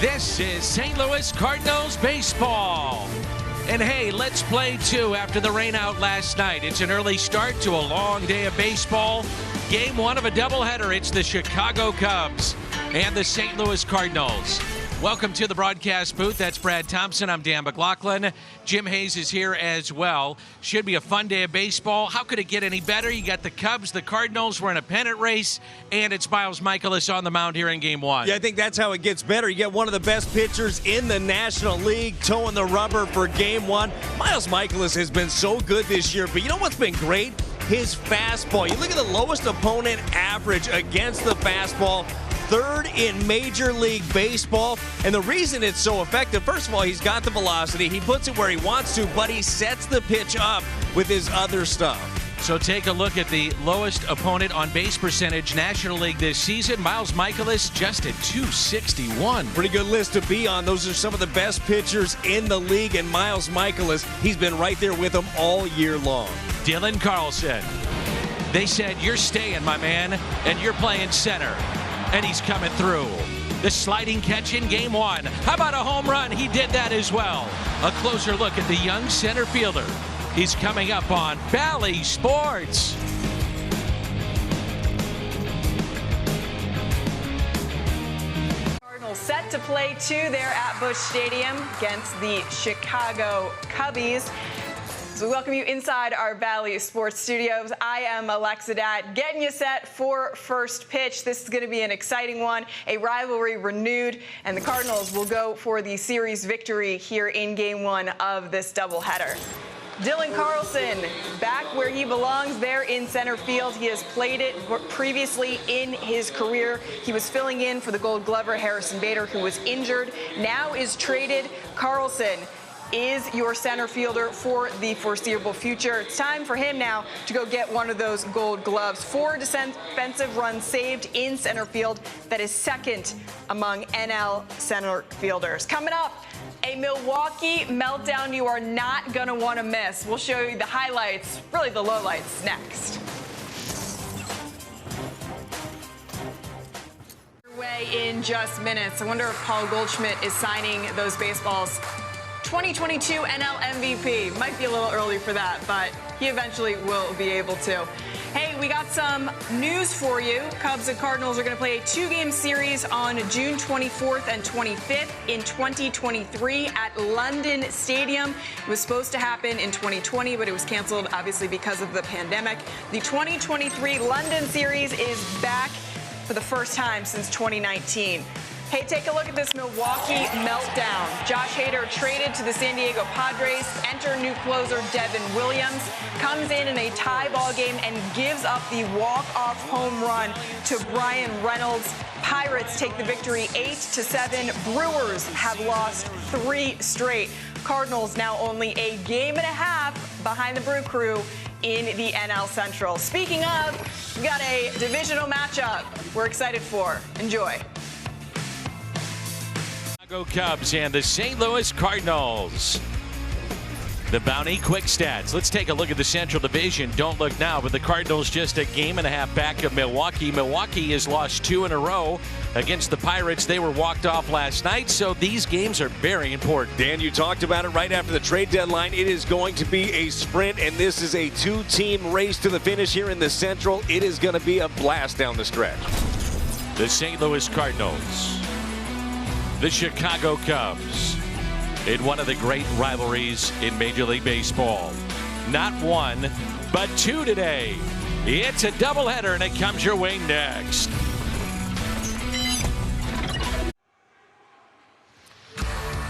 This is St. Louis Cardinals baseball. And hey, let's play two after the rain out last night. It's an early start to a long day of baseball. Game one of a doubleheader. It's the Chicago Cubs and the St. Louis Cardinals. Welcome to the broadcast booth. That's Brad Thompson. I'm Dan McLaughlin. Jim Hayes is here as well. Should be a fun day of baseball. How could it get any better? You got the Cubs, the Cardinals. We're in a pennant race, and it's Miles Mikolas on the mound here in game one. Yeah, I think that's how it gets better. You get one of the best pitchers in the National League towing the rubber for game one. Miles Mikolas has been so good this year, but you know what's been great? His fastball. You look at the lowest opponent average against the fastball. Third in Major League Baseball. And the reason it's so effective, first of all, he's got the velocity. He puts it where he wants to, but he sets the pitch up with his other stuff. So take a look at the lowest opponent on base percentage National League this season. Miles Mikolas just at .261. Pretty good list to be on. Those are some of the best pitchers in the league. And Miles Mikolas, he's been right there with them all year long. Dylan Carlson. They said, you're staying, my man, and you're playing center. And he's coming through. The sliding catch in game one. How about a home run? He did that as well. A closer look at the young center fielder. He's coming up on Bally Sports. Cardinals set to play two there at Busch Stadium against the Chicago Cubbies. So we welcome you inside our Valley Sports Studios. I am Alexa Datt, getting you set for first pitch. This is going to be an exciting one, a rivalry renewed, and the Cardinals will go for the series victory here in game one of this doubleheader. Dylan Carlson back where he belongs there in center field. He has played it previously in his career. He was filling in for the Gold Glover Harrison Bader, who was injured, now is traded. Carlson is your center fielder for the foreseeable future. It's time for him now to go get one of those Gold Gloves. 4 defensive runs saved in center field. That is second among NL center fielders. Coming up, a Milwaukee meltdown you are not going to want to miss. We'll show you the highlights, really the lowlights, next. Way in just minutes. I wonder if Paul Goldschmidt is signing those baseballs. 2022 NL MVP. Might be a little early for that, but he eventually will be able to. Hey, we got some news for you. Cubs and Cardinals are going to play a two-game series on June 24th and 25th in 2023 at London Stadium. It was supposed to happen in 2020, but it was canceled, obviously, because of the pandemic. The 2023 London series is back for the first time since 2019. Hey, take a look at this Milwaukee meltdown. Josh Hader traded to the San Diego Padres. Enter new closer Devin Williams. Comes in a tie ball game and gives up the walk-off home run to Brian Reynolds. Pirates take the victory 8-7. Brewers have lost 3 straight. Cardinals now only a game and a half behind the Brew Crew in the NL Central. Speaking of, we got a divisional matchup we're excited for. Enjoy. Cubs and the St. Louis Cardinals. The Bounty quick stats. Let's take a look at the Central Division. Don't look now, but the Cardinals just a game and a half back of Milwaukee. Milwaukee has lost 2 in a row against the Pirates. They were walked off last night, so these games are very important. Dan, you talked about it right after the trade deadline. It is going to be a sprint, and this is a 2-team race to the finish here in the Central. It is going to be a blast down the stretch. The St. Louis Cardinals. The Chicago Cubs in one of the great rivalries in Major League Baseball. Not one, but 2 today. It's a doubleheader, and it comes your way next.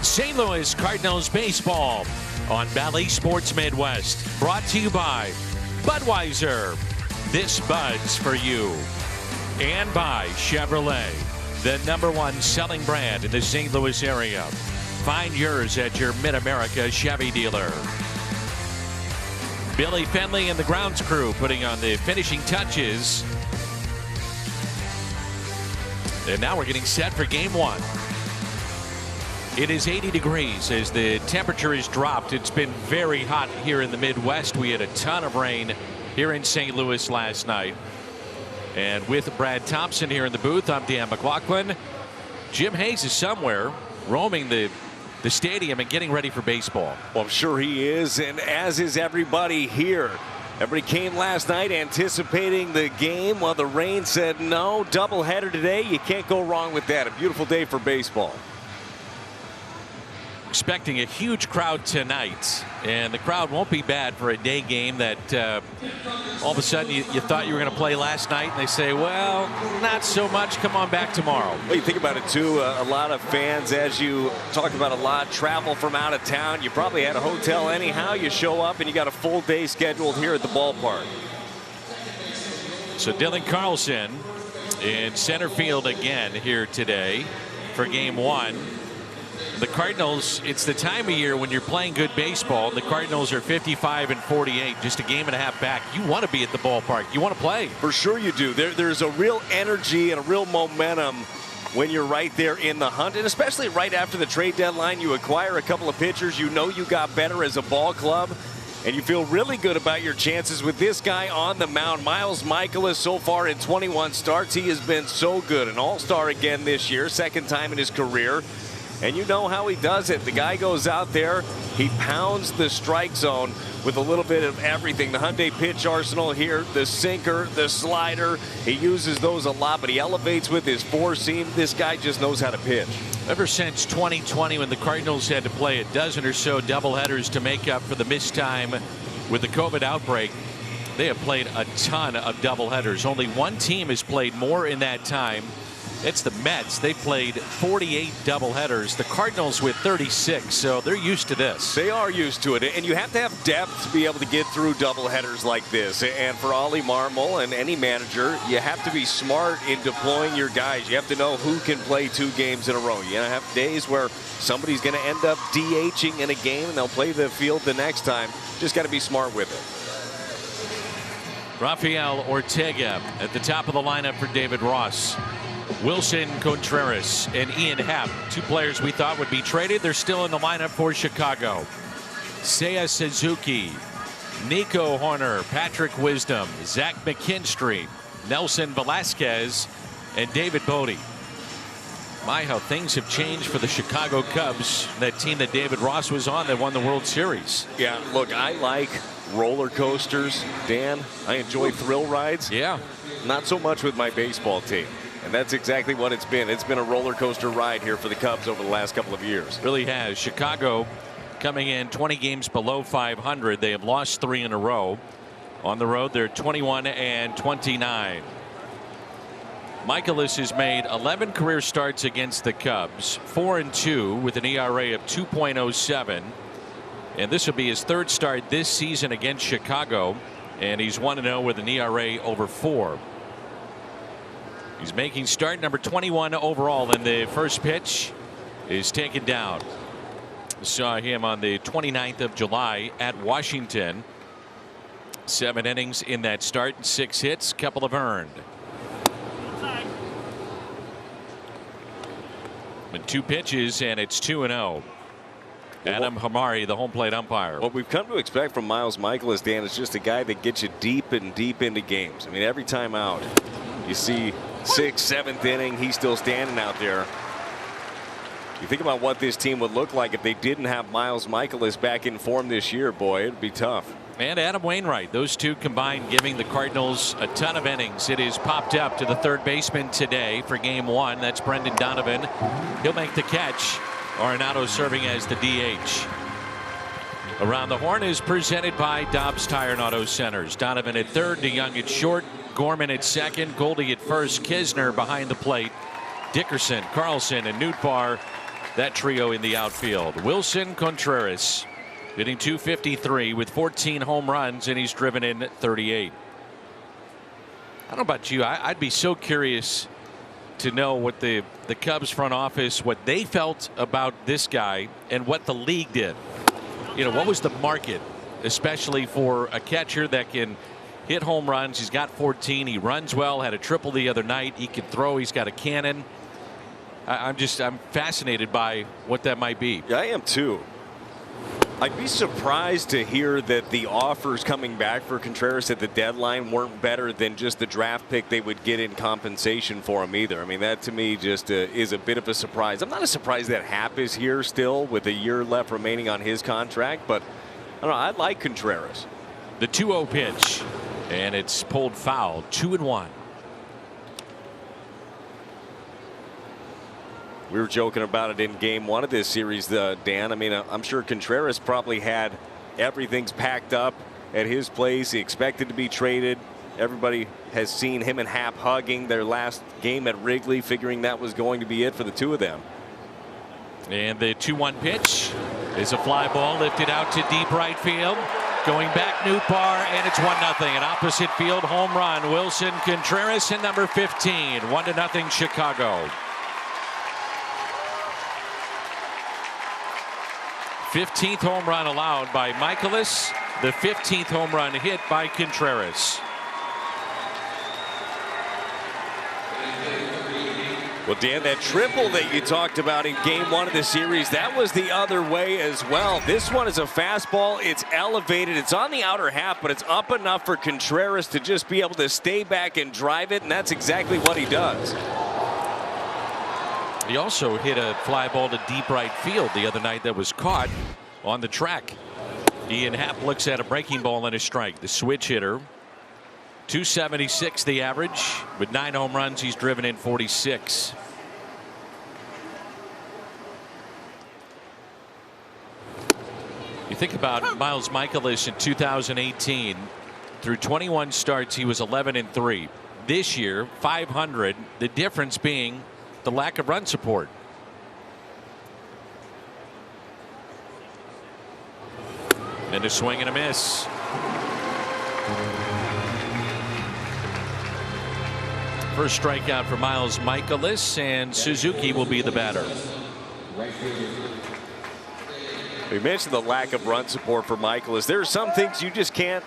St. Louis Cardinals baseball on Bally Sports Midwest. Brought to you by Budweiser. This Bud's for you. And by Chevrolet, the #1 selling brand in the St. Louis area. Find yours at your Mid-America Chevy dealer. Billy Fenley and the grounds crew putting on the finishing touches. And now we're getting set for game one. It is 80 degrees as the temperature is dropped. It's been very hot here in the Midwest. We had a ton of rain here in St. Louis last night. And with Brad Thompson here in the booth, I'm Dan McLaughlin. Jim Hayes is somewhere roaming the stadium and getting ready for baseball. Well, I'm sure he is, and as is everybody here. Everybody came last night anticipating the game. Well, the rain said no. Doubleheader today. You can't go wrong with that. A beautiful day for baseball. Expecting a huge crowd tonight, and the crowd won't be bad for a day game that all of a sudden you thought you were going to play last night, and they say, well, not so much, come on back tomorrow. Well, you think about it too, a lot of fans, as you talked about a lot, travel from out of town. You probably had a hotel anyhow. You show up and you got a full day scheduled here at the ballpark. So Dylan Carlson in center field again here today for game 1. The Cardinals, it's the time of year when you're playing good baseball. The Cardinals are 55-48, just a game and a half back. You want to be at the ballpark. You want to play. For sure you do. There's a real energy and a real momentum when you're right there in the hunt, and especially right after the trade deadline. You acquire a couple of pitchers. You know you got better as a ball club, and you feel really good about your chances with this guy on the mound. Miles Michaelis, so far in 21 starts, he has been so good. An all-star again this year, second time in his career. And you know how he does it. The guy goes out there, he pounds the strike zone with a little bit of everything. The Hyundai pitch arsenal here, the sinker, the slider. He uses those a lot, but he elevates with his four seam. This guy just knows how to pitch. Ever since 2020, when the Cardinals had to play a dozen or so doubleheaders to make up for the missed time with the COVID outbreak, they have played a ton of doubleheaders. Only one team has played more in that time. It's the Mets. They played 48 doubleheaders. The Cardinals with 36, so they're used to this. They are used to it, and you have to have depth to be able to get through doubleheaders like this. And for Ollie Marmol and any manager, you have to be smart in deploying your guys. You have to know who can play 2 games in a row. You have days where somebody's going to end up DHing in a game, and they'll play the field the next time. Just got to be smart with it. Rafael Ortega at the top of the lineup for David Ross. Wilson Contreras and Ian Happ, 2 players we thought would be traded. They're still in the lineup for Chicago. Seiya Suzuki, Nico Horner, Patrick Wisdom, Zach McKinstry, Nelson Velasquez, and David Bodie. My, how things have changed for the Chicago Cubs, that team that David Ross was on that won the World Series. Yeah, look, I like roller coasters, Dan. I enjoy thrill rides. Yeah. Not so much with my baseball team. And that's exactly what it's been. It's been a roller coaster ride here for the Cubs over the last couple of years. Really has. Chicago coming in 20 games below 500. They have lost 3 in a row. On the road, they're 21-29. Michaelis has made 11 career starts against the Cubs, 4-2 with an ERA of 2.07. And this will be his 3rd start this season against Chicago. And he's 1-0 with an ERA over 4. He's making start number 21 overall, and the first pitch is taken down. Saw him on the 29th of July at Washington. 7 innings in that start, 6 hits, couple of earned. And 2 pitches, and it's 2-0. Adam Hamari, the home plate umpire. What we've come to expect from Miles Michaelis, Dan, is just a guy that gets you deep and deep into games. I mean, every time out, you see 6th, 7th inning, he's still standing out there. You think about what this team would look like if they didn't have Miles Michaelis back in form this year. Boy, it'd be tough. And Adam Wainwright, those 2 combined giving the Cardinals a ton of innings. It is popped up to the 3rd baseman today for game 1. That's Brendan Donovan. He'll make the catch. Arenado serving as the DH. Around the Horn is presented by Dobbs Tire and Auto Centers. Donovan at 3rd, DeYoung at short, Gorman at 2nd, Goldie at 1st, Kisner behind the plate, Dickerson, Carlson, and Nootbaar, that trio in the outfield. Wilson Contreras hitting .253 with 14 home runs, and he's driven in 38. I don't know about you. I'd be so curious to know what the Cubs front office, what they felt about this guy and what the league did. You know, what was the market, especially for a catcher that can hit home runs. He's got 14. He runs well, had a triple the other night. He can throw. He's got a cannon. I'm fascinated by what that might be. Yeah, I am too. I'd be surprised to hear that the offers coming back for Contreras at the deadline weren't better than just the draft pick they would get in compensation for him either. I mean, that to me just is a bit of a surprise. I'm not as surprised that Happ is here still with a year left remaining on his contract, but I don't know. I like Contreras. The 2-0 pitch, and it's pulled foul. 2-1. We were joking about it in game one of this series, Dan. I mean, I'm sure Contreras probably had everything's packed up at his place. He expected to be traded. Everybody has seen him and Happ hugging their last game at Wrigley, figuring that was going to be it for the two of them. And the 2-1 pitch is a fly ball lifted out to deep right field. Going back, Nootbaar, and it's 1-0. An opposite field home run. Wilson Contreras in number 15. 1-0 Chicago. 15th home run allowed by Michaelis. The 15th home run hit by Contreras. Well, Dan, that triple that you talked about in game one of the series, that was the other way as well. This one is a fastball. It's elevated. It's on the outer half, but it's up enough for Contreras to just be able to stay back and drive it, and that's exactly what he does. He also hit a fly ball to deep right field the other night that was caught on the track. Ian Happ looks at a breaking ball and a strike. The switch hitter. 276 the average. With 9 home runs, he's driven in 46. You think about Miles Michaelis in 2018. Through 21 starts, he was 11-3. This year, 500. The difference being the lack of run support. And a swing and a miss. First strikeout for Miles Michaelis, and Suzuki will be the batter. We mentioned the lack of run support for Michaelis. There are some things you just can't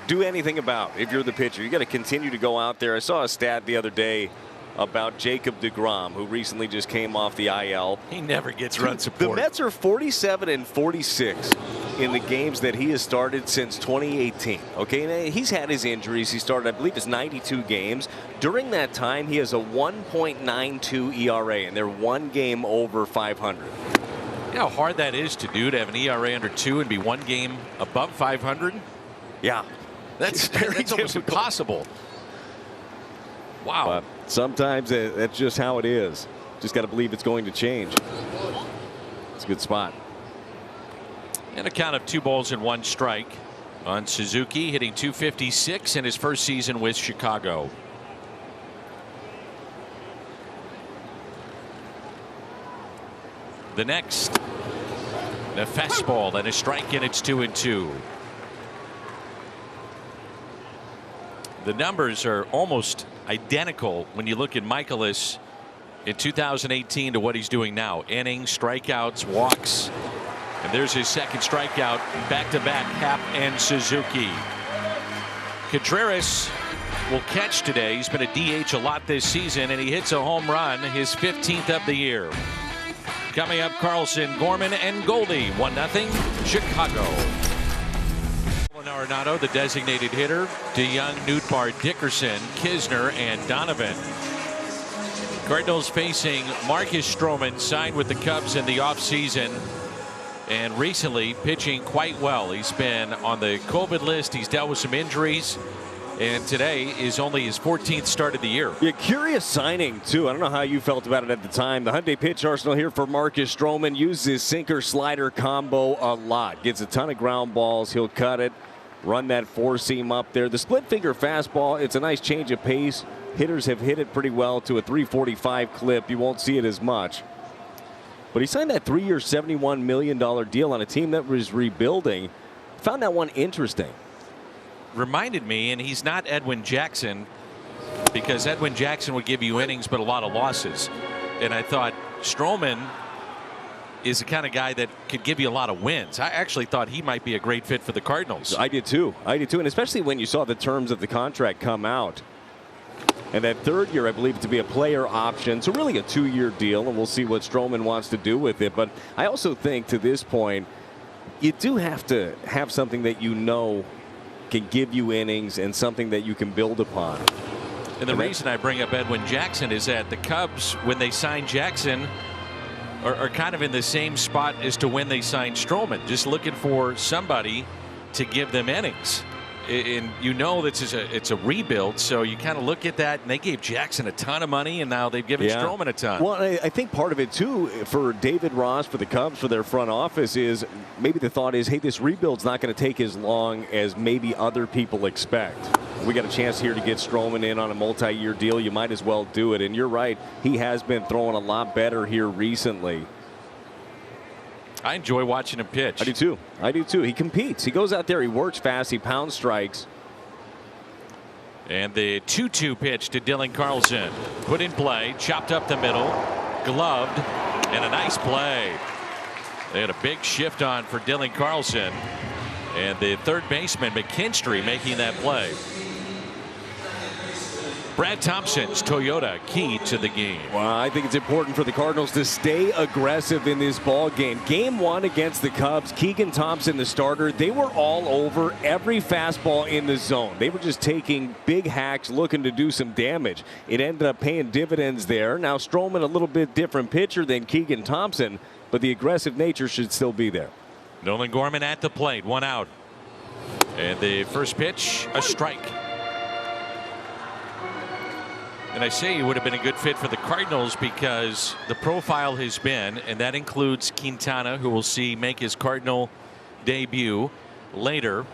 do anything about if you're the pitcher. You got to continue to go out there. I saw a stat the other day about Jacob deGrom, who recently just came off the IL. He never gets run support. The Mets are 47-46 in the games that he has started since 2018. Okay, and he's had his injuries. He started, I believe, his 92 games. During that time, he has a 1.92 ERA, and they're one game over 500. You know how hard that is to do, to have an ERA under 2 and be one game above 500? Yeah. That's almost impossible. Wow. But sometimes that's just how it is. Just got to believe it's going to change. It's a good spot. And a count of 2 balls and 1 strike on Suzuki, hitting .256 in his first season with Chicago. The next, a fastball and a strike, and it's 2-2. The numbers are almost identical when you look at Michaelis in 2018 to what he's doing now. Innings, strikeouts, walks. And there's his second strikeout, back-to-back Happ and Suzuki. Contreras will catch today. He's been a DH a lot this season, and he hits a home run, his 15th of the year. Coming up, Carlson, Gorman, and Goldie. 1-0 Chicago. Arenado, the designated hitter. DeYoung, Nootbaar, Dickerson, Kisner, and Donovan. Cardinals facing Marcus Stroman, signed with the Cubs in the offseason, and recently pitching quite well. He's been on the COVID list. He's dealt with some injuries, and today is only his 14th start of the year. Yeah, curious signing, too. I don't know how you felt about it at the time. The Hyundai pitch arsenal here for Marcus Stroman. Uses his sinker-slider combo a lot. Gets a ton of ground balls. He'll cut it. Run that 4-seam up there. The split finger fastball, it's a nice change of pace. Hitters have hit it pretty well to a 345 clip. You won't see it as much. But he signed that 3-year, $71 million deal on a team that was rebuilding. Found that one interesting. Reminded me, and he's not Edwin Jackson, because Edwin Jackson would give you innings but a lot of losses. And I thought Stroman is the kind of guy that could give you a lot of wins. I actually thought he might be a great fit for the Cardinals. I did too. And especially when you saw the terms of the contract come out. And that 3rd year, I believe, to be a player option. So really a 2-year deal, and we'll see what Stroman wants to do with it. But I also think to this point, You do have to have something that you know can give you innings and something that you can build upon. And the reason I bring up Edwin Jackson is that the Cubs, when they signed Jackson, are kind of in the same spot as to when they signed Stroman, just looking for somebody to give them innings. And you know it's a rebuild, so you kind of look at that, and they gave Jackson a ton of money, and now they've given Stroman a ton. Well, I think part of it, too, for David Ross, for the Cubs, for their front office, is maybe the thought is, hey, this rebuild's not going to take as long as maybe other people expect. We got a chance here to get Stroman in on a multi-year deal. You might as well do it. And you're right, he has been throwing a lot better here recently. I enjoy watching him pitch. I do too. I do too. He competes. He goes out there. He works fast. He pounds strikes. And the 2-2 pitch to Dylan Carlson. Put in play. Chopped up the middle. Gloved. And a nice play. They had a big shift on for Dylan Carlson. And the third baseman, McKinstry, making that play. Brad Thompson's Toyota key to the game. Well, I think it's important for the Cardinals to stay aggressive in this ball game. Game 1 against the Cubs, Keegan Thompson, the starter, they were all over every fastball in the zone. They were just taking big hacks, looking to do some damage. It ended up paying dividends there. Now Stroman, a little bit different pitcher than Keegan Thompson, but the aggressive nature should still be there. Nolan Gorman at the plate, 1 out. And the first pitch, a strike. And I say he would have been a good fit for the Cardinals because the profile has been, and that includes Quintana, who we'll see make his Cardinal debut later.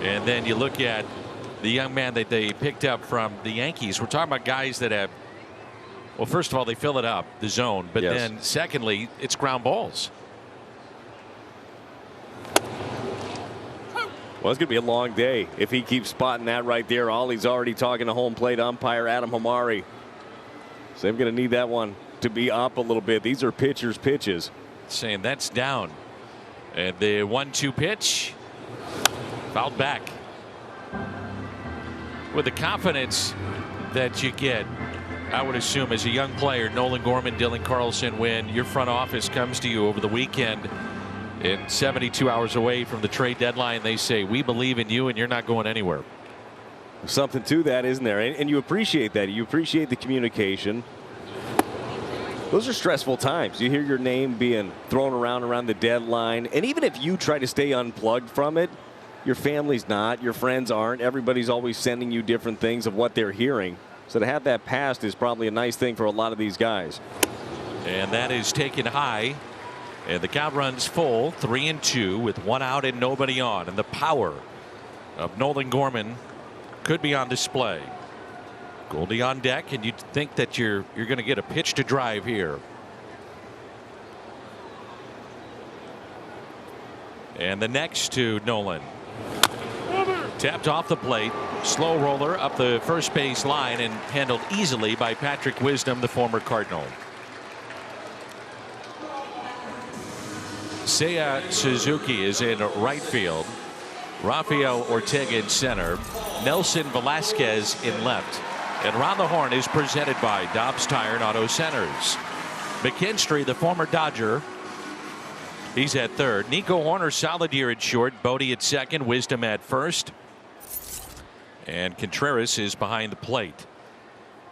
And then you look at the young man that they picked up from the Yankees. We're talking about guys that have, well, first of all, they fill it up, the zone. But then secondly, it's ground balls. Well, it's going to be a long day if he keeps spotting that right there. Ollie's already talking to home plate umpire Adam Hamari. So they're going to need that one to be up a little bit. These are pitchers' pitches. Saying that's down. And the 1-2 pitch fouled back. With the confidence that you get, I would assume, as a young player, Nolan Gorman, Dylan Carlson, when your front office comes to you over the weekend and 72 hours away from the trade deadline, they say, we believe in you and you're not going anywhere. Something to that, isn't there? And you appreciate that. You appreciate the communication. Those are stressful times. You hear your name being thrown around the deadline. And even if you try to stay unplugged from it, your family's not, your friends aren't. Everybody's always sending you different things of what they're hearing. So to have that passed is probably a nice thing for a lot of these guys. And that is taken high. And the count runs full, 3-2 with 1 out and nobody on. And the power of Nolan Gorman could be on display. Goldie on deck, and you'd think that you're going to get a pitch to drive here. And the next to Nolan. Tapped off the plate, slow roller up the first base line and handled easily by Patrick Wisdom, the former Cardinal. Seiya Suzuki is in right field. Rafael Ortega in center. Nelson Velasquez in left. And Round the Horn is presented by Dobbs Tire and Auto Centers. McKinstry, the former Dodger, he's at third. Nico Horner, solid year at short. Bodie at second. Wisdom at first. And Contreras is behind the plate.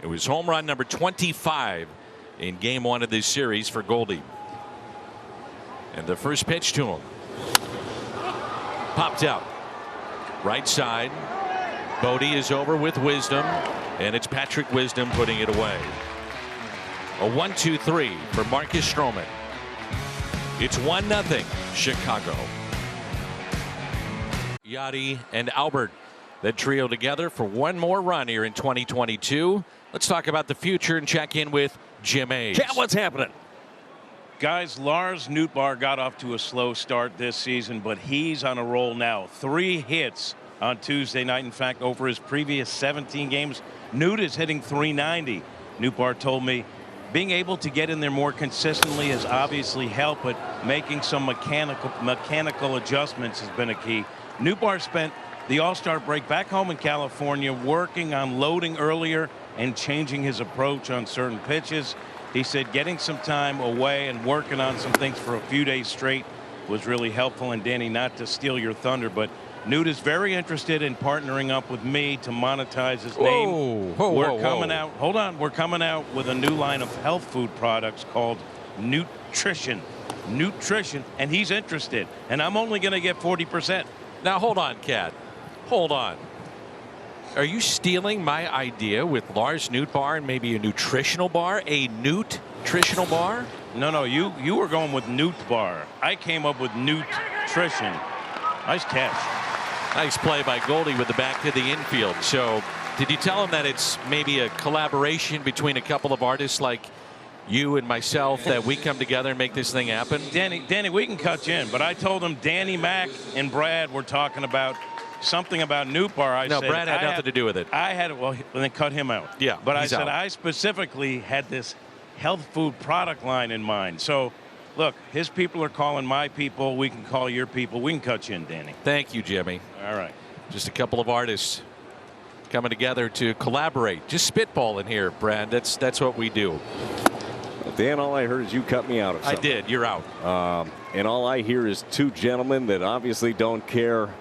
It was home run number 25 in game 1 of this series for Goldie. And the first pitch to him. Popped out. Right side. Bodie is over with Wisdom. And it's Patrick Wisdom putting it away. A 1-2-3 for Marcus Stroman. It's 1-0 Chicago. Yachty and Albert, that trio together for one more run here in 2022. Let's talk about the future and check in with Jim Hayes. Cat, what's happening? Guys, Lars Nootbaar got off to a slow start this season, but he's on a roll now. 3 hits on Tuesday night. In fact, over his previous 17 games, Newt is hitting .390. Nootbaar told me being able to get in there more consistently has obviously helped, but making some mechanical adjustments has been a key. Nootbaar spent the All-Star break back home in California working on loading earlier and changing his approach on certain pitches. He said getting some time away and working on some things for a few days straight was really helpful. And Danny, not to steal your thunder, but Newt is very interested in partnering up with me to monetize his name. We're coming out. Hold on. We're coming out with a new line of health food products called Nutrition. And he's interested. And I'm only going to get 40%. Now, hold on, Cat. Hold on. Are you stealing my idea with Lars Newt Bar and maybe a nutritional bar? A nutritional bar? No, you were going with Newt Bar. I came up with Nutrition. Nice catch. Nice play by Goldie with the back to the infield. So did you tell him that it's maybe a collaboration between a couple of artists like you and myself, that we come together and make this thing happen? Danny, we can cut you in, but I told him Danny Mac and Brad were talking about something about Newt Bar. No, Brad had nothing to do with it. I had it. Well, then cut him out. Yeah, but I said out. I specifically had this health food product line in mind. So, look, his people are calling my people. We can call your people. We can cut you in, Danny. Thank you, Jimmy. All right. Just a couple of artists coming together to collaborate. Just spitballing here, Brad. That's what we do. Well, Dan, all I heard is you cut me out of something. I did. You're out. And all I hear is two gentlemen that obviously don't care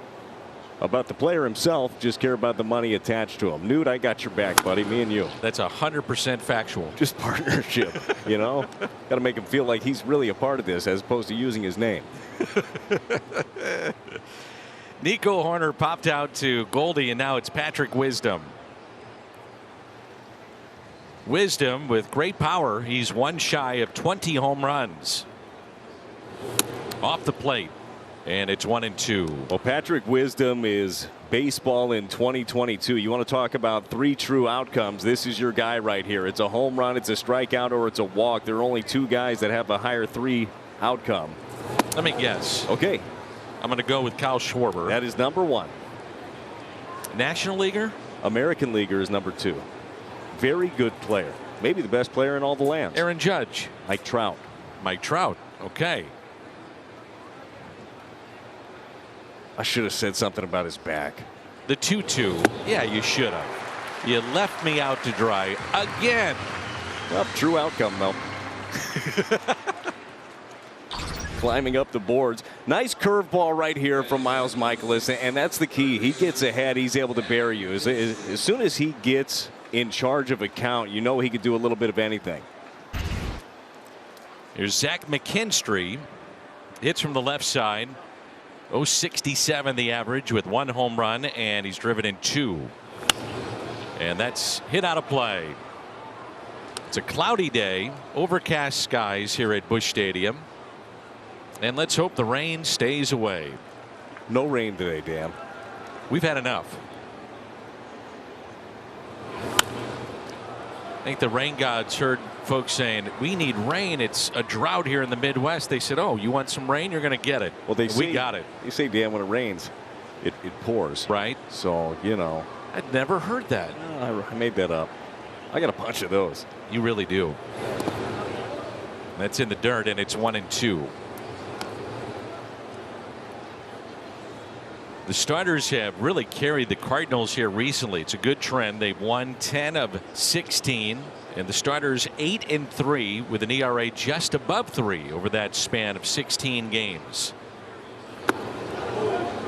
about the player himself, just care about the money attached to him. Newt, I got your back, buddy. Me and you. That's 100% factual. Just partnership, you know? Got to make him feel like he's really a part of this as opposed to using his name. Nico Horner popped out to Goldie, and now it's Patrick Wisdom. Wisdom with great power. He's one shy of 20 home runs. Off the plate. And it's 1-2. Well, Patrick Wisdom is baseball in 2022. You want to talk about three true outcomes. This is your guy right here. It's a home run, it's a strikeout, or it's a walk. There are only two guys that have a higher three outcome. Let me guess. Okay. I'm going to go with Kyle Schwarber. That is number one. National Leaguer? American Leaguer is number two. Very good player. Maybe the best player in all the lands. Aaron Judge. Mike Trout. Mike Trout. Okay. I should have said something about his back. The 2-2. Yeah, you should have. You left me out to dry again. Well, true outcome, though. Climbing up the boards. Nice curveball right here from Miles Michaelis, and that's the key. He gets ahead. He's able to bury you. As soon as he gets in charge of a count, you know he could do a little bit of anything. Here's Zach McKinstry. Hits from the left side. 0.67 the average with one home run, and he's driven in two. And that's hit out of play. It's a cloudy day, overcast skies here at Busch Stadium. And let's hope the rain stays away. No rain today, Dan. We've had enough. I think the rain gods heard folks saying we need rain. It's a drought here in the Midwest. They said, oh, you want some rain? You're going to get it. Well, we got it. They say, Dan, when it rains, it pours. Right. So, you know. I'd never heard that. I made that up. I got a bunch of those. You really do. That's in the dirt, and it's 1-2. The starters have really carried the Cardinals here recently. It's a good trend. They've won 10 of 16, and the starters 8-3 with an ERA just above 3 over that span of 16 games.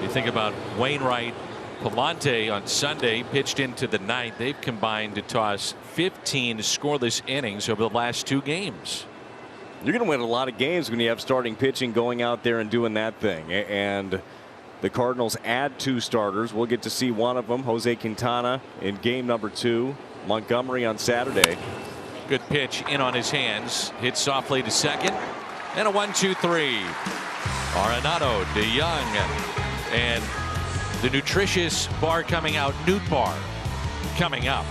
You think about Wainwright, Palante on Sunday pitched into the ninth. They've combined to toss 15 scoreless innings over the last 2 games. You're going to win a lot of games when you have starting pitching going out there and doing that thing. And the Cardinals add 2 starters. We'll get to see one of them, Jose Quintana, in game number 2. Montgomery on Saturday. Good pitch in on his hands. Hit softly to second. And a 1-2-3. Arenado, DeYoung, and the nutritious bar coming out, Newt Bar, coming up.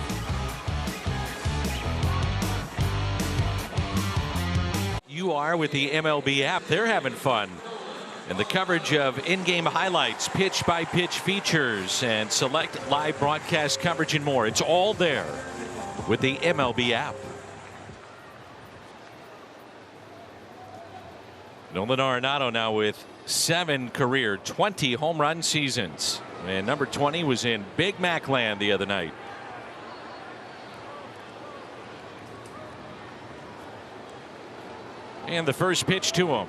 You are with the MLB app. They're having fun. And the coverage of in-game highlights, pitch-by-pitch features, and select live broadcast coverage and more. It's all there with the MLB app. Nolan Arenado now with 7 career 20 home run seasons. And number 20 was in Big Mac land the other night. And the first pitch to him.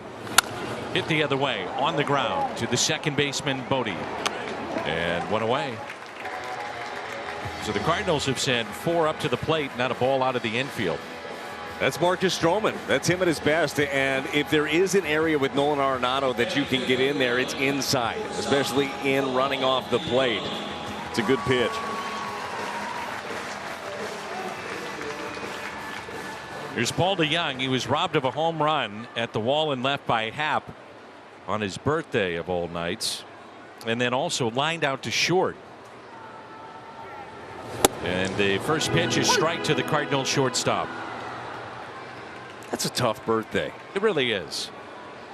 Hit the other way on the ground to the second baseman Bodie, and one away. So the Cardinals have sent 4 up to the plate, not a ball out of the infield. That's Marcus Stroman. That's him at his best. And if there is an area with Nolan Arenado that you can get in there, it's inside, especially in running off the plate. It's a good pitch. Here's Paul DeYoung. He was robbed of a home run at the wall and left by Happ on his birthday of all nights, and then also lined out to short. And the first pitch is strike to the Cardinals shortstop. That's a tough birthday. It really is.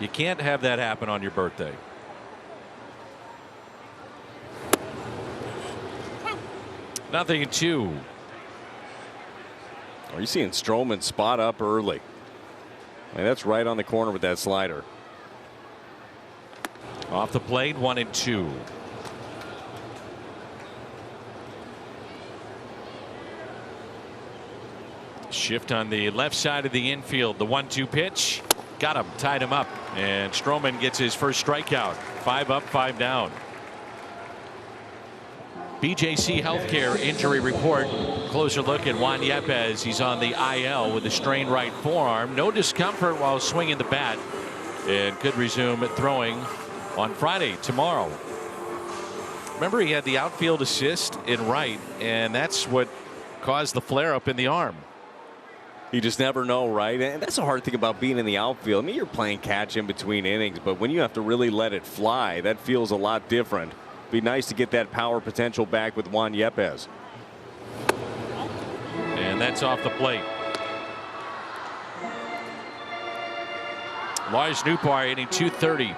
You can't have that happen on your birthday. Nothing in 2. Are you seeing Stroman spot up early? I mean, that's right on the corner with that slider. Off the plate, 1 and 2. Shift on the left side of the infield. The 1-2 pitch. Got him. Tied him up. And Stroman gets his first strikeout. 5 up, 5 down. BJC Healthcare injury report. Closer look at Juan Yepez. He's on the IL with a strained right forearm. No discomfort while swinging the bat, and could resume throwing on Friday, tomorrow. Remember, he had the outfield assist in right, and that's what caused the flare up in the arm. You just never know, right? And that's the hard thing about being in the outfield. I mean, you're playing catch in between innings, but when you have to really let it fly, that feels a lot different. Be nice to get that power potential back with Juan Yepez. And that's off the plate. Lars Nootbaar hitting .230.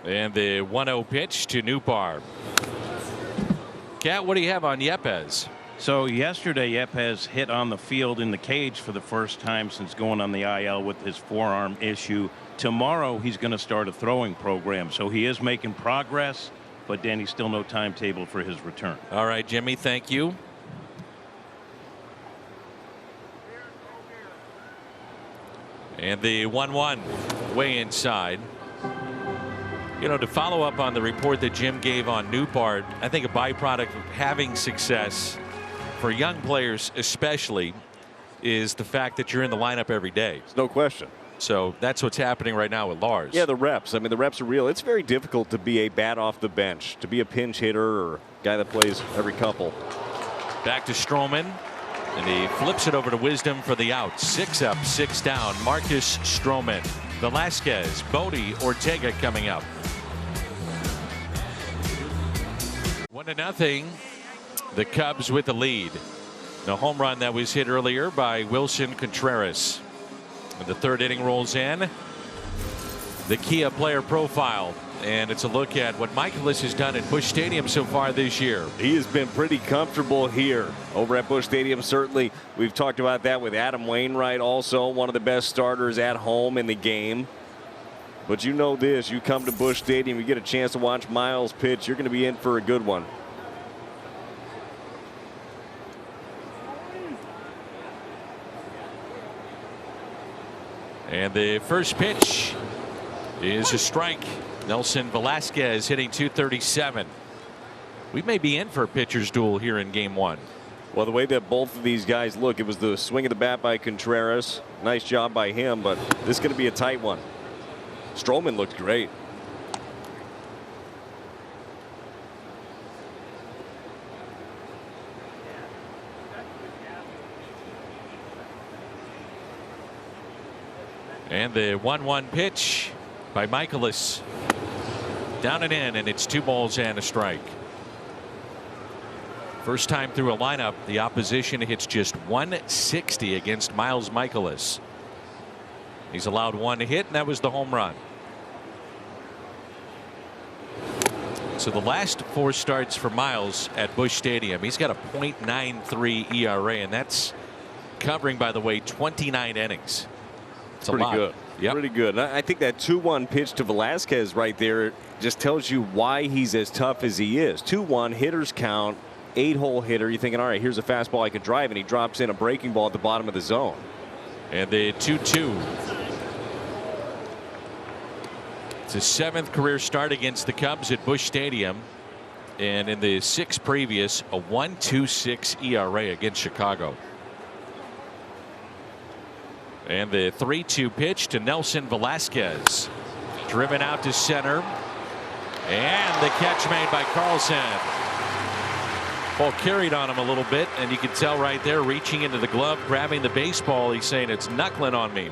And the 1-0 pitch to Nootbaar. Cat, what do you have on Yepez? So yesterday, Yepez hit on the field in the cage for the first time since going on the IL with his forearm issue. Tomorrow, he's going to start a throwing program. So he is making progress, but Danny, still no timetable for his return. All right, Jimmy, thank you. And the 1-1 way inside. You know, to follow up on the report that Jim gave on Nootbaar, I think a byproduct of having success for young players especially is the fact that you're in the lineup every day. There's no question. So that's what's happening right now with Lars. Yeah, the reps. I mean, the reps are real. It's very difficult to be a bat off the bench, to be a pinch hitter or a guy that plays every couple. Back to Stroman, and he flips it over to Wisdom for the out. 6 up, 6 down. Marcus Stroman. Velasquez, Bodie, Ortega coming up. 1-0. The Cubs with the lead. The home run that was hit earlier by Wilson Contreras. And the third inning rolls in. The Kia player profile. And it's a look at what Michaelis has done at Busch Stadium so far this year. He has been pretty comfortable here over at Busch Stadium. Certainly, we've talked about that with Adam Wainwright, also one of the best starters at home in the game. But you know this, you come to Busch Stadium, you get a chance to watch Miles pitch, you're going to be in for a good one. And the first pitch is a strike. Nelson Velasquez hitting .237. We may be in for a pitcher's duel here in game 1. Well, the way that both of these guys look, it was the swing of the bat by Contreras. Nice job by him, but this is going to be a tight one. Stroman looked great. And the 1-1 pitch by Michaelis. Down and in, and it's 2 balls and a strike. First time through a lineup, the opposition hits just .160 against Miles Michaelis. He's allowed 1 hit, and that was the home run. So the last 4 starts for Miles at Busch Stadium, he's got a .93 ERA, and that's covering, by the way, 29 innings. It's pretty a lot. Good. Yep. Pretty good. I think that 2-1 pitch to Velasquez right there just tells you why he's as tough as he is. 2-1 hitters count 8-hole hitter, you're thinking, all right, here's a fastball I could drive, and he drops in a breaking ball at the bottom of the zone. And the 2-2. It's his 7th career start against the Cubs at Busch Stadium. And in the 6 previous, a 1.26 ERA against Chicago. And the 3-2 pitch to Nelson Velasquez. Driven out to center. And the catch made by Carlson. Ball carried on him a little bit, and you can tell right there, reaching into the glove, grabbing the baseball. He's saying it's knuckling on me.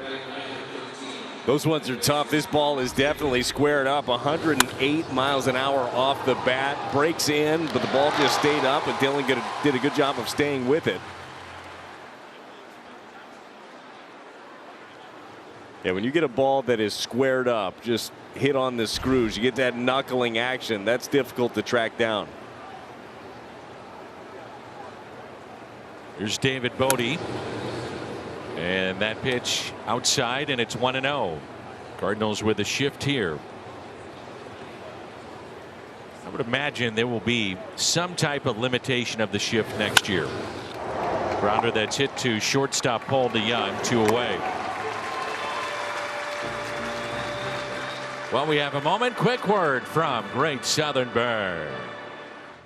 Those ones are tough. This ball is definitely squared up. 108 miles an hour off the bat. Breaks in, but the ball just stayed up, and Dylan did a good job of staying with it. Yeah, when you get a ball that is squared up, just hit on the screws, you get that knuckling action. That's difficult to track down. Here's David Bodie. And that pitch outside, and it's 1-0. Cardinals with a shift here. I would imagine there will be some type of limitation of the shift next year. Grounder that's hit to shortstop Paul DeYoung, 2 away. Well, we have a moment. Quick word from Great Southern Bank.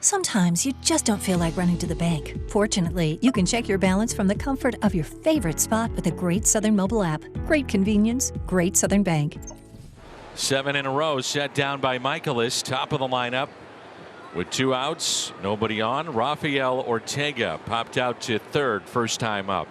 Sometimes you just don't feel like running to the bank. Fortunately, you can check your balance from the comfort of your favorite spot with the Great Southern mobile app. Great convenience, Great Southern Bank. 7 in a row set down by Michaelis, top of the lineup. With 2 outs, nobody on. Rafael Ortega popped out to third, first time up.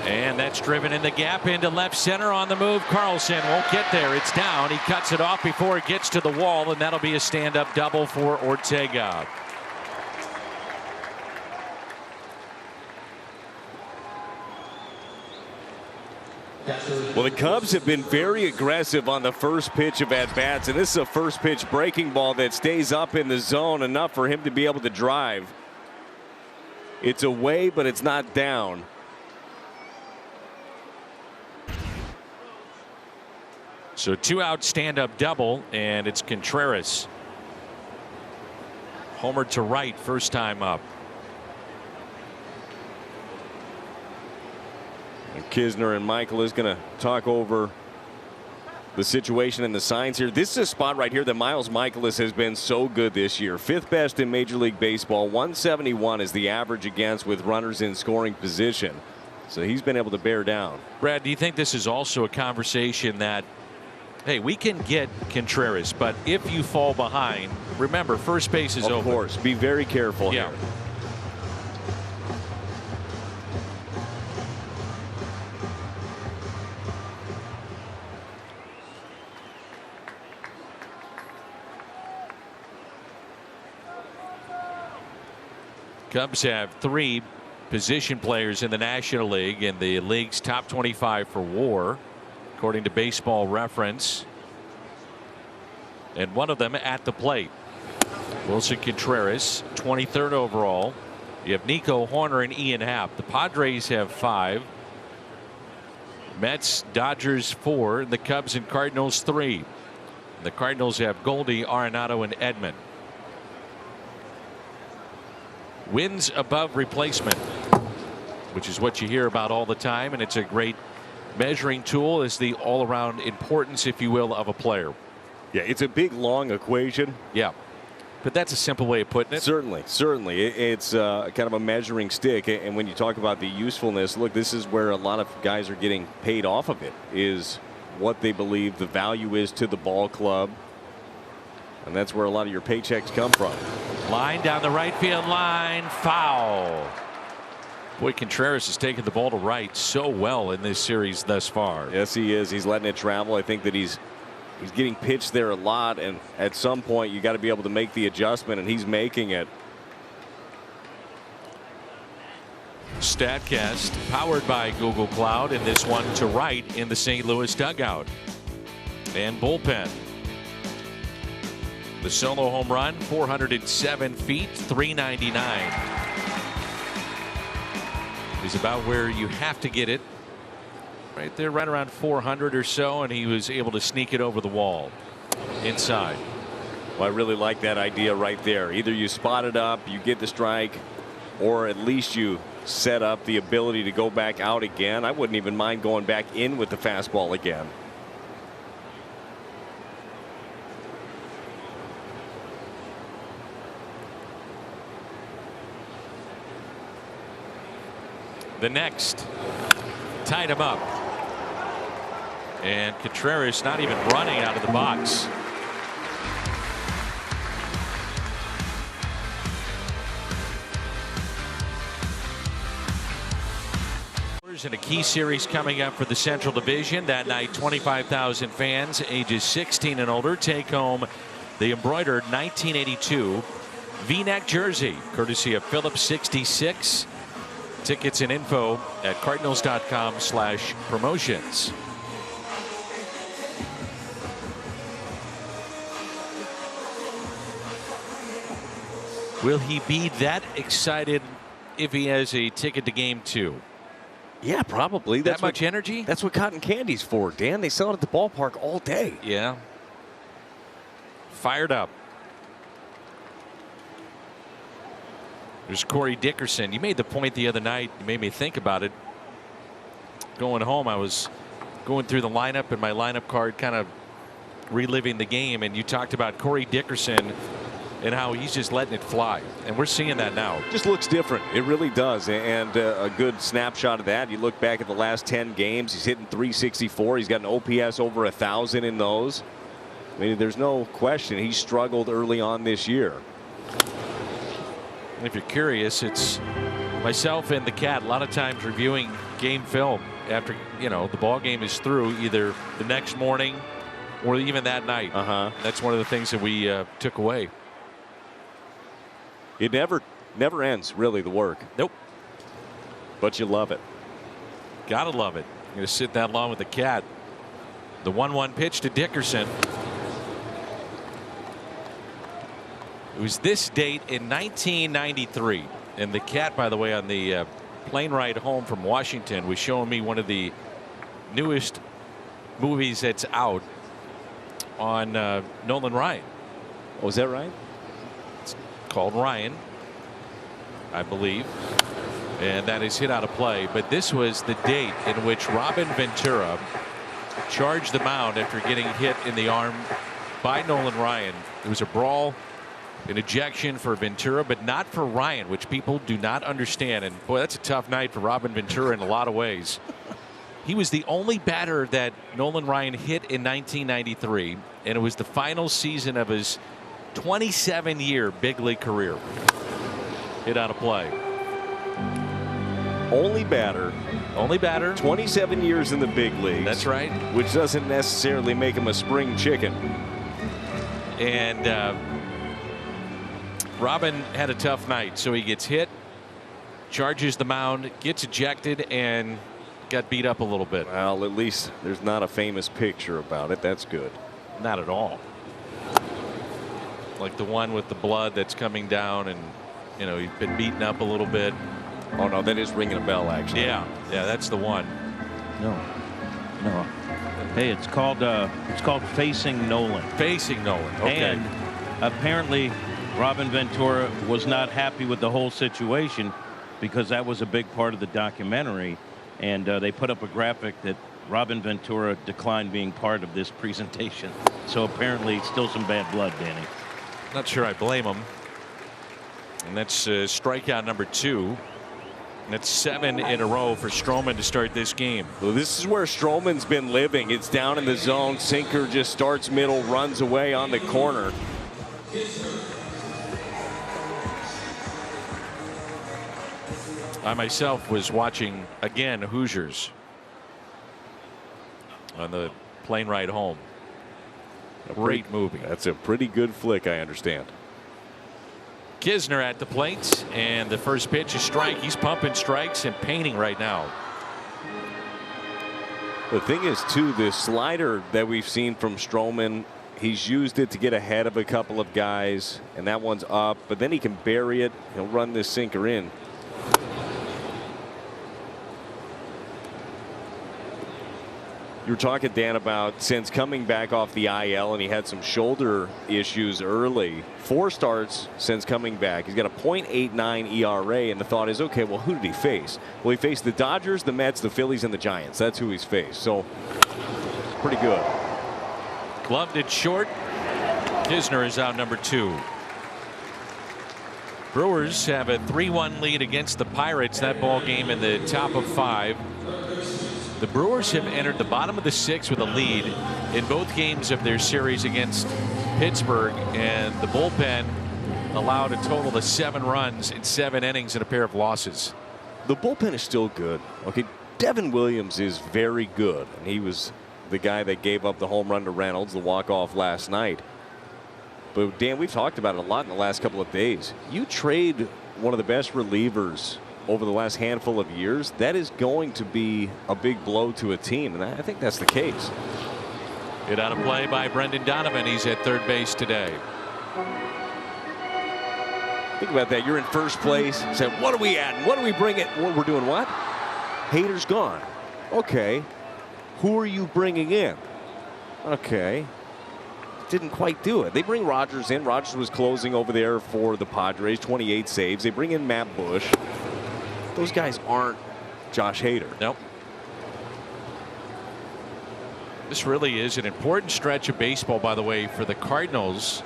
And that's driven in the gap into left center. On the move, Carlson won't get there. It's down. He cuts it off before it gets to the wall, and that'll be a stand-up double for Ortega. Well, the Cubs have been very aggressive on the first pitch of at-bats, and this is a first pitch breaking ball that stays up in the zone enough for him to be able to drive. It's away, but it's not down. So 2-out stand-up double, and it's Contreras. Homer to right, first time up. And Kisner and Michael is going to talk over the situation and the signs here. This is a spot right here that Miles Michaelis has been so good this year. 5th best in Major League Baseball. 171 is the average against with runners in scoring position. So he's been able to bear down. Brad, do you think this is also a conversation that, hey, we can get Contreras, but if you fall behind, remember, first base is open. Of course, be very careful here. Cubs have 3 position players in the National League in the league's top 25 for WAR, according to Baseball Reference, and one of them at the plate. Wilson Contreras, 23rd overall. You have Nico Horner and Ian Happ. The Padres have 5. Mets, Dodgers 4, and the Cubs and Cardinals 3. The Cardinals have Goldie, Arenado, and Edman. Wins above replacement, which is what you hear about all the time, and it's a great measuring tool, is the all-around importance, if you will, of a player. Yeah, it's a big, long equation. Yeah, but that's a simple way of putting it. Certainly, certainly. It's kind of a measuring stick, and when you talk about the usefulness, look, this is where a lot of guys are getting paid off of it, is what they believe the value is to the ball club, and that's where a lot of your paychecks come from. Line down the right field line, foul. Boy, Contreras has taken the ball to right so well in this series thus far. Yes, he is. He's letting it travel. I think that he's getting pitched there a lot, and at some point you got to be able to make the adjustment, and he's making it. Statcast powered by Google Cloud, and this one to right in the St. Louis dugout and bullpen. The solo home run, 407 feet, 399. Is about where you have to get it right there, right around 400 or so, and he was able to sneak it over the wall inside. Well, I really like that idea right there. Either you spot it up, you get the strike, or at least you set up the ability to go back out again. I wouldn't even mind going back in with the fastball again. The next tied him up, and Contreras not even running out of the box. In a key series coming up for the Central Division that night, 25,000 fans ages 16 and older take home the embroidered 1982 V-neck jersey courtesy of Phillips 66. Tickets and info at cardinals.com/promotions. Will he be that excited if he has a ticket to game 2? Yeah, probably. That much energy? That's what cotton candy's for, Dan. They sell it at the ballpark all day. Yeah. Fired up. There's Corey Dickerson. You made the point the other night. You made me think about it. Going home, I was going through the lineup and my lineup card, kind of reliving the game, and you talked about Corey Dickerson and how he's just letting it fly, and we're seeing that now. Just looks different. It really does. And a good snapshot of that. You look back at the last 10 games, he's hitting .364. He's got an OPS over 1,000 in those. I mean, there's no question he struggled early on this year. If you're curious, it's myself and the cat a lot of times reviewing game film after, you know, the ball game is through, either the next morning or even that night. That's one of the things that we took away. It never ends, really, the work. Nope. But you love it. Gotta love it. You're going to sit that long with the cat. The 1-1 pitch to Dickerson. It was this date in 1993. And the cat, by the way, on the plane ride home from Washington was showing me one of the newest movies that's out on Nolan Ryan. Oh, is that right? Called Ryan, I believe, and that is hit out of play. But this was the date in which Robin Ventura charged the mound after getting hit in the arm by Nolan Ryan. It was a brawl, an ejection for Ventura, but not for Ryan, which people do not understand. And boy, that's a tough night for Robin Ventura in a lot of ways. He was the only batter that Nolan Ryan hit in 1993, and it was the final season of his 27-year big league career. Hit out of play. Only batter. 27 years in the big leagues. That's right. Which doesn't necessarily make him a spring chicken. And Robin had a tough night, so he gets hit, charges the mound, gets ejected, and got beat up a little bit. Well, at least there's not a famous picture about it. That's good. Not at all. Like the one with the blood that's coming down, and you know, he's been beaten up a little bit. Oh no, that is ringing a bell, actually. Yeah, that's the one. No. Hey, it's called Facing Nolan. Facing Nolan. Okay. And apparently Robin Ventura was not happy with the whole situation, because that was a big part of the documentary, and they put up a graphic that Robin Ventura declined being part of this presentation. So apparently still some bad blood, Danny. Not sure I blame him. And that's strikeout number 2. And that's 7 in a row for Stroman to start this game. Well, this is where Stroman's been living. It's down in the zone. Sinker just starts middle, runs away on the corner. I myself was watching again Hoosiers on the plane ride home. Great movie. That's a pretty good flick, I understand. Kisner at the plate, and the first pitch is strike. He's pumping strikes and painting right now. The thing is, too, the slider that we've seen from Stroman, he's used it to get ahead of a couple of guys, and that one's up, but then he can bury it. He'll run this sinker in. You were talking, Dan, about since coming back off the IL, and he had some shoulder issues early. 4 starts since coming back. He's got a .89 ERA, and the thought is, okay, well, who did he face? Well, he faced the Dodgers, the Mets, the Phillies, and the Giants. That's who he's faced. So, pretty good. Gloved it short. Kisner is out number 2. Brewers have a 3-1 lead against the Pirates. That ball game in the top of 5. The Brewers have entered the bottom of the 6th with a lead in both games of their series against Pittsburgh, and the bullpen allowed a total of 7 runs in 7 innings and a pair of losses. The bullpen is still good. Okay, Devin Williams is very good, and he was the guy that gave up the home run to Reynolds, the walk-off last night. But Dan, we've talked about it a lot in the last couple of days. You trade one of the best relievers over the last handful of years, that is going to be a big blow to a team, and I think that's the case. Hit out of play by Brendan Donovan. He's at third base today. Think about that. You're in first place. Say, what are we adding? What do we bring it? We're doing what? Hader's gone. Okay. Who are you bringing in? Okay. Didn't quite do it. They bring Rogers in. Rogers was closing over there for the Padres. 28 saves. They bring in Matt Bush. Those guys aren't Josh Hader. Nope. This really is an important stretch of baseball, by the way, for the Cardinals.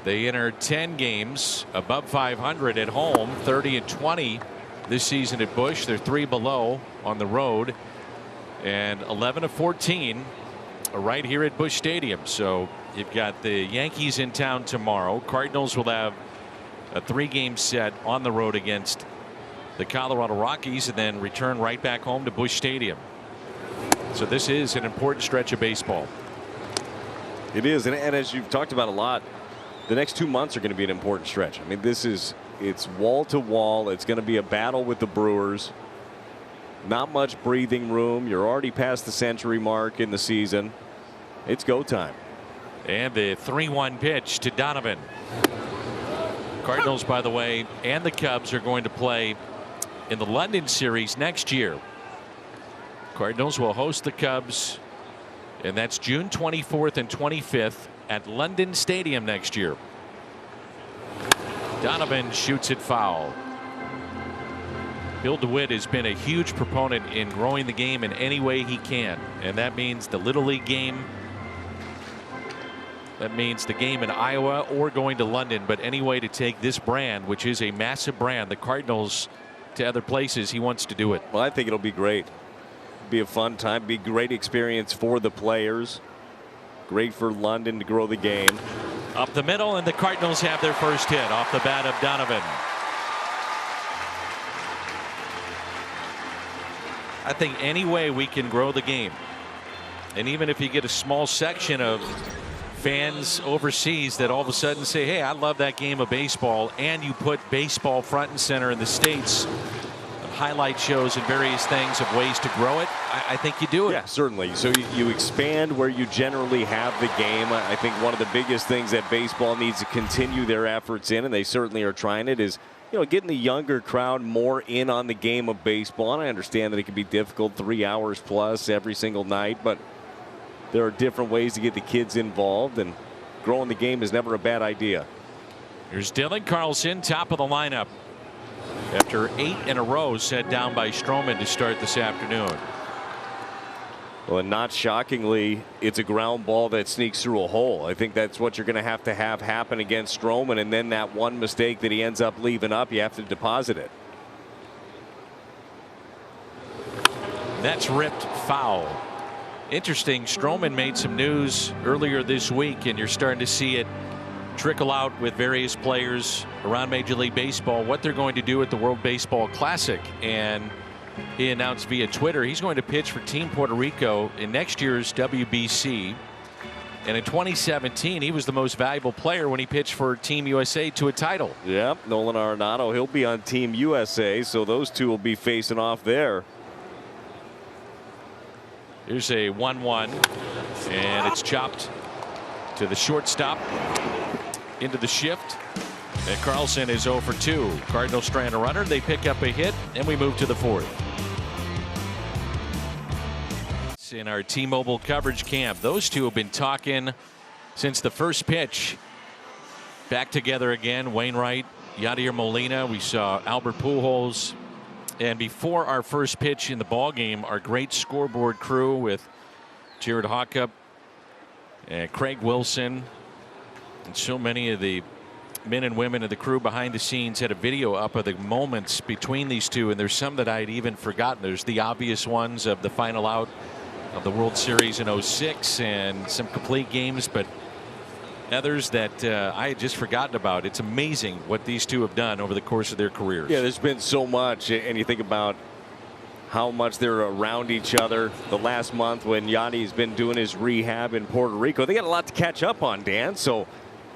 They entered 10 games above 500 at home, 30-20 this season at Busch. They're 3 below on the road, and 11-14 right here at Busch Stadium. So you've got the Yankees in town tomorrow. Cardinals will have a 3-game set on the road against the Colorado Rockies, and then return right back home to Busch Stadium. So this is an important stretch of baseball. It is, and as you've talked about a lot, the next 2 months are going to be an important stretch. I mean, it's wall to wall. It's going to be a battle with the Brewers. Not much breathing room. You're already past the century mark in the season. It's go time. And the 3-1 pitch to Donovan. Cardinals, by the way, and the Cubs are going to play in the London series next year. Cardinals will host the Cubs, and that's June 24th and 25th at London Stadium next year. Donovan shoots it foul. Bill DeWitt has been a huge proponent in growing the game in any way he can, and that means the Little League game. That means the game in Iowa or going to London, but any way to take this brand, which is a massive brand, the Cardinals, to other places, he wants to do it. Well, I think it'll be great. Be a fun time, be a great experience for the players. Great for London to grow the game. Up the middle, and the Cardinals have their first hit off the bat of Donovan. I think any way we can grow the game, and even if you get a small section of fans overseas that all of a sudden say, hey, I love that game of baseball, and you put baseball front and center in the States, highlight shows and various things of ways to grow it, I think you do it. Yeah, certainly. So you expand where you generally have the game. I think one of the biggest things that baseball needs to continue their efforts in, and they certainly are trying it, is getting the younger crowd more in on the game of baseball. And I understand that it can be difficult, 3 hours plus every single night, but there are different ways to get the kids involved, and growing the game is never a bad idea. Here's Dylan Carlson, top of the lineup, after 8 in a row set down by Stroman to start this afternoon. Well, and not shockingly, it's a ground ball that sneaks through a hole. I think that's what you're going to have happen against Stroman, and then that one mistake that he ends up leaving up, you have to deposit it. That's ripped foul. Interesting, Stroman made some news earlier this week, and you're starting to see it trickle out with various players around Major League Baseball, what they're going to do at the World Baseball Classic. And he announced via Twitter he's going to pitch for Team Puerto Rico in next year's WBC. And in 2017, he was the most valuable player when he pitched for Team USA to a title. Yep, Nolan Arenado, he'll be on Team USA, so those two will be facing off there. Here's a 1-1, and it's chopped to the shortstop into the shift, and Carlson is 0 for 2. Cardinals strand a runner, they pick up a hit, and we move to the 4th. in our T-Mobile coverage camp. Those two have been talking since the first pitch. Back together again, Wainwright, Yadier Molina. We saw Albert Pujols. And before our first pitch in the ball game, our great scoreboard crew with Jared Hawkup and Craig Wilson and so many of the men and women of the crew behind the scenes had a video up of the moments between these two, and there's some that I'd even forgotten. There's the obvious ones of the final out of the World Series in '06 and some complete games, but others that I had just forgotten about. It's amazing what these two have done over the course of their careers. Yeah, there's been so much, and you think about how much they're around each other. The last month when Yadi's been doing his rehab in Puerto Rico, they got a lot to catch up on, Dan. So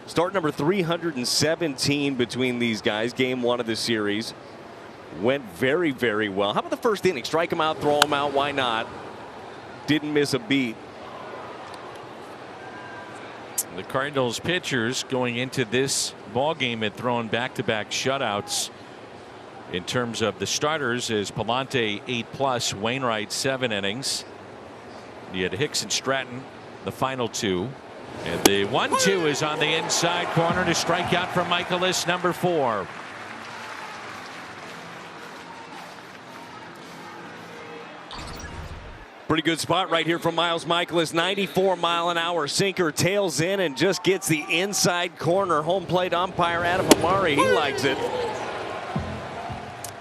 start number 317 between these guys. Game 1 of the series went very, very well. How about the first inning? Strike them out, throw them out. Why not? Didn't miss a beat. The Cardinals pitchers going into this ball game had thrown back-to-back shutouts. In terms of the starters, is Palante 8+, Wainwright 7 innings. You had Hicks and Stratton the final 2. And the 1-2 is on the inside corner to strike out from Michaelis, number 4. Pretty good spot right here from Miles Michaelis. 94-mile-an-hour sinker, tails in and just gets the inside corner. Home plate umpire Adam Amari, he likes it.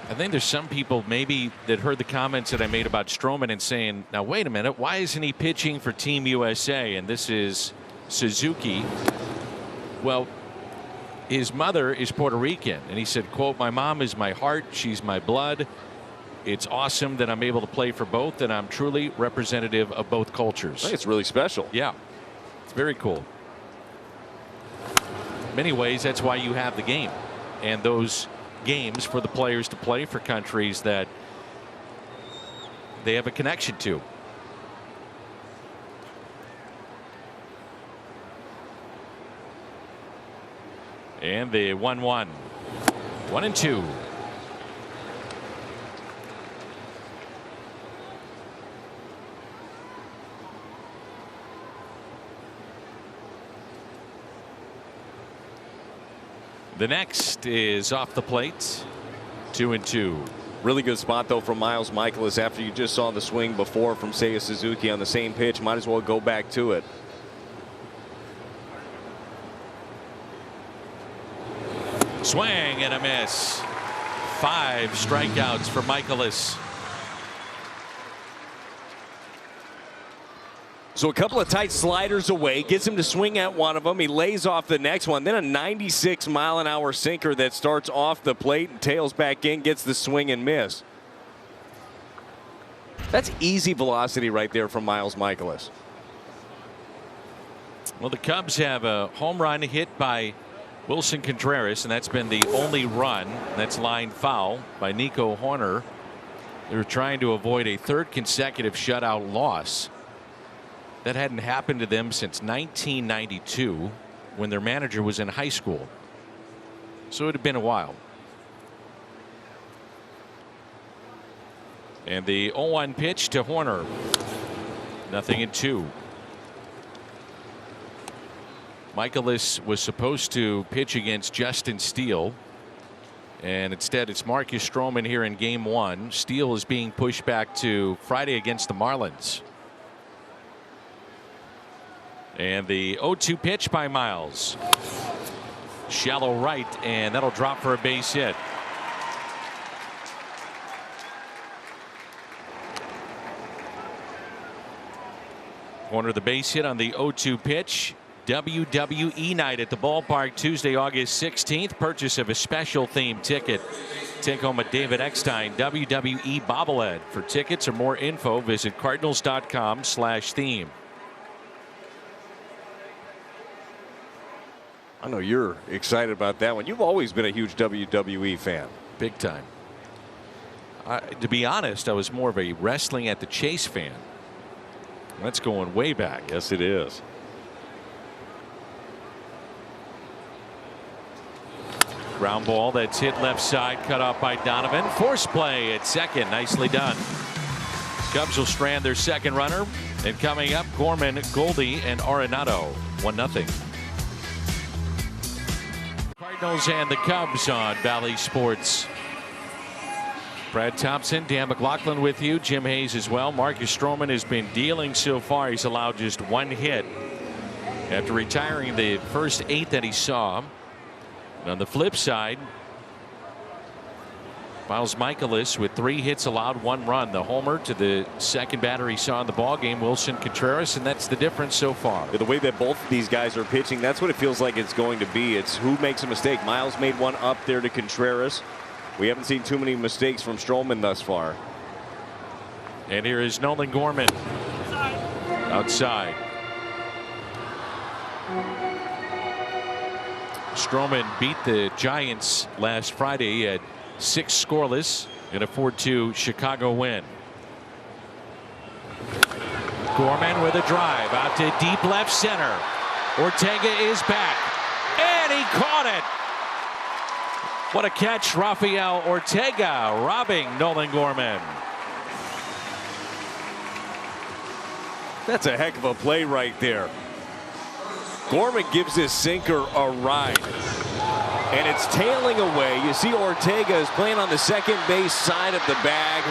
I think there's some people maybe that heard the comments that I made about Stroman and saying, now wait a minute, why isn't he pitching for Team USA? And this is Suzuki. Well, his mother is Puerto Rican, and he said, quote, my mom is my heart, she's my blood. It's awesome that I'm able to play for both, and I'm truly representative of both cultures. I think it's really special. Yeah, it's very cool. In many ways, that's why you have the game, and those games for the players to play for countries that they have a connection to. And the 1-1. 1-2. The next is off the plate. 2-2. Really good spot though from Miles Michaelis after you just saw the swing before from Seiya Suzuki on the same pitch. Might as well go back to it. Swing and a miss. 5 strikeouts for Michaelis. So a couple of tight sliders away, gets him to swing at one of them. He lays off the next one. Then a 96-mile-an-hour sinker that starts off the plate and tails back in, gets the swing and miss. That's easy velocity right there from Miles Michaelis. Well, the Cubs have a home run hit by Wilson Contreras, and that's been the only run. That's lined foul by Nico Hoerner. They're trying to avoid a 3rd consecutive shutout loss. That hadn't happened to them since 1992 when their manager was in high school. So it had been a while. And the 0-1 pitch to Hoerner. 0-2. Michaelis was supposed to pitch against Justin Steele, and instead it's Marcus Stroman here in game 1. Steele is being pushed back to Friday against the Marlins. And the 0-2 pitch by Miles. Shallow right, and that'll drop for a base hit. Corner the base hit on the 0-2 pitch. WWE night at the ballpark Tuesday, August 16th. Purchase of a special themed ticket. Take home a David Eckstein WWE bobblehead. For tickets or more info, visit cardinals.com/theme. I know you're excited about that one. You've always been a huge WWE fan. Big time. To be honest, I was more of a wrestling at the Chase fan. That's going way back. Yes, it is. Ground ball that's hit left side, cut off by Donovan. Force play at second. Nicely done. Cubs will strand their second runner. And coming up, Gorman, Goldie, and Arenado. 1-0. Cardinals and the Cubs on Valley Sports. Brad Thompson, Dan McLaughlin with you. Jim Hayes as well. Marcus Stroman has been dealing so far. He's allowed just 1 hit after retiring the first 8 that he saw. And on the flip side, Miles Michaelis with 3 hits allowed, 1 run. The homer to the second batter he saw in the ballgame, Wilson Contreras, and that's the difference so far. The way that both of these guys are pitching, that's what it feels like it's going to be. It's who makes a mistake. Miles made one up there to Contreras. We haven't seen too many mistakes from Stroman thus far. And here is Nolan Gorman. Outside. Stroman beat the Giants last Friday at 6 scoreless in a 4-2 Chicago win. Gorman with a drive out to deep left center. Ortega is back, and he caught it. What a catch, Rafael Ortega robbing Nolan Gorman. That's a heck of a play right there. Gorman gives his sinker a ride. And it's tailing away. You see Ortega is playing on the second base side of the bag.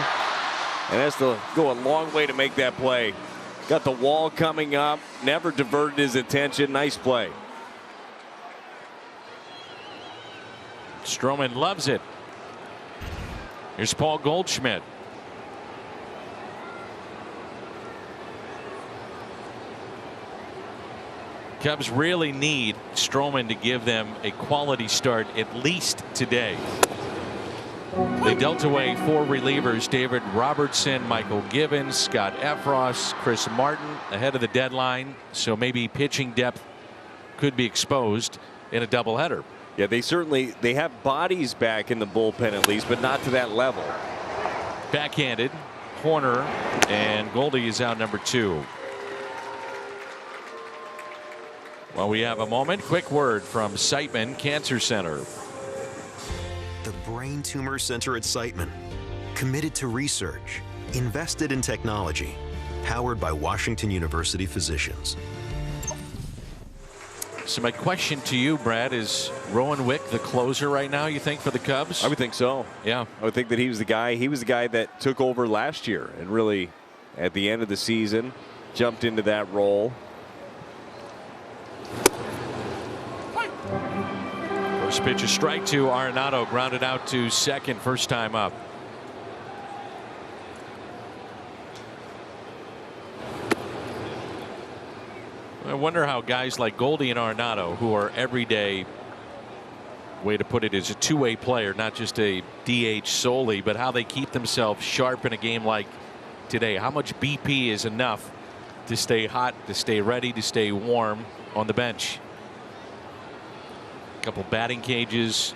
And has to go a long way to make that play. Got the wall coming up. Never diverted his attention. Nice play. Stroman loves it. Here's Paul Goldschmidt. Cubs really need Stroman to give them a quality start at least today. They dealt away 4 relievers: David Robertson, Michael Givens, Scott Efros, Chris Martin ahead of the deadline. So maybe pitching depth could be exposed in a doubleheader. Yeah, they have bodies back in the bullpen at least, but not to that level. Backhanded, Horner, and Goldie is out number 2. Well, we have a moment. Quick word from Siteman Cancer Center. The Brain Tumor Center at Siteman. Committed to research, invested in technology, powered by Washington University physicians. So my question to you, Brad, is Rowan Wick the closer right now, you think, for the Cubs? I would think so. Yeah. I would think that he was the guy. He was the guy that took over last year and really, at the end of the season, jumped into that role. First pitch, a strike to Arenado, grounded out to second, first time up. I wonder how guys like Goldie and Arenado, who are everyday, way to put it, is a two-way player, not just a DH solely, but how they keep themselves sharp in a game like today. How much BP is enough to stay hot, to stay ready, to stay warm on the bench? Couple batting cages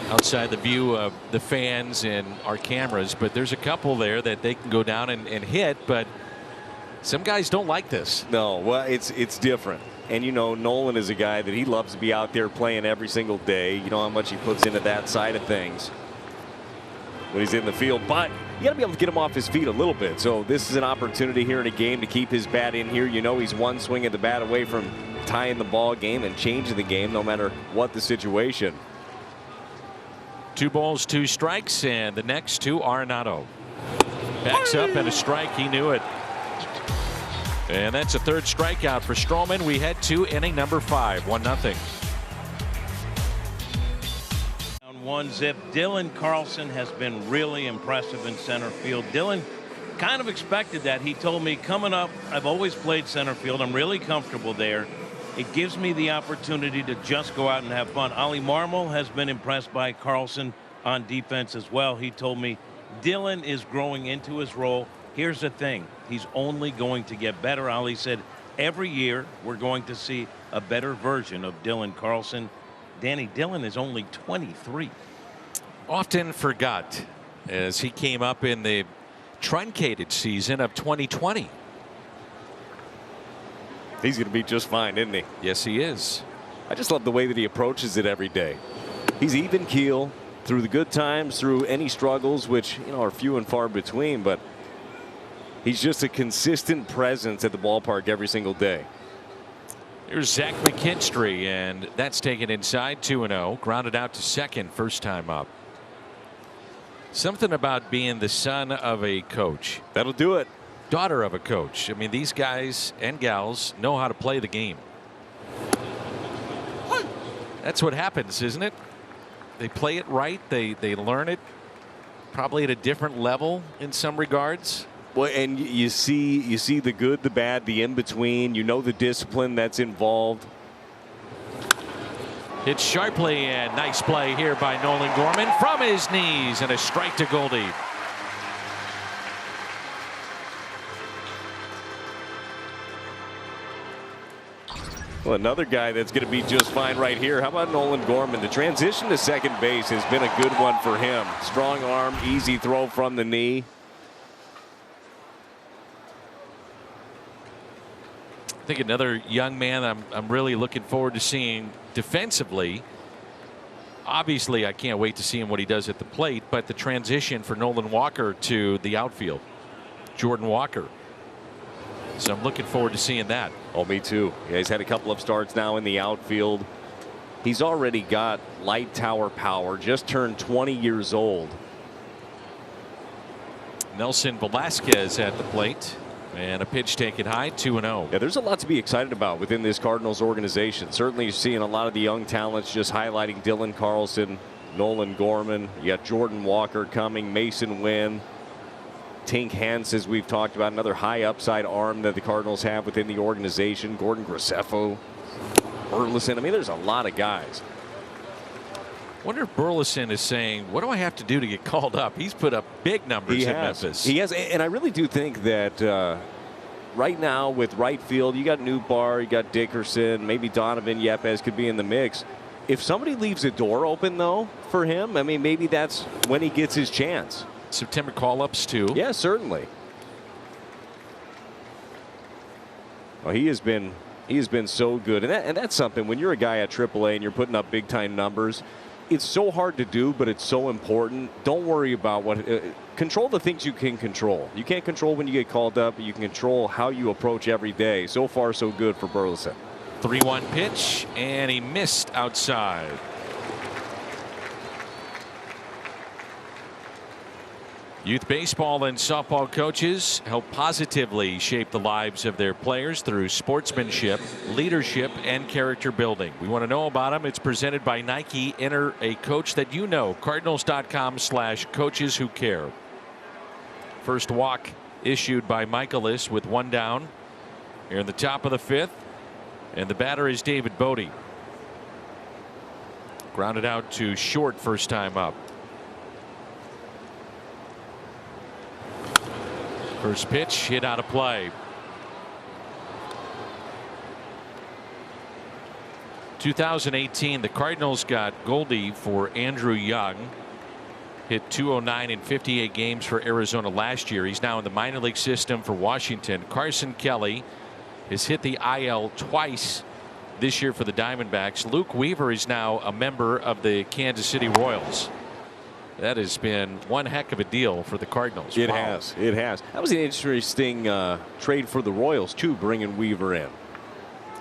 outside the view of the fans and our cameras, but there's a couple there that they can go down and hit, but some guys don't like this. No, well, it's different. And you know, Nolan is a guy that he loves to be out there playing every single day. You know how much he puts into that side of things when he's in the field, but you got to be able to get him off his feet a little bit. So this is an opportunity here in a game to keep his bat in here. You know, he's one swing of the bat away from tying the ball game and changing the game no matter what the situation. 2 balls, 2 strikes, and the next to Arenado. Backs up and a strike. He knew it. And that's a 3rd strikeout for Stroman. We head to inning number 5, 1-0. 1-0. Dylan Carlson has been really impressive in center field. Dylan kind of expected that. He told me, coming up, I've always played center field. I'm really comfortable there. It gives me the opportunity to just go out and have fun. Ali Marmol has been impressed by Carlson on defense as well. He told me Dylan is growing into his role. Here's the thing. He's only going to get better. Ali said every year we're going to see a better version of Dylan Carlson. Danny, Dylan is only 23. Often forgot as he came up in the truncated season of 2020. He's going to be just fine, isn't he? Yes, he is. I just love the way that he approaches it every day. He's even keel through the good times, through any struggles, which, you know, are few and far between, but He's just a consistent presence at the ballpark every single day. Here's Zach McKinstry, and that's taken inside 2-0. Grounded out to second first time up. Something about being the son of a coach. That'll do it. Daughter of a coach. I mean, these guys and gals know how to play the game. That's what happens, isn't it? They play it right. They learn it probably at a different level in some regards. Well, and you see the good, the bad, the in between. You know the discipline that's involved. Hit sharply, and nice play here by Nolan Gorman from his knees, and a strike to Goldie. Well, another guy that's going to be just fine right here. How about Nolan Gorman? The transition to second base has been a good one for him. Strong arm, easy throw from the knee. I think another young man I'm really looking forward to seeing defensively. Obviously, I can't wait to see him what he does at the plate, but the transition for Nolan Walker to the outfield, Jordan Walker. So I'm looking forward to seeing that. Oh, me too. Yeah, he's had a couple of starts now in the outfield. He's already got light tower power, just turned 20 years old. Nelson Velasquez at the plate. And a pitch taken high, 2-0. Yeah, there's a lot to be excited about within this Cardinals organization. Certainly you're seeing a lot of the young talents, just highlighting Dylan Carlson, Nolan Gorman. You got Jordan Walker coming, Mason Wynn, Tink Hance, as we've talked about, another high upside arm that the Cardinals have within the organization. Gordon Graceffo, Burleson. I mean, there's a lot of guys. Wonder if Burleson is saying, what do I have to do to get called up? He's put up big numbers in Memphis. He has, and I really do think that right now with right field, you got Nootbaar, you got Dickerson, maybe Donovan Yepes could be in the mix. If somebody leaves a door open, though, for him, I mean, maybe that's when he gets his chance. September call-ups, too. Yeah, certainly. Well, he has been so good, and that's something when you're a guy at AAA and you're putting up big-time numbers. It's so hard to do, but it's so important. Don't worry about what control the things you can control. You can't control when you get called up, but you can control how you approach every day. So far, so good for Burleson. 3-1 pitch, and he missed outside. Youth baseball and softball coaches help positively shape the lives of their players through sportsmanship, leadership, and character building. We want to know about them. It's presented by Nike. Enter a coach that you know. Cardinals.com/coaches who care. First walk issued by Michaelis with one down here in the top of the fifth. And the batter is David Bodie. Grounded out to short first time up. First pitch hit out of play. 2018, the Cardinals got Goldie for Andrew Young. Hit .209 in 58 games for Arizona last year. He's now in the minor league system for Washington. Carson Kelly has hit the IL twice this year for the Diamondbacks. Luke Weaver is now a member of the Kansas City Royals. That has been one heck of a deal for the Cardinals. It wow. has. It has. That was an interesting trade for the Royals, too, bringing Weaver in.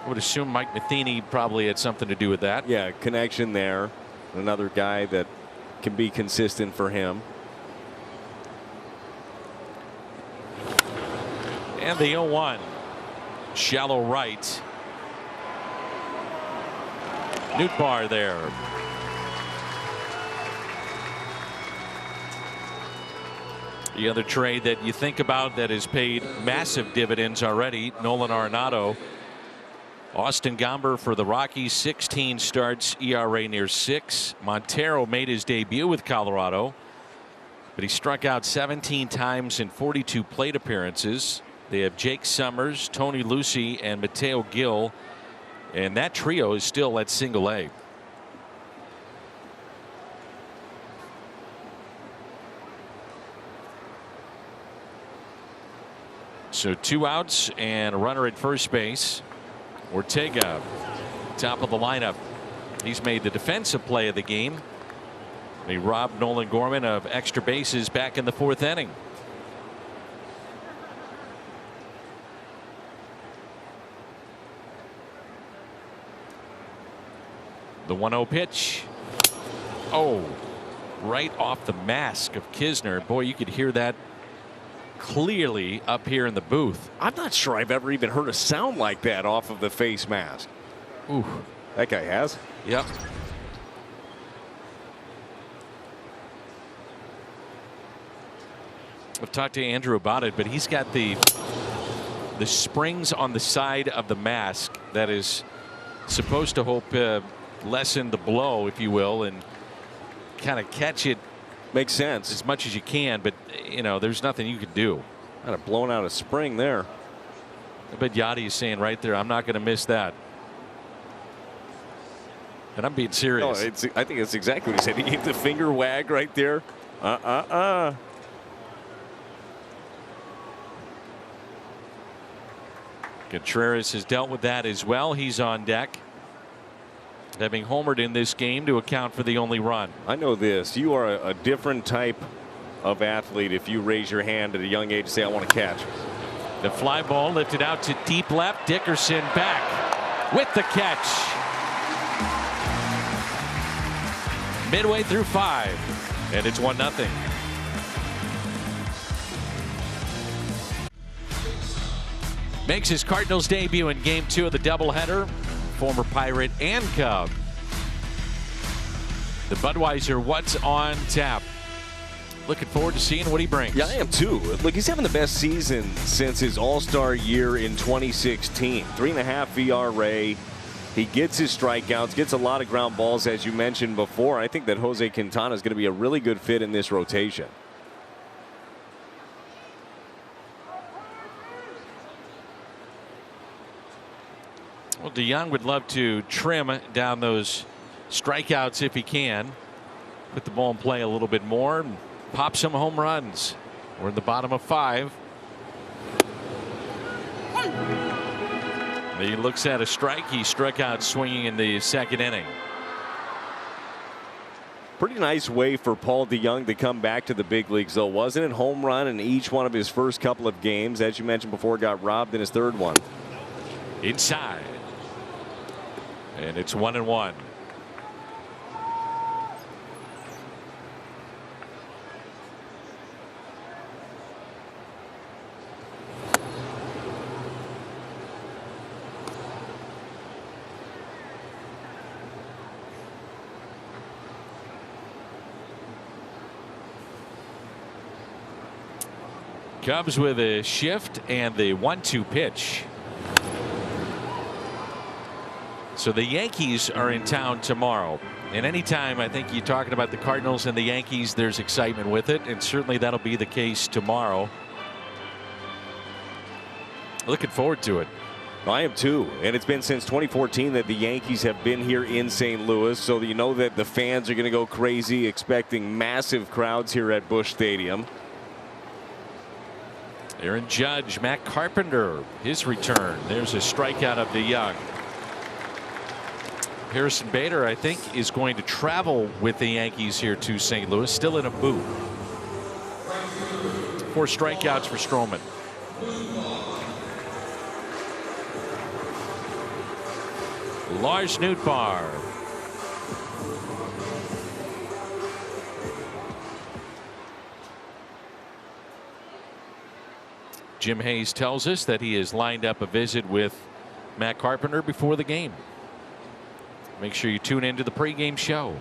I would assume Mike Matheny probably had something to do with that. Yeah, connection there. Another guy that can be consistent for him. And the 0-1. Shallow right. Nootbaar there. The other trade that you think about that has paid massive dividends already, Nolan Arenado. Austin Gomber for the Rockies, 16 starts, ERA near 6. Montero made his debut with Colorado, but he struck out 17 times in 42 plate appearances. They have Jake Summers, Tony Lucy, and Mateo Gil, and that trio is still at single A. So 2 outs and a runner at first base. Ortega, top of the lineup. He's made the defensive play of the game. He robbed Nolan Gorman of extra bases back in the 4th inning. The 1-0 pitch. Oh, right off the mask of Kisner. Boy, you could hear that clearly up here in the booth. I'm not sure I've ever even heard a sound like that off of the face mask. Ooh. That guy has. Yep. I've talked to Andrew about it, but he's got the springs on the side of the mask that is supposed to help lessen the blow, if you will, and kind of catch it. Makes sense. As much as you can, but you know, there's nothing you can do. Kind of blown out a spring there. I bet Yachty is saying right there, I'm not going to miss that. And I'm being serious. No, I think that's exactly what he said. He gave the finger wag right there. Contreras has dealt with that as well. He's on deck, having homered in this game to account for the only run. I know this. You are a different type of athlete if you raise your hand at a young age and say, I want to catch. The fly ball lifted out to deep left. Dickerson back with the catch. Midway through 5, and it's 1-0. Makes his Cardinals debut in Game 2 of the doubleheader, former Pirate and Cub. The Budweiser What's on Tap. Looking forward to seeing what he brings. Yeah, I am too. Look, he's having the best season since his All-Star year in 2016. 3.5 ERA. He gets his strikeouts, gets a lot of ground balls, as you mentioned before. I think that Jose Quintana is going to be a really good fit in this rotation. Well, DeYoung would love to trim down those strikeouts if he can. Put the ball in play a little bit more and pop some home runs. We're in the bottom of 5. He looks at a strike. He struck out swinging in the 2nd inning. Pretty nice way for Paul DeYoung to come back to the big leagues, though, wasn't it? Home run in each one of his first couple of games. As you mentioned before, got robbed in his 3rd one. Inside. And it's 1-1. Cubs with a shift and the 1-2 pitch. So the Yankees are in town tomorrow. And anytime I think you're talking about the Cardinals and the Yankees, there's excitement with it. And certainly that'll be the case tomorrow. Looking forward to it. I am too. And it's been since 2014 that the Yankees have been here in St. Louis. So you know that the fans are going to go crazy, expecting massive crowds here at Busch Stadium. Aaron Judge, Matt Carpenter, his return. There's a strikeout of DeYoung. Harrison Bader, I think, is going to travel with the Yankees here to St. Louis, still in a booth. 4 strikeouts for Stroman. Lars Nootbaar. Jim Hayes tells us that he has lined up a visit with Matt Carpenter before the game. Make sure you tune into the pregame show.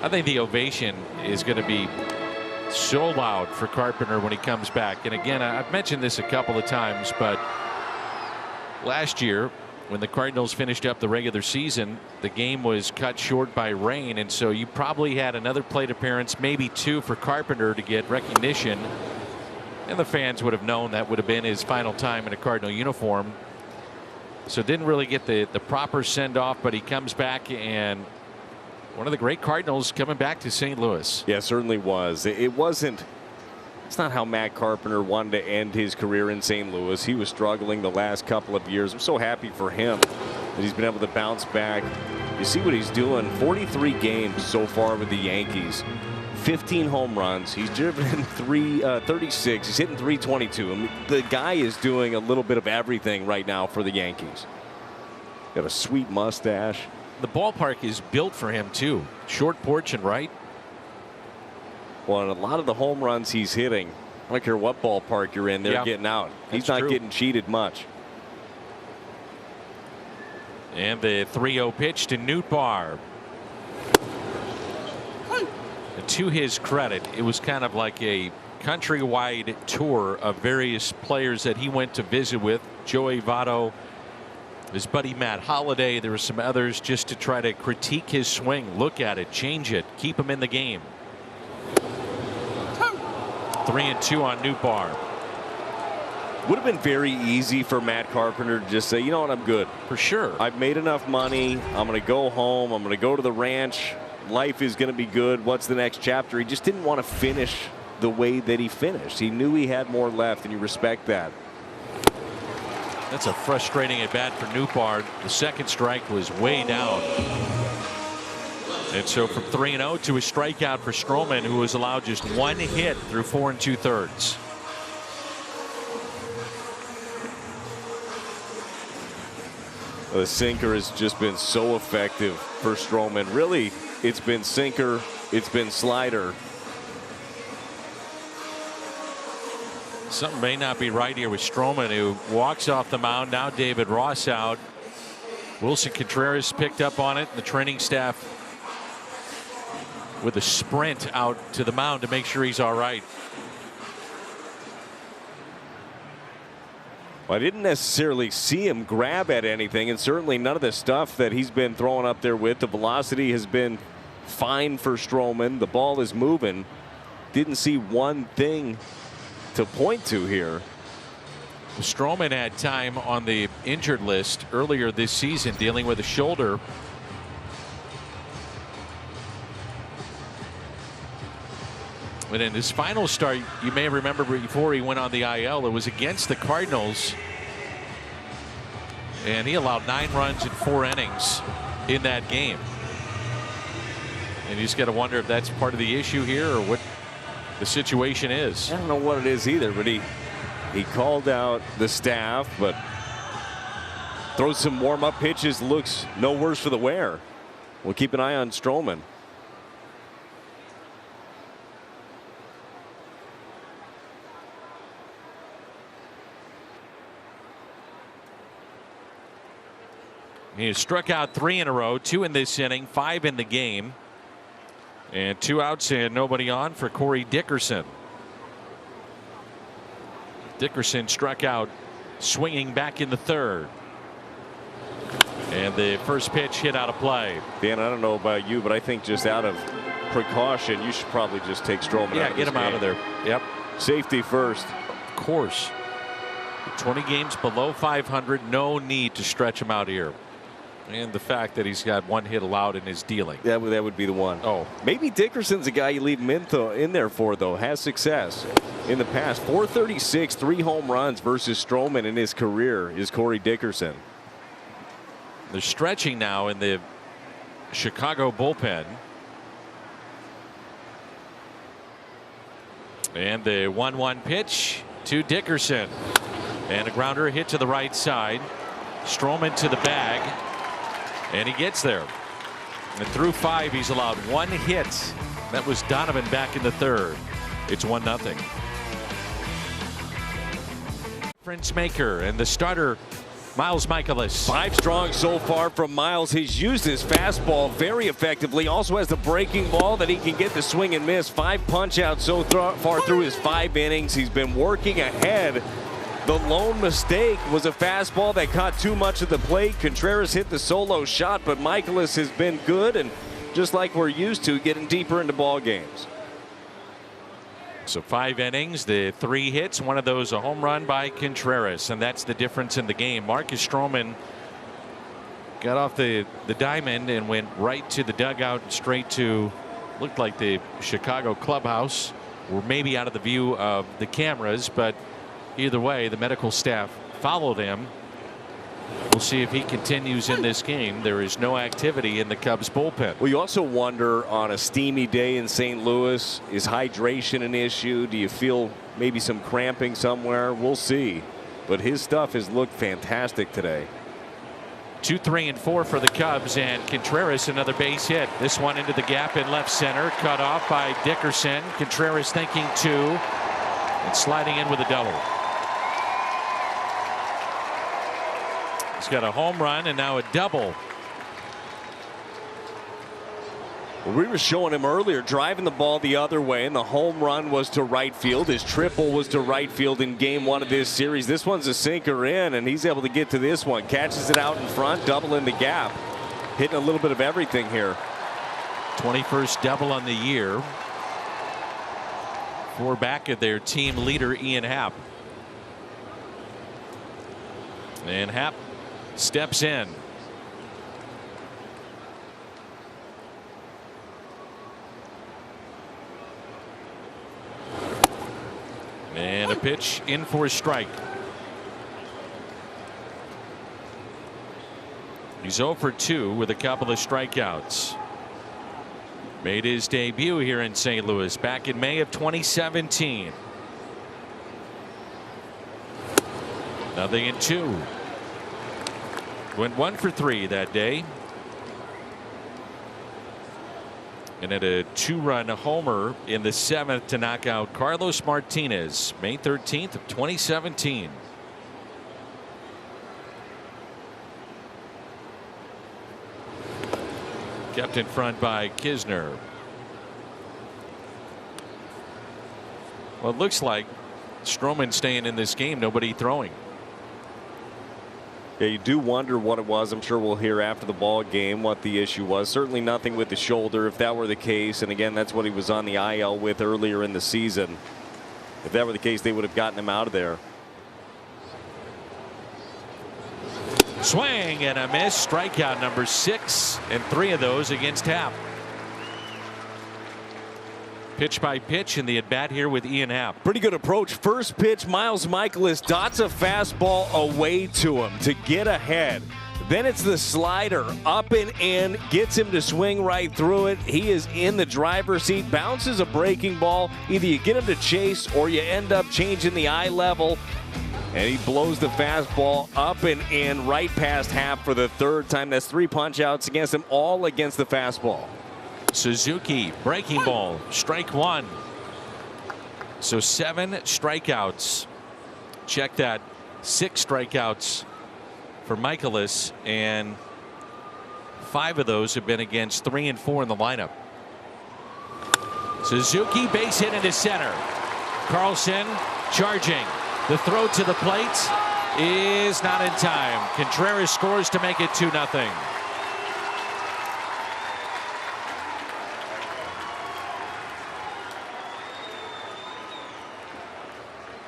I think the ovation is going to be so loud for Carpenter when he comes back. And again, I've mentioned this a couple of times, but last year when the Cardinals finished up the regular season, the game was cut short by rain, and so you probably had another plate appearance, maybe 2 for Carpenter to get recognition. And the fans would have known that would have been his final time in a Cardinal uniform. So didn't really get the proper send off, but he comes back, and one of the great Cardinals coming back to St. Louis. Yeah, certainly was. It wasn't. It's not how Matt Carpenter wanted to end his career in St. Louis. He was struggling the last couple of years. I'm so happy for him that he's been able to bounce back. You see what he's doing. 43 games so far with the Yankees. 15 home runs. He's driven 36. He's hitting 322. I mean, the guy is doing a little bit of everything right now for the Yankees. Got a sweet mustache. The ballpark is built for him, too. Short porch and right. Well, and a lot of the home runs he's hitting, I don't care what ballpark you're in, they're getting out. He's not getting cheated much. And the 3-0 pitch to Nootbaar. And to his credit, it was kind of like a countrywide tour of various players that he went to visit with. Joey Votto, his buddy Matt Holliday. There were some others just to try to critique his swing, look at it, change it, keep him in the game. 3-2 on Nootbaar. Would have been very easy for Matt Carpenter to just say, you know what, I'm good. For sure. I've made enough money. I'm going to go home. I'm going to go to the ranch. Life is going to be good. What's the next chapter? He just didn't want to finish the way that he finished. He knew he had more left, and you respect that. That's a frustrating at bat for Nootbaar. The second strike was way down. And so from 3-0 to a strikeout for Stroman, who was allowed just one hit through 4 2/3. The sinker has just been so effective for Stroman. Really, it's been sinker, it's been slider. Something may not be right here with Stroman, who walks off the mound. Now David Ross out. Wilson Contreras picked up on it. The training staff with a sprint out to the mound to make sure he's all right. Well, I didn't necessarily see him grab at anything, and certainly none of the stuff that he's been throwing up there with. The velocity has been fine for Stroman. The ball is moving. Didn't see one thing to point to here. Stroman had time on the injured list earlier this season dealing with a shoulder. But in his final start, you may remember before he went on the IL, it was against the Cardinals. And he allowed 9 runs in 4 innings in that game. And you just got to wonder if that's part of the issue here or what the situation is. I don't know what it is either, but he called out the staff, but throws some warm-up pitches, looks no worse for the wear. We'll keep an eye on Stroman. He has struck out 3 in a row, 2 in this inning, 5 in the game. And 2 outs and nobody on for Corey Dickerson. Dickerson struck out swinging back in the 3rd. And the first pitch hit out of play. Dan, I don't know about you, but I think just out of precaution, you should probably just take Stroman out of get him out of there. Yep. Safety first. Of course. 20 games below 500. No need to stretch him out here. And the fact that he's got 1 hit allowed in his dealing. That would be the one. Oh, maybe Dickerson's a guy you leave him in there for, though. Has success in the past. 436, 3 home runs versus Stroman in his career is Corey Dickerson. They're stretching now in the Chicago bullpen. And the 1-1 pitch to Dickerson. And a grounder hit to the right side. Stroman to the bag. And he gets there. And through 5, he's allowed 1 hit. That was Donovan back in the 3rd. It's 1-0. Difference maker and the starter, Miles Michaelis. 5 strong so far from Miles. He's used his fastball very effectively. Also has the breaking ball that he can get the swing and miss. 5 punch outs so far through his 5 innings. He's been working ahead. The lone mistake was a fastball that caught too much of the plate. Contreras hit the solo shot, but Michaelis has been good and just like we're used to, getting deeper into ball games. So 5 innings, the 3 hits, one of those a home run by Contreras, and that's the difference in the game. Marcus Stroman got off the diamond and went right to the dugout and straight to, looked like the Chicago clubhouse, or maybe out of the view of the cameras, but either way, the medical staff followed him. We'll see if he continues in this game. There is no activity in the Cubs bullpen. Well, you also wonder on a steamy day in St. Louis, is hydration an issue? Do you feel maybe some cramping somewhere? We'll see. But his stuff has looked fantastic today. 2, 3, and 4 for the Cubs, and Contreras another base hit. This one into the gap in left center, cut off by Dickerson. Contreras thinking 2 and sliding in with a double. He's got a home run and now a double. Well, we were showing him earlier driving the ball the other way, and the home run was to right field. His triple was to right field in game 1 of this series. This one's a sinker in, and he's able to get to this one. Catches it out in front, double in the gap. Hitting a little bit of everything here. 21st double on the year for back of their team leader Ian Happ. And Happ steps in. And a pitch in for a strike. He's 0 for 2 with a couple of strikeouts. Made his debut here in St. Louis back in May of 2017. 0-2. Went 1 for 3 that day. And had a 2-run homer in the 7th to knock out Carlos Martinez, May 13th of 2017. Kept in front by Kisner. Well, it looks like Stroman staying in this game, nobody throwing. Yeah, you do wonder what it was. I'm sure we'll hear after the ball game what the issue was. Certainly nothing with the shoulder if that were the case. And again, that's what he was on the IL with earlier in the season. If that were the case, they would have gotten him out of there. Swing and a miss. Strikeout number 6, and 3 of those against Happ. Pitch by pitch in the at bat here with Ian Happ. Pretty good approach. First pitch, Miles Michaelis dots a fastball away to him to get ahead. Then it's the slider up and in, gets him to swing right through it. He is in the driver's seat, bounces a breaking ball. Either you get him to chase or you end up changing the eye level. And he blows the fastball up and in right past Happ for the 3rd time. That's 3 punch outs against him, all against the fastball. Suzuki breaking ball, strike 1. So 7 strikeouts. Check that. 6 strikeouts for Michaelis, and 5 of those have been against 3 and 4 in the lineup. Suzuki base hit into center. Carlson charging. The throw to the plate is not in time. Contreras scores to make it 2-0.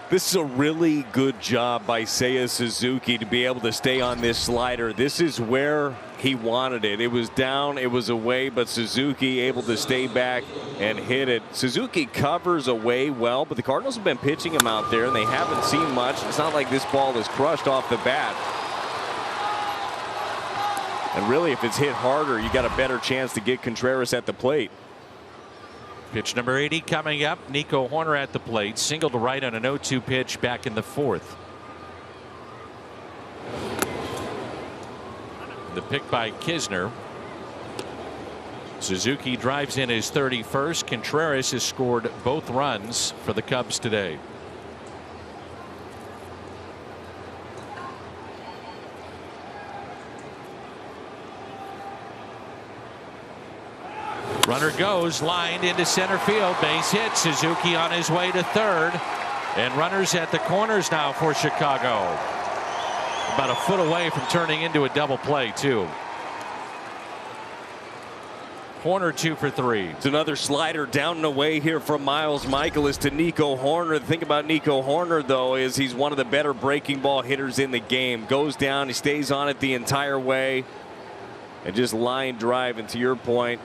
This is a really good job by Seiya Suzuki to be able to stay on this slider. This is where he wanted it. It was down, it was away, but Suzuki able to stay back and hit it. Suzuki covers away well, but the Cardinals have been pitching him out there and they haven't seen much. It's not like this ball is crushed off the bat. And really, if it's hit harder, you got a better chance to get Contreras at the plate. Pitch number 80 coming up. Nico Horner at the plate. Single to right on an 0-2 pitch back in the 4th. The pick by Kisner. Suzuki drives in his 31st. Contreras has scored both runs for the Cubs today. Runner goes, lined into center field, base hit. Suzuki on his way to 3rd, and runners at the corners now for Chicago. About a foot away from turning into a double play too. Horner 2 for 3. It's another slider down and away here from Miles Michaelis to Nico Horner. The thing about Nico Horner, though, is he's one of the better breaking ball hitters in the game. Goes down, he stays on it the entire way, and just line drive. And to your point,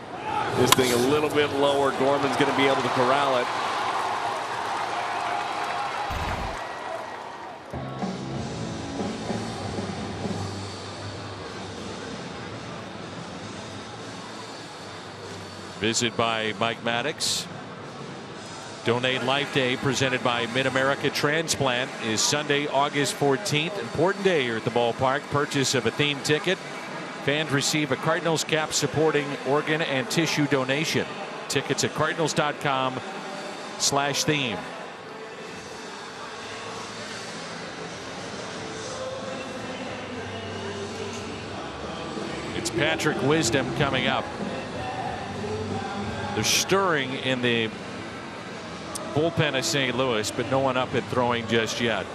this thing a little bit lower. Gorman's going to be able to corral it. Visit by Mike Maddox. Donate Life Day presented by Mid-America Transplant is Sunday, August 14th. Important day here at the ballpark. Purchase of a theme ticket. Fans receive a Cardinals cap supporting organ and tissue donation. Tickets at cardinals.com/theme. It's Patrick Wisdom coming up. They're stirring in the bullpen of St. Louis, but no one up and throwing just yet.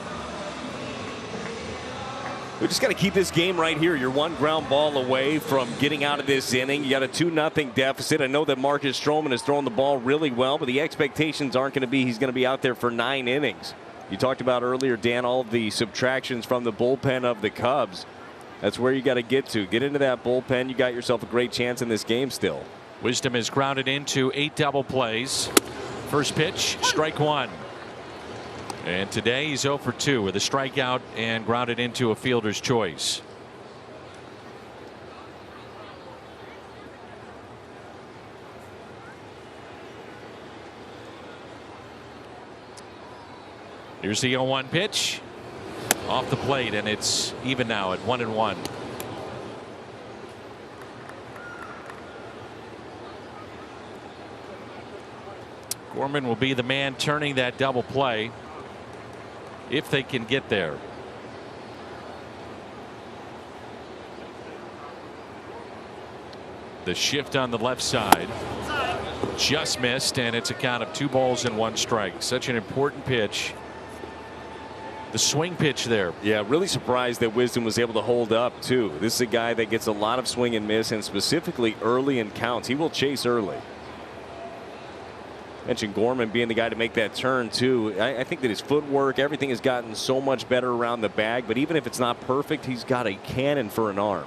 We just got to keep this game right here. You're one ground ball away from getting out of this inning. You got a 2-0 deficit. I know that Marcus Stroman has thrown the ball really well, but the expectations aren't going to be he's going to be out there for 9 innings. You talked about earlier, Dan, all of the subtractions from the bullpen of the Cubs. That's where you got to get to. Get into that bullpen. You got yourself a great chance in this game still. Wisdom is grounded into 8 double plays. First pitch, strike 1. And today he's 0 for 2 with a strikeout and grounded into a fielder's choice. Here's the 0-1 pitch. Off the plate, and it's even now at 1-1. Gorman will be the man turning that double play if they can get there. The shift on the left side just missed, and it's a count of 2 balls and 1 strike. Such an important pitch. The swing pitch there. Yeah, really surprised that Wisdom was able to hold up too. This is a guy that gets a lot of swing and miss, and specifically early in counts. He will chase early. Mentioned Gorman being the guy to make that turn too. I think that his footwork, everything has gotten so much better around the bag, but even if it's not perfect, he's got a cannon for an arm.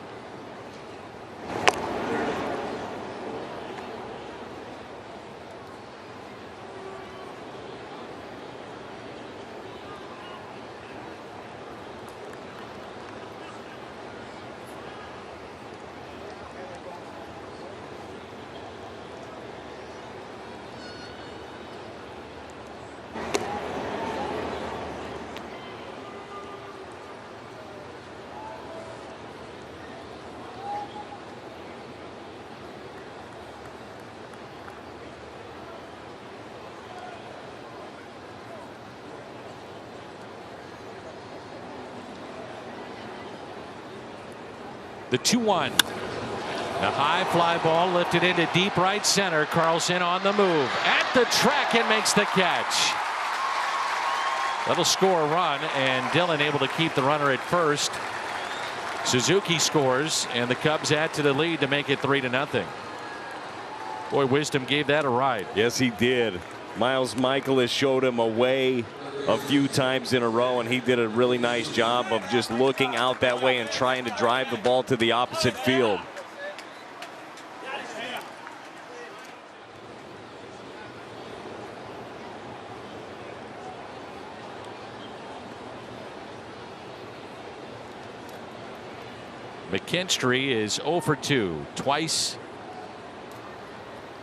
The 2-1. A high fly ball lifted into deep right center. Carlson on the move at the track and makes the catch. That'll score a run, and Dillon able to keep the runner at first. Suzuki scores, and the Cubs add to the lead to make it 3-0. Boy, Wisdom gave that a ride. Yes, he did. Miles Michaelis showed him a way a few times in a row, and he did a really nice job of just looking out that way and trying to drive the ball to the opposite field. McKinstry is 0 for 2. Twice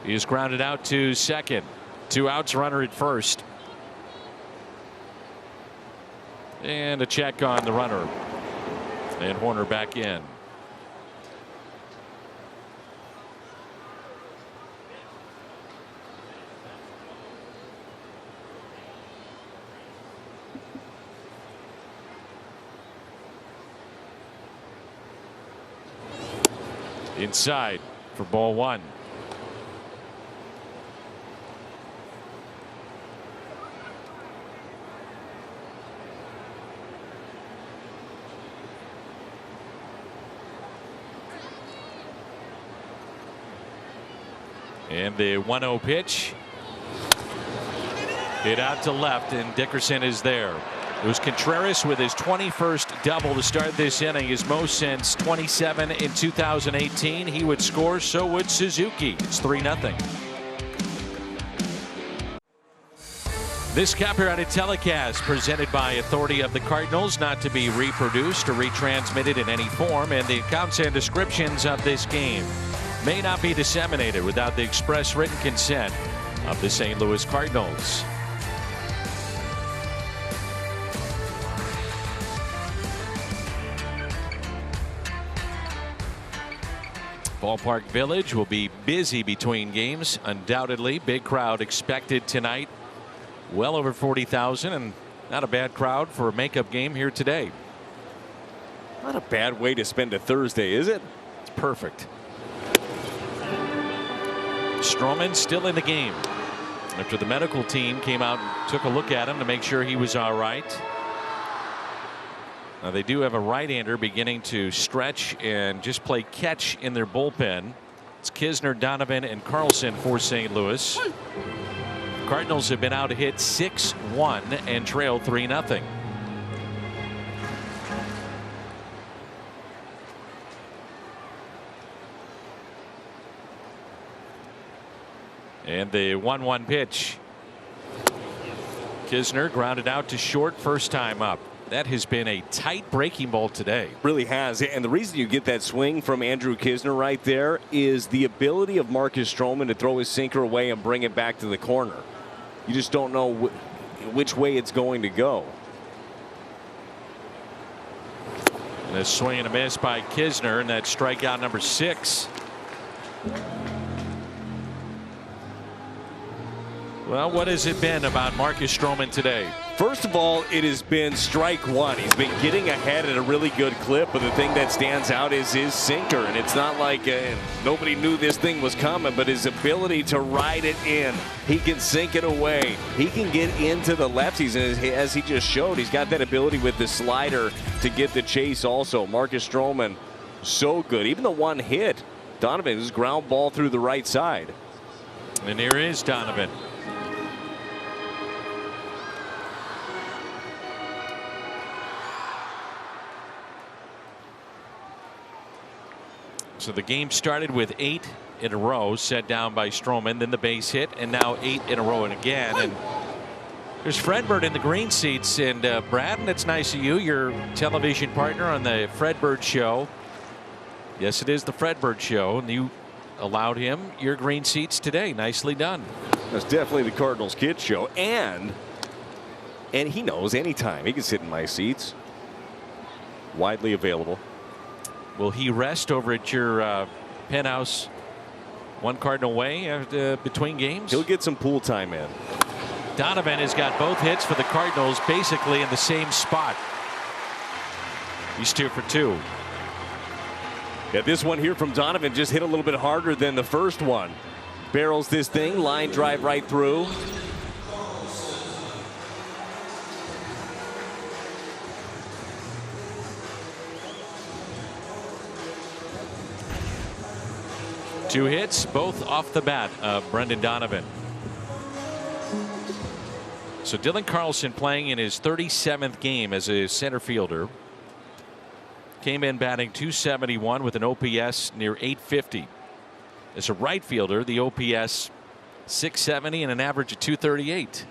he is grounded out to second. 2 outs, runner at first. And a check on the runner. And Horner back in. Inside for ball 1. And the 1-0 pitch hit out to left, and Dickerson is there. It was Contreras with his 21st double to start this inning, his most since 27 in 2018. He would score, so would Suzuki. It's 3-0. This copyrighted telecast presented by authority of the Cardinals, not to be reproduced or retransmitted in any form, and the accounts and descriptions of this game may not be disseminated without the express written consent of the St. Louis Cardinals. Ballpark Village will be busy between games, undoubtedly. Big crowd expected tonight. Well over 40,000, and not a bad crowd for a makeup game here today. Not a bad way to spend a Thursday, is it? It's perfect. Stroman still in the game after the medical team came out and took a look at him to make sure he was all right. Now they do have a right-hander beginning to stretch and just play catch in their bullpen. It's Kisner, Donovan, and Carlson for St. Louis. Cardinals have been out to hit 6-1 and trail 3-0. And the 1-1 pitch. Kisner grounded out to short first time up. That has been a tight breaking ball today. Really has. And the reason you get that swing from Andrew Kisner right there is the ability of Marcus Stroman to throw his sinker away and bring it back to the corner. You just don't know which way it's going to go. And a swing and a miss by Kisner, and that's strikeout number 6. Well, what has it been about Marcus Stroman today? First of all, it has been strike one. He's been getting ahead at a really good clip, but the thing that stands out is his sinker. And it's not like nobody knew this thing was coming, but his ability to ride it in. He can sink it away. He can get into the lefties, and as he just showed, he's got that ability with the slider to get the chase also. Marcus Stroman, so good. Even the one hit, Donovan's ground ball through the right side. And here is Donovan. So the game started with 8 in a row set down by Stroman, then the base hit, and now 8 in a row and again. And there's Fredbird in the green seats. And Brad, that's nice of you, your television partner on the Fredbird show. Yes, it is the Fredbird show, and you allowed him your green seats today. Nicely done. That's definitely the Cardinals Kids show, and he knows anytime he can sit in my seats. Widely available. Will he rest over at your penthouse one Cardinal way between games? He'll get some pool time in. Donovan has got both hits for the Cardinals basically in the same spot. He's 2 for 2. Yeah, this one here from Donovan just hit a little bit harder than the first one. Barrels this thing, line drive right through. Two hits, both off the bat of Brendan Donovan. So Dylan Carlson playing in his 37th game as a center fielder. Came in batting .271 with an OPS near .850. As a right fielder, the OPS .670 and an average of .238.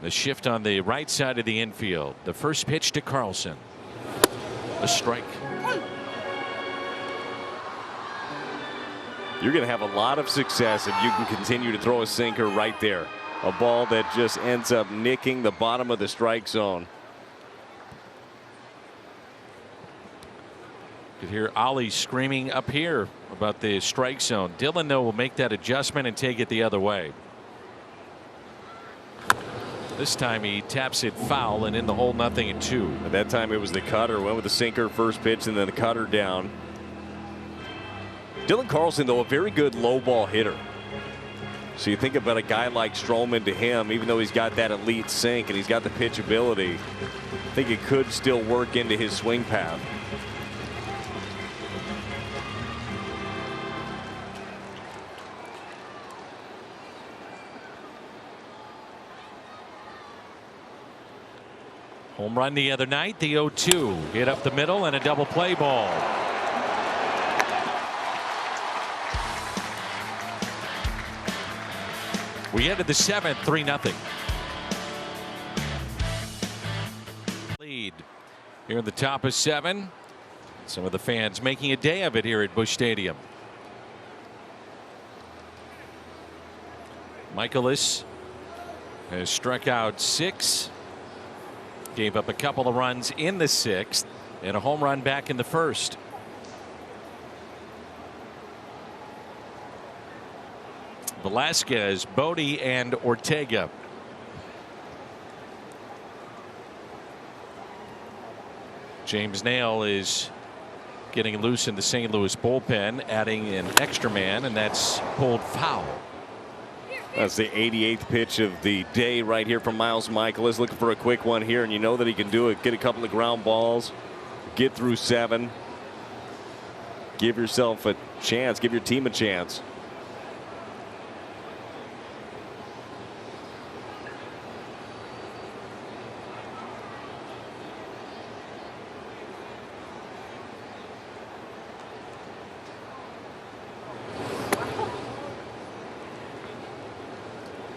The shift on the right side of the infield. The first pitch to Carlson. A strike. You're going to have a lot of success if you can continue to throw a sinker right there. A ball that just ends up nicking the bottom of the strike zone. You could hear Ollie screaming up here about the strike zone. Dylan, though, will make that adjustment and take it the other way. This time he taps it foul and in the hole, 0-2. At that time it was the cutter. Went with the sinker first pitch and then the cutter down. Dylan Carlson, though, a very good low ball hitter. So you think about a guy like Stroman to him, even though he's got that elite sink and he's got the pitch ability, I think it could still work into his swing path. Home run the other night, the 0-2. Hit up the middle and a double play ball. We ended the 7th, 3-0. Lead here in the top of 7. Some of the fans making a day of it here at Busch Stadium. Michaelis has struck out 6. Gave up a couple of runs in the 6th and a home run back in the 1st. Velasquez, Bodie, and Ortega. James Nail is getting loose in the St. Louis bullpen, adding an extra man, and that's pulled foul. That's the 88th pitch of the day right here from Miles Michaelis, looking for a quick one here, and you know that he can do it. Get a couple of ground balls, get through 7. Give yourself a chance, give your team a chance.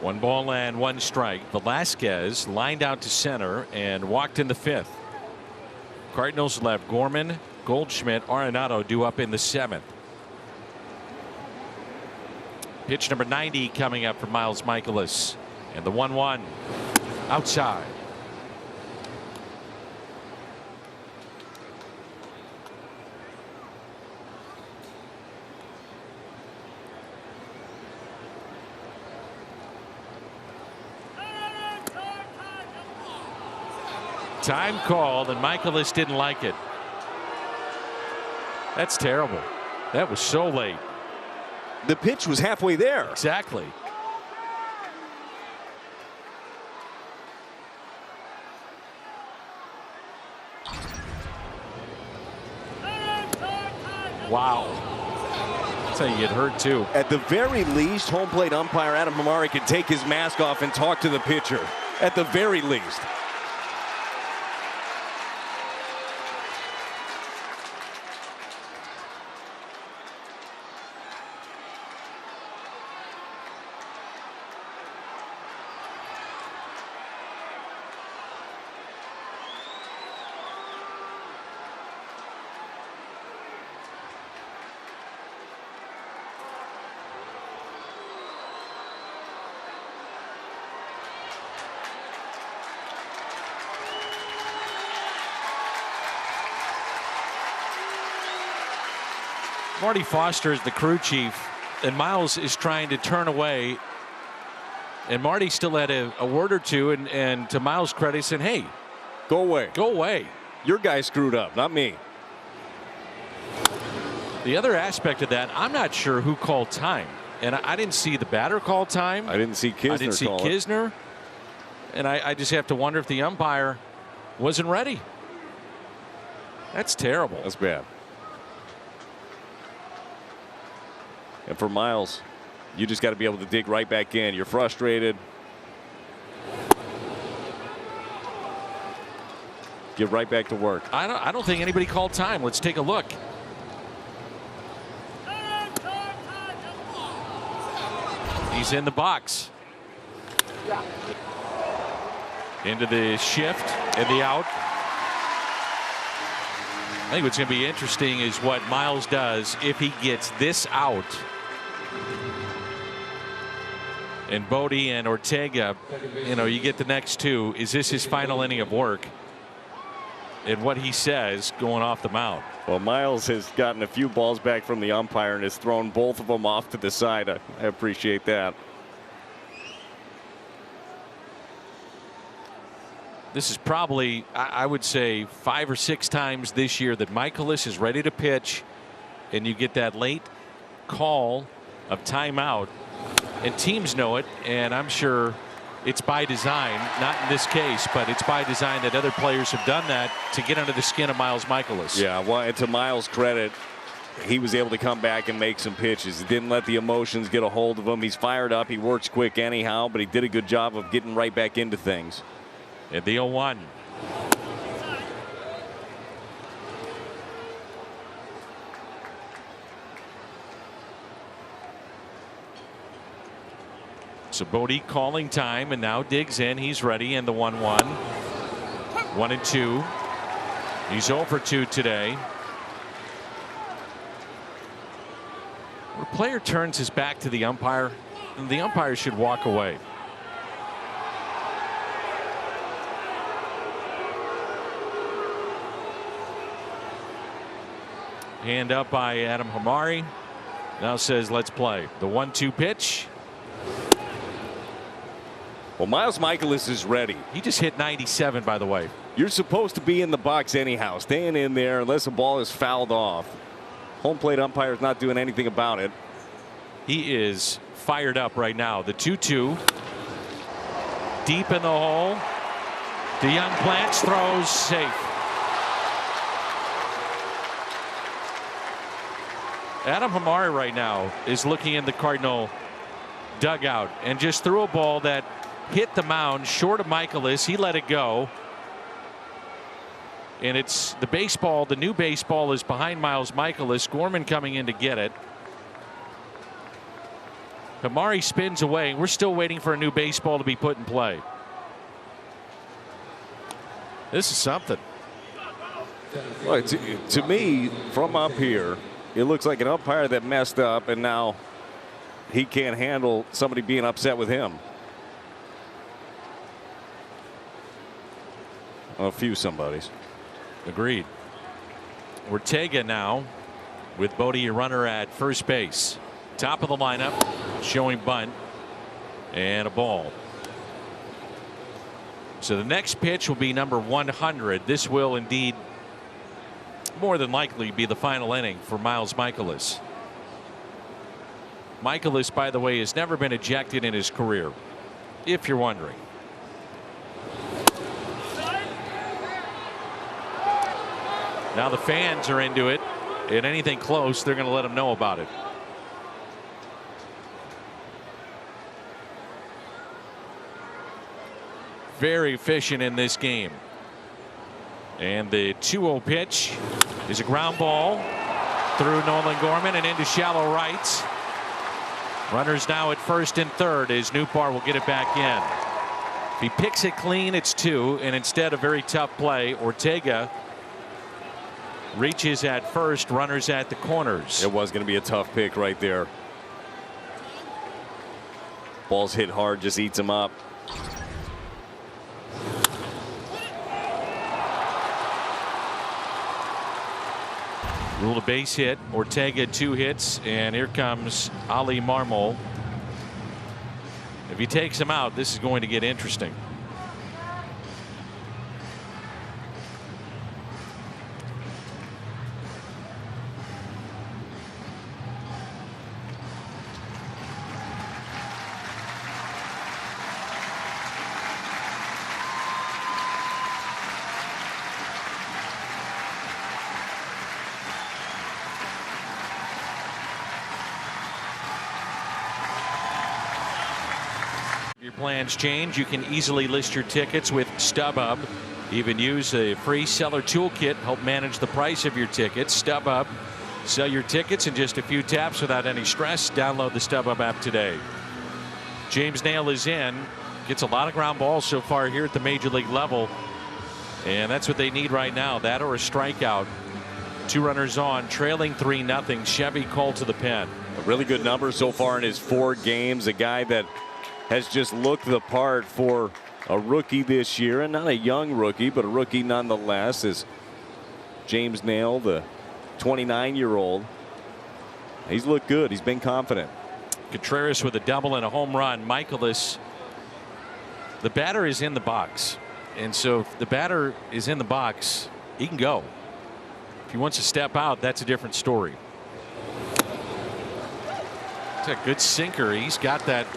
One ball and one strike. Velasquez lined out to center and walked in the 5th. Cardinals left Gorman, Goldschmidt, Arenado due up in the 7th. Pitch number 90 coming up for Miles Michaelis, and the 1-1 outside. Time called, and Michaelis didn't like it. That's terrible. That was so late. The pitch was halfway there. Exactly. Wow. That's how you get hurt, too. At the very least, home plate umpire Adam Hamari can take his mask off and talk to the pitcher. At the very least. Marty Foster is the crew chief, and Miles is trying to turn away. And Marty still had a word or two, and to Miles' credit, said, "Hey, go away. Go away. Your guy screwed up, not me." The other aspect of that, I'm not sure who called time. And I didn't see the batter call time. I didn't see Kisner. I didn't see Kisner. And I just have to wonder if the umpire wasn't ready. That's terrible. That's bad. And for Miles, you just got to be able to dig right back in. You're frustrated. Get right back to work. I don't think anybody called time. Let's take a look. He's in the box. Into the shift and the out. I think what's going to be interesting is what Miles does if he gets this out. And Bodie and Ortega, you get the next two. Is this his final inning of work? And what he says going off the mound. Well, Miles has gotten a few balls back from the umpire and has thrown both of them off to the side. I appreciate that. This is probably, I would say, 5 or 6 times this year that Michaelis is ready to pitch, and you get that late call of timeout, and teams know it, and I'm sure it's by design, not in this case, but it's by design that other players have done that to get under the skin of Miles Michaelis. Yeah, well, and to Miles' credit, he was able to come back and make some pitches. He didn't let the emotions get a hold of him. He's fired up. He works quick anyhow, but he did a good job of getting right back into things. And the 0-1. So Bodie calling time and now digs in. He's ready, and the 1-1. 1-2. He's 0 for 2 today. When a player turns his back to the umpire, the umpire should walk away. Hand up by Adam Hamari. Now says let's play. The 1-2 pitch. Well, Miles Michaelis is ready. He just hit 97, by the way. You're supposed to be in the box anyhow, staying in there unless the ball is fouled off. Home plate umpire is not doing anything about it. He is fired up right now. The 2-2. Deep in the hole. DeYoung plants, throws, safe. Adam Hamari right now is looking in the Cardinal dugout and just threw a ball that hit the mound short of Michaelis. He let it go. And it's the baseball. The new baseball is behind Miles Michaelis. Gorman coming in to get it. Hamari spins away. We're still waiting for a new baseball to be put in play. This is something. Well, to me, from up here, it looks like an umpire that messed up, and now he can't handle somebody being upset with him. A few somebodies. Agreed. Ortega now with Bodie, a runner at first base. Top of the lineup, showing bunt and a ball. So the next pitch will be number 100. This will indeed more than likely be the final inning for Miles Michaelis. Michaelis, by the way, has never been ejected in his career, if you're wondering. Now the fans are into it, and anything close, they're going to let them know about it. Very efficient in this game. And the 2-0 pitch is a ground ball through Nolan Gorman and into shallow right. Runners now at first and third as Nootbaar will get it back in. If he picks it clean, it's 2, and instead a very tough play. Ortega reaches at first, runners at the corners. It was going to be a tough pick right there. Ball's hit hard, just eats him up. Ruled a base hit. Ortega 2 hits, and here comes Ali Marmol. If he takes him out, this is going to get interesting. Your plans change. You can easily list your tickets with StubHub. Even use a free seller toolkit. Help manage the price of your tickets. StubHub. Sell your tickets in just a few taps without any stress. Download the StubHub app today. James Nail is in. Gets a lot of ground balls so far here at the major league level. And that's what they need right now. That or a strikeout. 2 runners on, trailing 3-0. Chevy called to the pen. A really good number so far in his 4 games. A guy that has just looked the part for a rookie this year, and not a young rookie, but a rookie nonetheless, is James Nail, the 29-year-old. He's looked good. He's been confident. Contreras with a double and a home run. Michaelis, the batter is in the box, and so if the batter is in the box, he can go. If he wants to step out, that's a different story. It's a good sinker. He's got that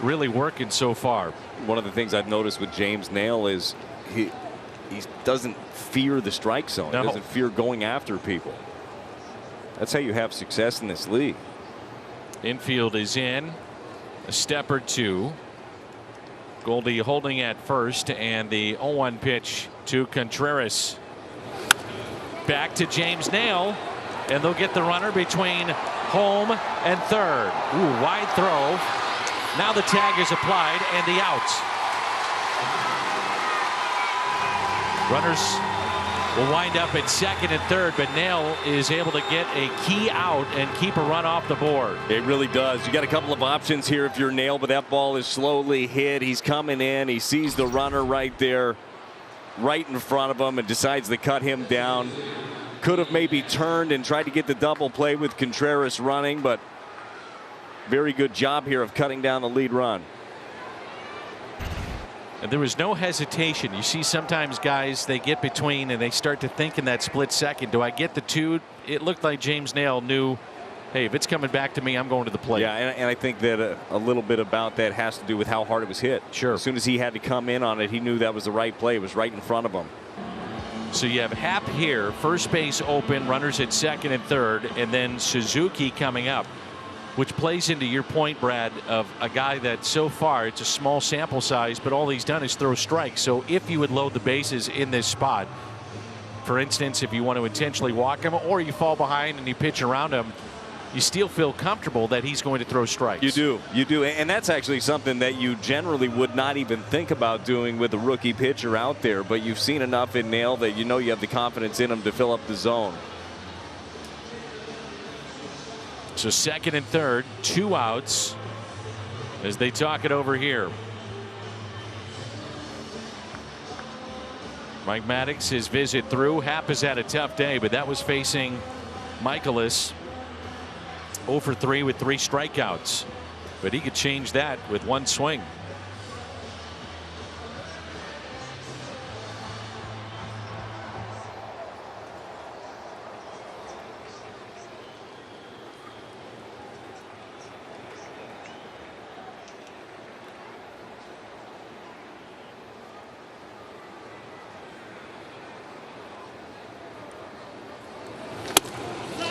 really working so far. One of the things I've noticed with James Nail is he doesn't fear the strike zone. No. He doesn't fear going after people. That's how you have success in this league. Infield is in. A step or two. Goldie holding at first, and the 0-1 pitch to Contreras. Back to James Nail, and they'll get the runner between home and third. Ooh, wide throw. Now the tag is applied and the out. Runners will wind up at second and third, but Nail is able to get a key out and keep a run off the board. It really does. You got a couple of options here if you're Nail, but that ball is slowly hit. He's coming in. He sees the runner right there, right in front of him, and decides to cut him down. Could have maybe turned and tried to get the double play with Contreras running, but very good job here of cutting down the lead run. And there was no hesitation. You see sometimes guys, they get between and they start to think in that split second, do I get the two? It looked like James Nail knew, hey, if it's coming back to me, I'm going to the plate. Yeah, and I think that a little bit about that has to do with how hard it was hit. Sure. As soon as he had to come in on it, he knew that was the right play. It was right in front of him. So you have Happ here, first base open, runners at second and third, and then Suzuki coming up, which plays into your point, Brad, of a guy that so far it's a small sample size, but all he's done is throw strikes. So if you would load the bases in this spot, for instance, if you want to intentionally walk him or you fall behind and you pitch around him, you still feel comfortable that he's going to throw strikes. You do. And that's actually something that you generally would not even think about doing with a rookie pitcher out there. But you've seen enough in Nail that you know you have the confidence in him to fill up the zone. So second and third, 2 outs as they talk it over here. Mike Maddox, his visit through. Happ has had a tough day, but that was facing Michaelis. 0 for 3 with 3 strikeouts, but he could change that with 1 swing.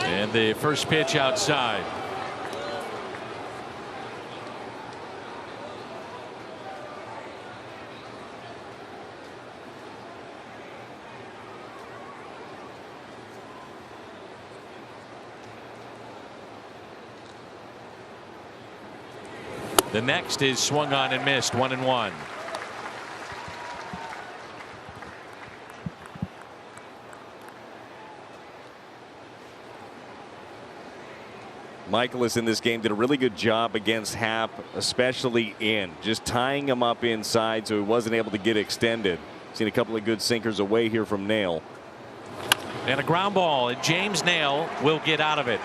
And the first pitch outside. The next is swung on and missed, 1-1. Michaelis in this game did a really good job against Happ, especially just tying him up inside so he wasn't able to get extended. Seen a couple of good sinkers away here from Nail. And a ground ball, and James Nail will get out of it.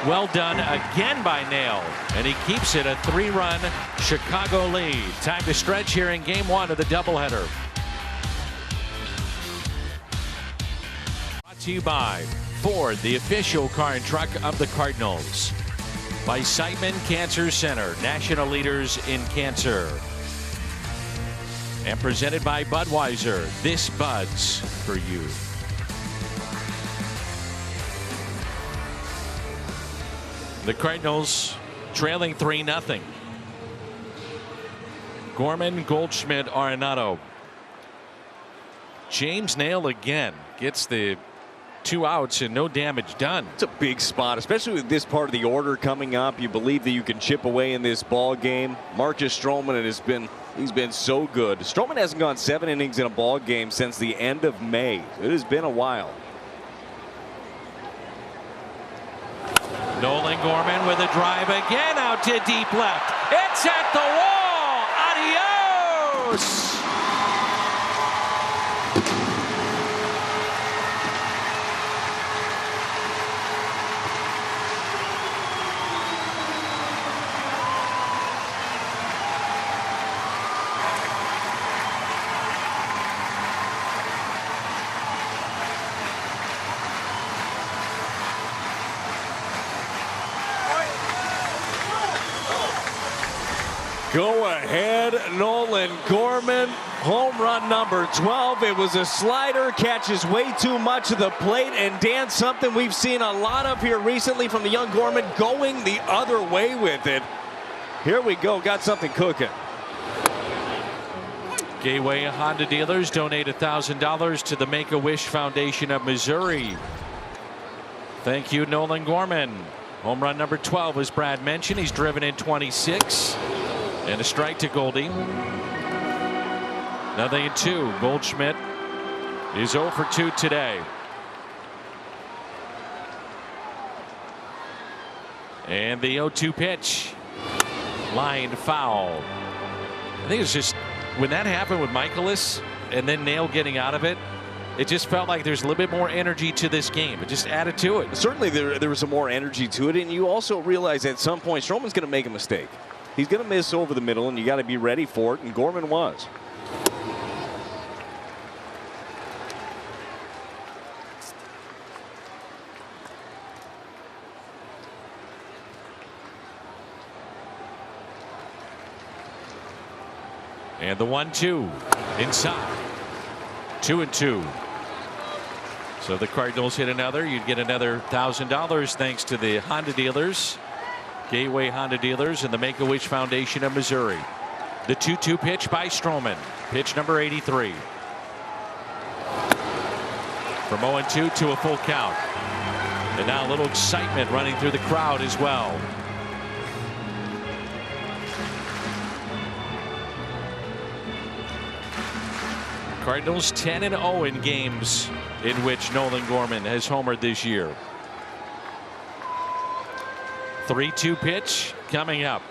Well done again by Nail, and he keeps it a 3-run Chicago lead. Time to stretch here in game 1 of the doubleheader. Brought to you by Ford, the official car and truck of the Cardinals. By Siteman Cancer Center, national leaders in cancer. And presented by Budweiser, this Bud's for you. The Cardinals trailing 3-0. Gorman, Goldschmidt, Arenado. James Nail again gets the 2 outs and no damage done. It's a big spot, especially with this part of the order coming up. You believe that you can chip away in this ball game. Marcus Stroman he's been so good. Stroman hasn't gone 7 innings in a ball game since the end of May. It has been a while. Nolan Gorman with a drive again out to deep left. It's at the wall. Adios. Go ahead, Nolan Gorman. Home run number 12. It was a slider, catches way too much of the plate. And Dan, something we've seen a lot of here recently from the young Gorman, going the other way with it. Here we go, got something cooking. Gateway Honda dealers donate $1,000 to the Make-A-Wish Foundation of Missouri. Thank you, Nolan Gorman. Home run number 12, as Brad mentioned. He's driven in 26. And a strike to Goldie. 0-2. Goldschmidt is 0 for 2 today. And the 0-2 pitch. Line foul. I think it's just when that happened with Michaelis and then Nail getting out of it, it just felt like there's a little bit more energy to this game. It just added to it. Certainly there was some more energy to it, and you also realize at some point Stroman's going to make a mistake. He's going to miss over the middle, and you got to be ready for it, and Gorman was. And the 1-2 inside. 2-2. So if the Cardinals hit another, you'd get another $1,000 thanks to the Honda dealers, Gateway Honda dealers, and the Make-A-Wish Foundation of Missouri. The 2-2 pitch by Stroman. Pitch number 83. From 0-2 to a full count. And now a little excitement running through the crowd as well. Cardinals 10-0 in games in which Nolan Gorman has homered this year. 3-2 pitch coming up.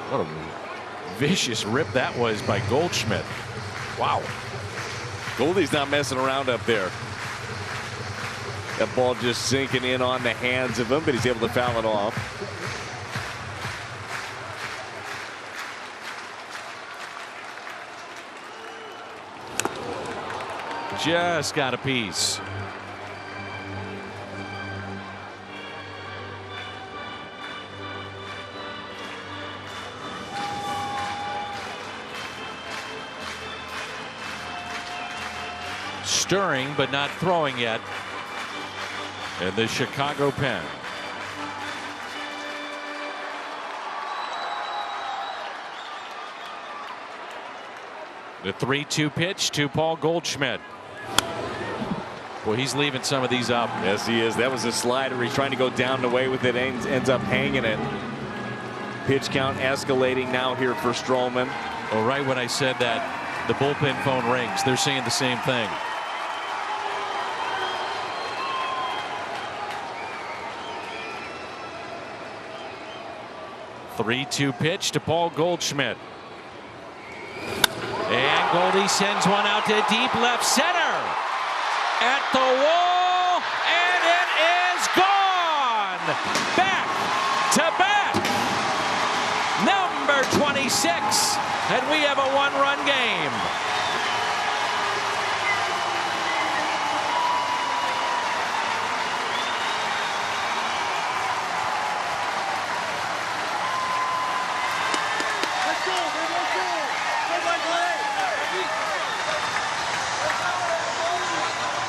What a vicious rip that was by Goldschmidt. Wow. Goldie's not messing around up there. That ball just sinking in on the hands of him, but he's able to foul it off. Just got a piece. Stirring but not throwing yet. And the Chicago pen. The 3-2 pitch to Paul Goldschmidt. Boy, he's leaving some of these up. Yes, he is. That was a slider. He's trying to go down the way with it. Ends up hanging it. Pitch count escalating now here for Stroman. Well, right when I said that, the bullpen phone rings. They're saying the same thing. The 3-2 pitch to Paul Goldschmidt. And Goldie sends one out to deep left center. At the wall, and it is gone. Back to back. Number 26, and we have a one-run game.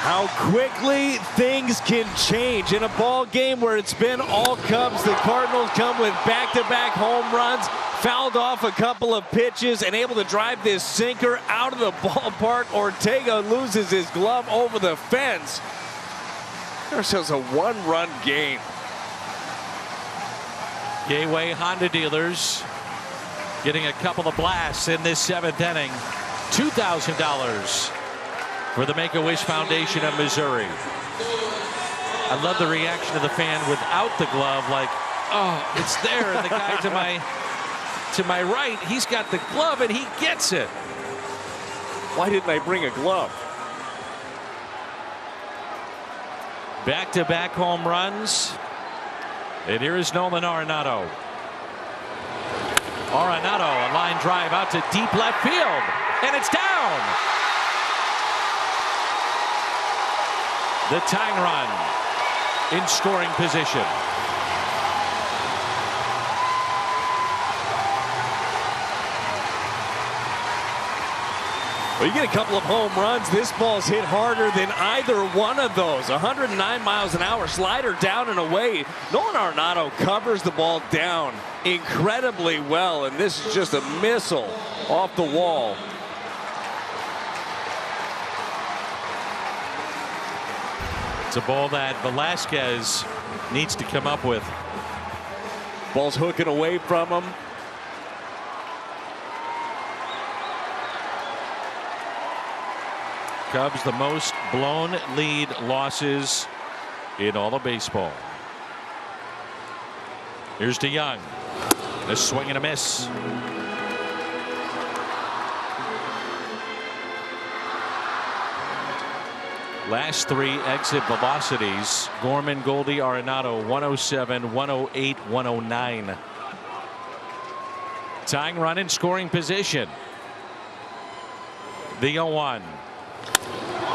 How quickly things can change in a ball game where it's been all Cubs. The Cardinals come with back-to-back home runs, fouled off a couple of pitches, and able to drive this sinker out of the ballpark. Ortega loses his glove over the fence. Ourselves a one-run game. Gateway Honda dealers getting a couple of blasts in this 7th inning. $2,000 for the Make-A-Wish Foundation of Missouri. I love the reaction of the fan without the glove, like, oh, it's there. And the guy to my right, he's got the glove and he gets it. Why didn't I bring a glove? Back-to-back home runs. And here is Nolan Arenado. Arenado, a line drive out to deep left field, and it's down. The tying run in scoring position. Well, you get a couple of home runs. This ball's hit harder than either one of those. 109 miles an hour slider down and away. Nolan Arenado covers the ball down incredibly well, and this is just a missile off the wall. It's a ball that Velasquez needs to come up with. Ball's hooking away from him. Cubs the most blown lead losses in all of baseball. Here's DeYoung. A swing and a miss. Last three exit velocities: Gorman, Goldie, Arenado, 107, 108, 109. Tying run in scoring position. The 0-1.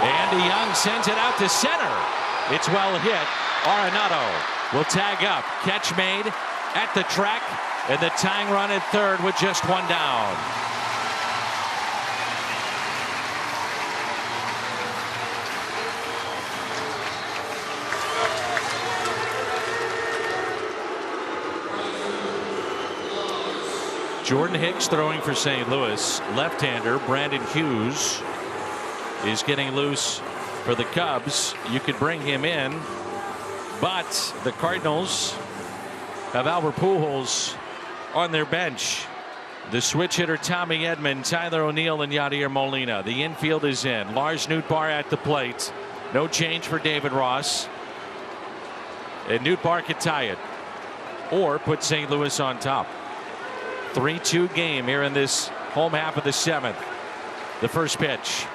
And DeYoung sends it out to center. It's well hit. Arenado will tag up. Catch made at the track, and the tying run at third with just one down. Jordan Hicks throwing for St. Louis. Left-hander Brandon Hughes is getting loose for the Cubs. You could bring him in, but the Cardinals have Albert Pujols on their bench. The switch hitter Tommy Edman, Tyler O'Neill, and Yadier Molina. The infield is in. Lars Nootbaar at the plate. No change for David Ross. And Nootbaar could tie it or put St. Louis on top. 3-2 game here in this home half of the 7th. The first pitch.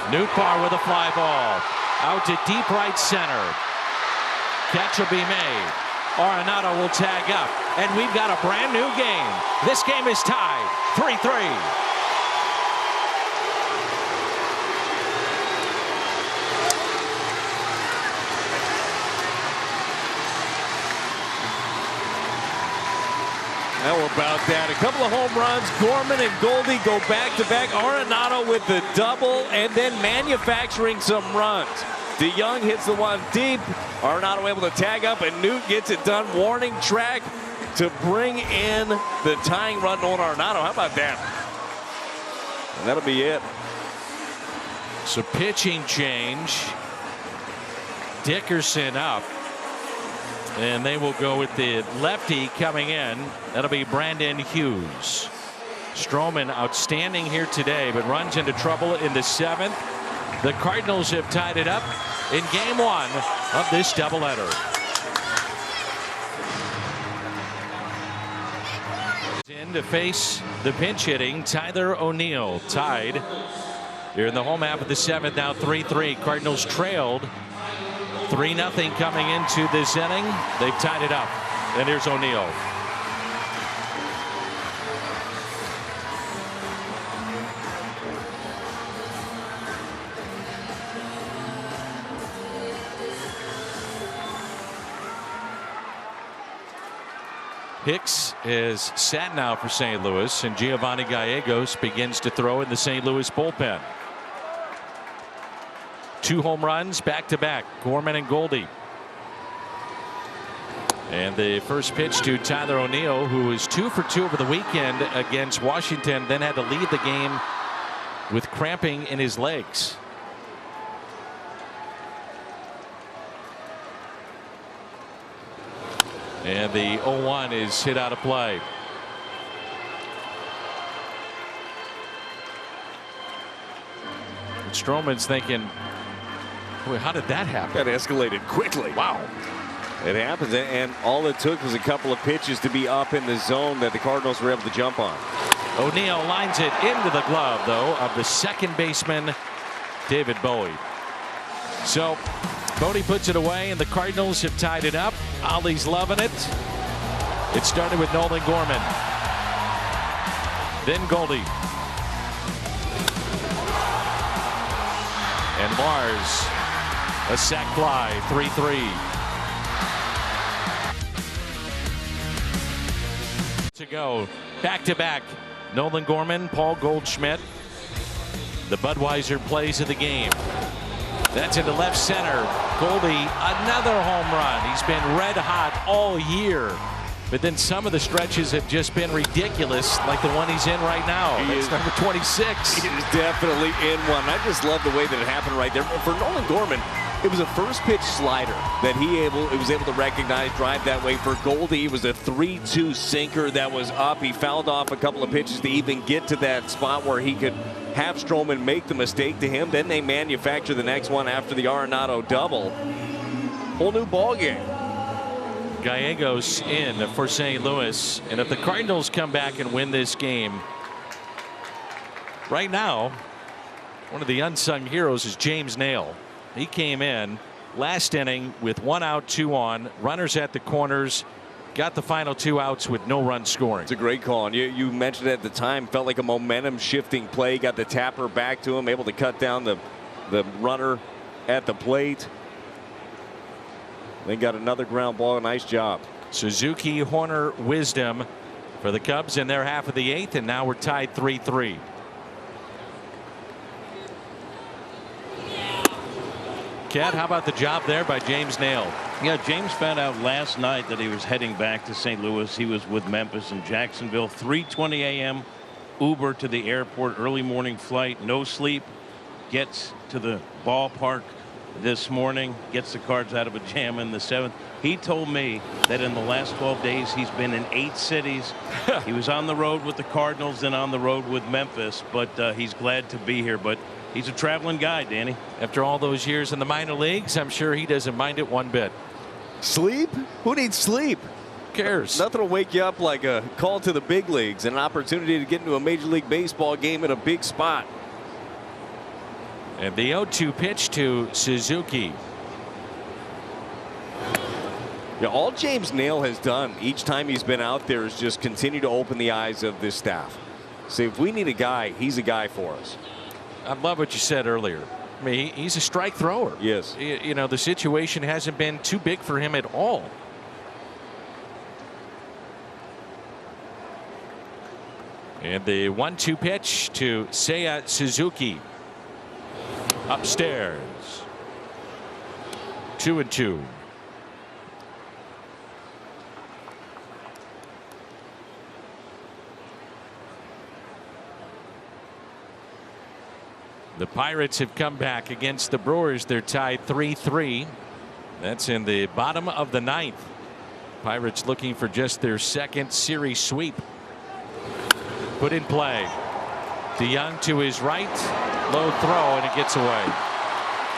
Nootbaar with a fly ball. Out to deep right center. Catch will be made. Arenado will tag up. And we've got a brand new game. This game is tied 3-3. How about that? A couple of home runs. Gorman and Goldie go back-to-back. Arenado with the double and then manufacturing some runs. DeYoung hits the one deep. Arenado able to tag up, and Newt gets it done. Warning track to bring in the tying run on Arenado. How about that? And that'll be it. So pitching change. Dickerson up. And they will go with the lefty coming in. That'll be Brandon Hughes. Stroman outstanding here today, but runs into trouble in the 7th. The Cardinals have tied it up in game 1 of this doubleheader. In to face the pinch hitting Tyler O'Neill. Tied here in the home half of the 7th. Now 3-3. Cardinals trailed 3-0 coming into this inning. They've tied it up. And here's O'Neill. Hicks is sat now for St. Louis, and Giovanni Gallegos begins to throw in the St. Louis bullpen. 2 home runs back-to-back. Gorman and Goldie. And the first pitch to Tyler O'Neill, who was 2 for 2 over the weekend against Washington, then had to leave the game with cramping in his legs. And the 0-1 is hit out of play. And Stroman's thinking, boy, how did that happen? That escalated quickly. Wow. It happens, and all it took was a couple of pitches to be up in the zone that the Cardinals were able to jump on. O'Neill lines it into the glove, though, of the second baseman, David Bowie. So Bowie puts it away, and the Cardinals have tied it up. Ollie's loving it. It started with Nolan Gorman. Then Goldie. And Lars, a sac fly, 3-3. To go back-to-back. Nolan Gorman, Paul Goldschmidt. The Budweiser plays of the game. That's into left center. Goldie, another home run. He's been red hot all year. But then some of the stretches have just been ridiculous, like the one he's in right now. That's number 26. He is definitely in one. I just love the way that it happened right there. For Nolan Gorman, it was a first pitch slider that he was able to recognize, drive that way. For Goldie, it was a 3-2 sinker that was up. He fouled off a couple of pitches to even get to that spot where he could have Stroman make the mistake to him. Then they manufacture the next one after the Arenado double. Whole new ball game. Gallegos in for St. Louis, and if the Cardinals come back and win this game, right now one of the unsung heroes is James Nail. He came in last inning with 1 out, 2 on, runners at the corners, got the final 2 outs with no run scoring. It's a great call, and you mentioned it at the time, felt like a momentum shifting play, got the tapper back to him, able to cut down the runner at the plate. They got another ground ball. Nice job. Suzuki, Horner, Wisdom for the Cubs in their half of the 8th, and now we're tied 3-3. Ken, how about the job there by James Nail? Yeah, James found out last night that he was heading back to St. Louis. He was with Memphis and Jacksonville. 3:20 a.m. Uber to the airport, early morning flight, no sleep. Gets to the ballpark this morning, gets the Cards out of a jam in the 7th. He told me that in the last 12 days he's been in 8 cities. He was on the road with the Cardinals and on the road with Memphis, but he's glad to be here. But he's a traveling guy, Danny. After all those years in the minor leagues, I'm sure he doesn't mind it one bit. Sleep? Who needs sleep? Who cares? Nothing will wake you up like a call to the big leagues and an opportunity to get into a Major League Baseball game at a big spot. And the 0-2 pitch to Suzuki. Yeah, all James Nail has done each time he's been out there is just continue to open the eyes of this staff. Say, if we need a guy, he's a guy for us. I love what you said earlier. I mean, he's a strike thrower. Yes. You know, the situation hasn't been too big for him at all. And the 1-2 pitch to Seiya Suzuki. Upstairs. 2-2. The Pirates have come back against the Brewers. They're tied 3-3. That's in the bottom of the 9th. Pirates looking for just their 2nd series sweep. Put in play. DeYoung to his right. Low throw, and it gets away.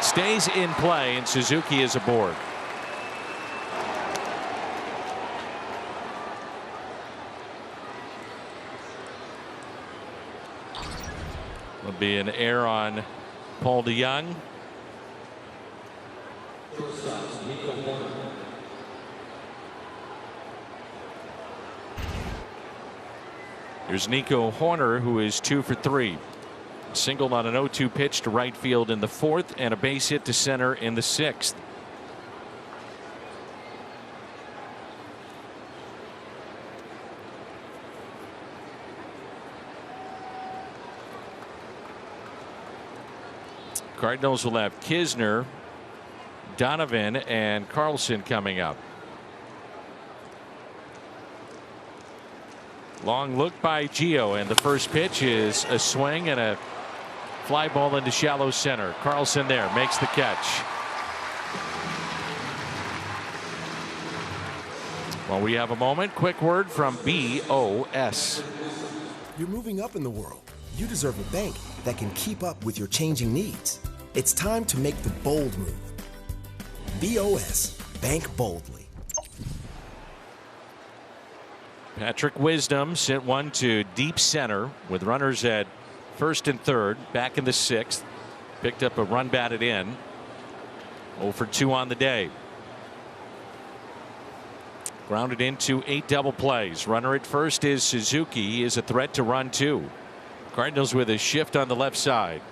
Stays in play, and Suzuki is aboard. Will be an error on Paul DeYoung. Here's Nico Horner, who is 2 for 3. Singled on an 0-2 pitch to right field in the 4th and a base hit to center in the 6th. Cardinals will have Kisner, Donovan, and Carlson coming up. Long look by Gio, and the first pitch is a swing and a fly ball into shallow center. Carlson there makes the catch. Well, we have a moment. Quick word from BOS. You're moving up in the world. You deserve a bank that can keep up with your changing needs. It's time to make the bold move. BOS. Bank boldly. Patrick Wisdom sent one to deep center with runners at 1st and 3rd. Back in the 6th. Picked up a run batted in. 0 for 2 on the day. Grounded into 8 double plays. Runner at 1st is Suzuki. He is a threat to run 2. Cardinals with a shift on the left side.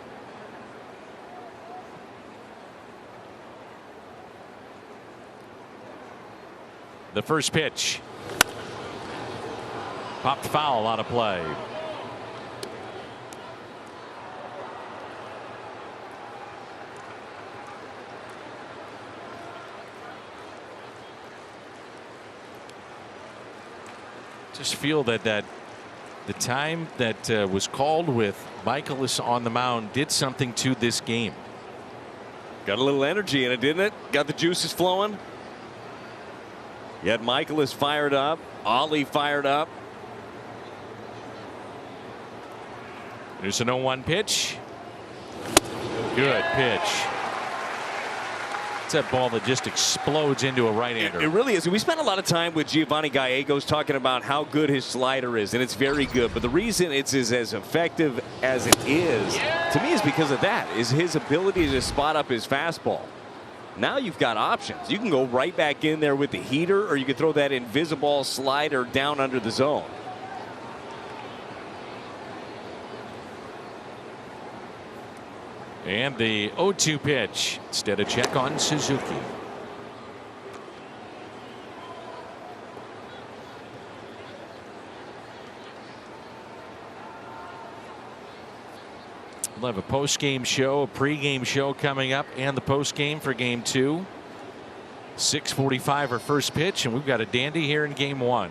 The first pitch. Popped foul on a play. Just feel that the time that was called with Michaelis on the mound did something to this game. Got a little energy in it, didn't it? Got the juices flowing. You had Michaelis fired up. Ollie fired up. There's an 0-1 pitch. Good pitch. It's that ball that just explodes into a right-hander. It really is. We spent a lot of time with Giovanni Gallegos talking about how good his slider is, and it's very good. But the reason it's as effective as it is, to me, is because of that, is his ability to spot up his fastball. Now you've got options. You can go right back in there with the heater, or you can throw that invisible slider down under the zone. And the 0-2 pitch. Instead, a check on Suzuki. We'll have a post-game show, a pre-game show coming up, and the post-game for Game 2. 6:45 our first pitch, and we've got a dandy here in Game 1.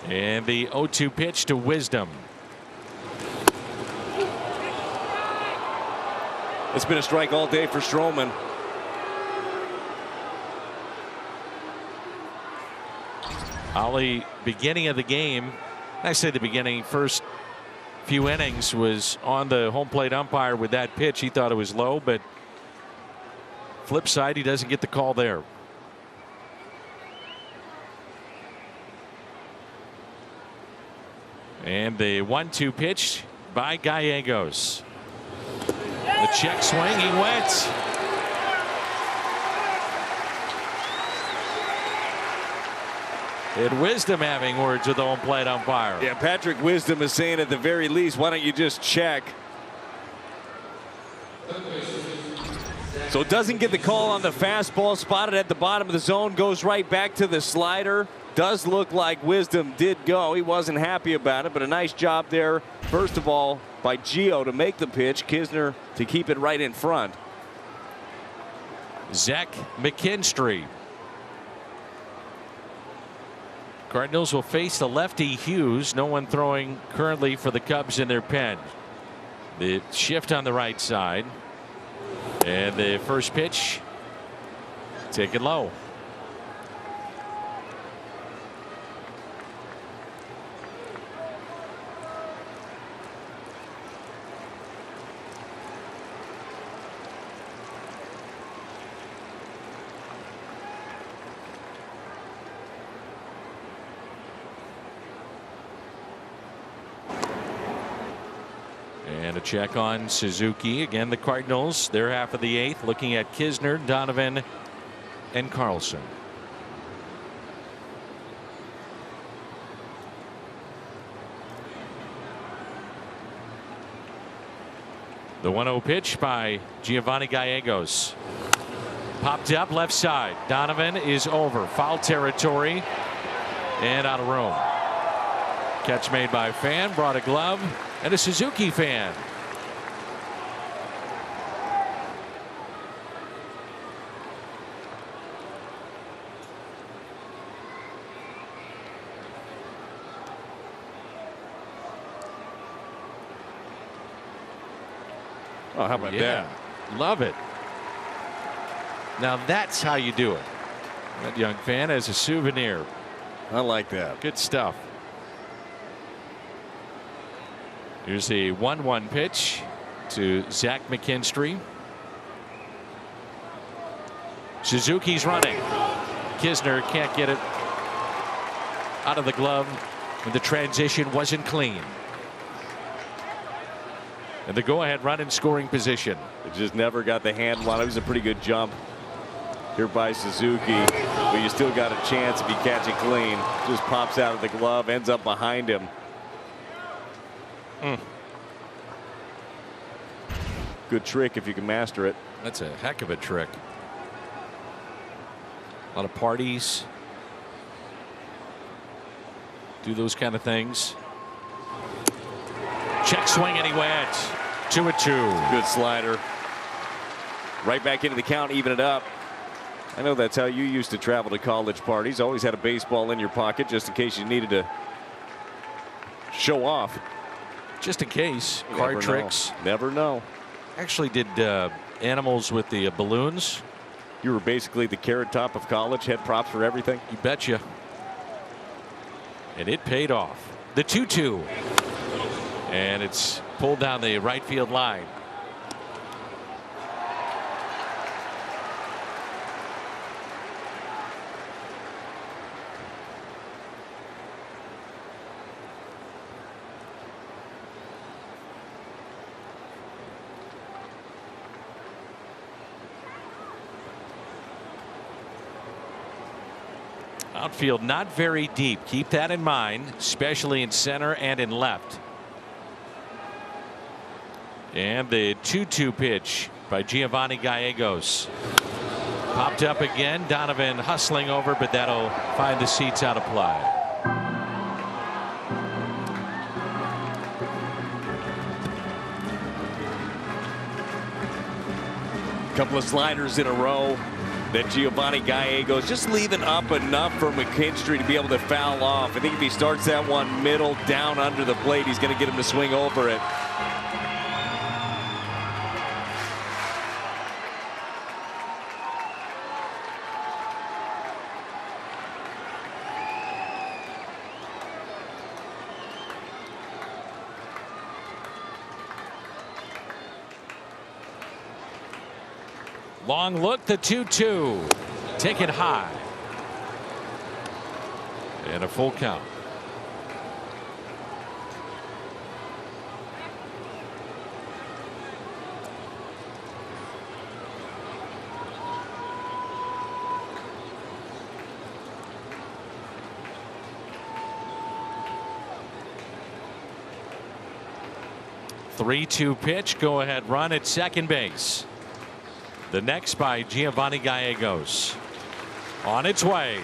And the 0-2 pitch to Wisdom. It's been a strike all day for Stroman. Ollie, beginning of the game, I say the beginning, first few innings, was on the home plate umpire with that pitch. He thought it was low, but flip side, he doesn't get the call there. And the 1-2 pitch by Gallegos. The check swing, he went. And Wisdom having words with the home plate umpire. Yeah, Patrick Wisdom is saying at the very least, why don't you just check? So doesn't get the call on the fastball, spotted at the bottom of the zone, goes right back to the slider. Does look like Wisdom did go. He wasn't happy about it, but a nice job there, first of all, by Gio to make the pitch. Kisner to keep it right in front. Zach McKinstry. Cardinals will face the lefty Hughes. No one throwing currently for the Cubs in their pen. The shift on the right side. And the first pitch taken low. And a check on Suzuki. Again, the Cardinals, their half of the 8th, looking at Kisner, Donovan, and Carlson. The 1-0 pitch by Giovanni Gallegos. Popped up left side. Donovan is over. Foul territory and out of room. Catch made by Fan, brought a glove, and a Suzuki fan. Oh, how about that? Love it. Now that's how you do it. That young fan has a souvenir. I like that. Good stuff. Here's the 1-1 pitch to Zach McKinstry. Suzuki's running. Kisner can't get it out of the glove, and the transition wasn't clean. And the go-ahead run in scoring position. It just never got the handle on it. It was a pretty good jump here by Suzuki, but you still got a chance if you catch it clean. Just pops out of the glove, ends up behind him. Good trick if you can master it. That's a heck of a trick. A lot of parties do those kind of things. Check swing, and he went 2-2. Good slider. Right back into the count, even it up. I know that's how you used to travel to college parties. Always had a baseball in your pocket just in case you needed to show off. Just in case. Card tricks. Never know. Actually did animals with the balloons. You were basically the Carrot Top of college, had props for everything. You betcha. And it paid off. The 2-2. And it's pulled down the right field line. Outfield not very deep. Keep that in mind, especially in center and in left. And the 2-2 pitch by Giovanni Gallegos. Popped up again. Donovan hustling over, but that'll find the seats out of play. couple of sliders in a row. That Giovanni Gallegos just leaving up enough for McKinstry to be able to foul off. I think if he starts that one middle down under the plate, he's going to get him to swing over it. Long look, the 2-2. Take it high. And a full count. Three-two pitch. Go ahead run at second base. The next by Giovanni Gallegos. On its way.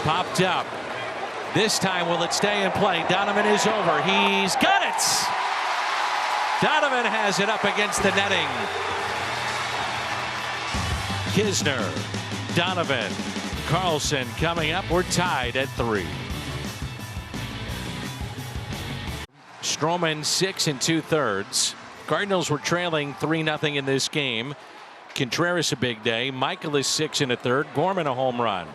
Popped up. This time will it stay in play? Donovan is over. He's got it. Donovan has it up against the netting. Kisner, Donovan, Carlson coming up. We're tied at 3. Stroman 6 2/3. Cardinals were trailing 3-0 in this game. Contreras a big day. Michael is 6 1/3. Gorman a home run.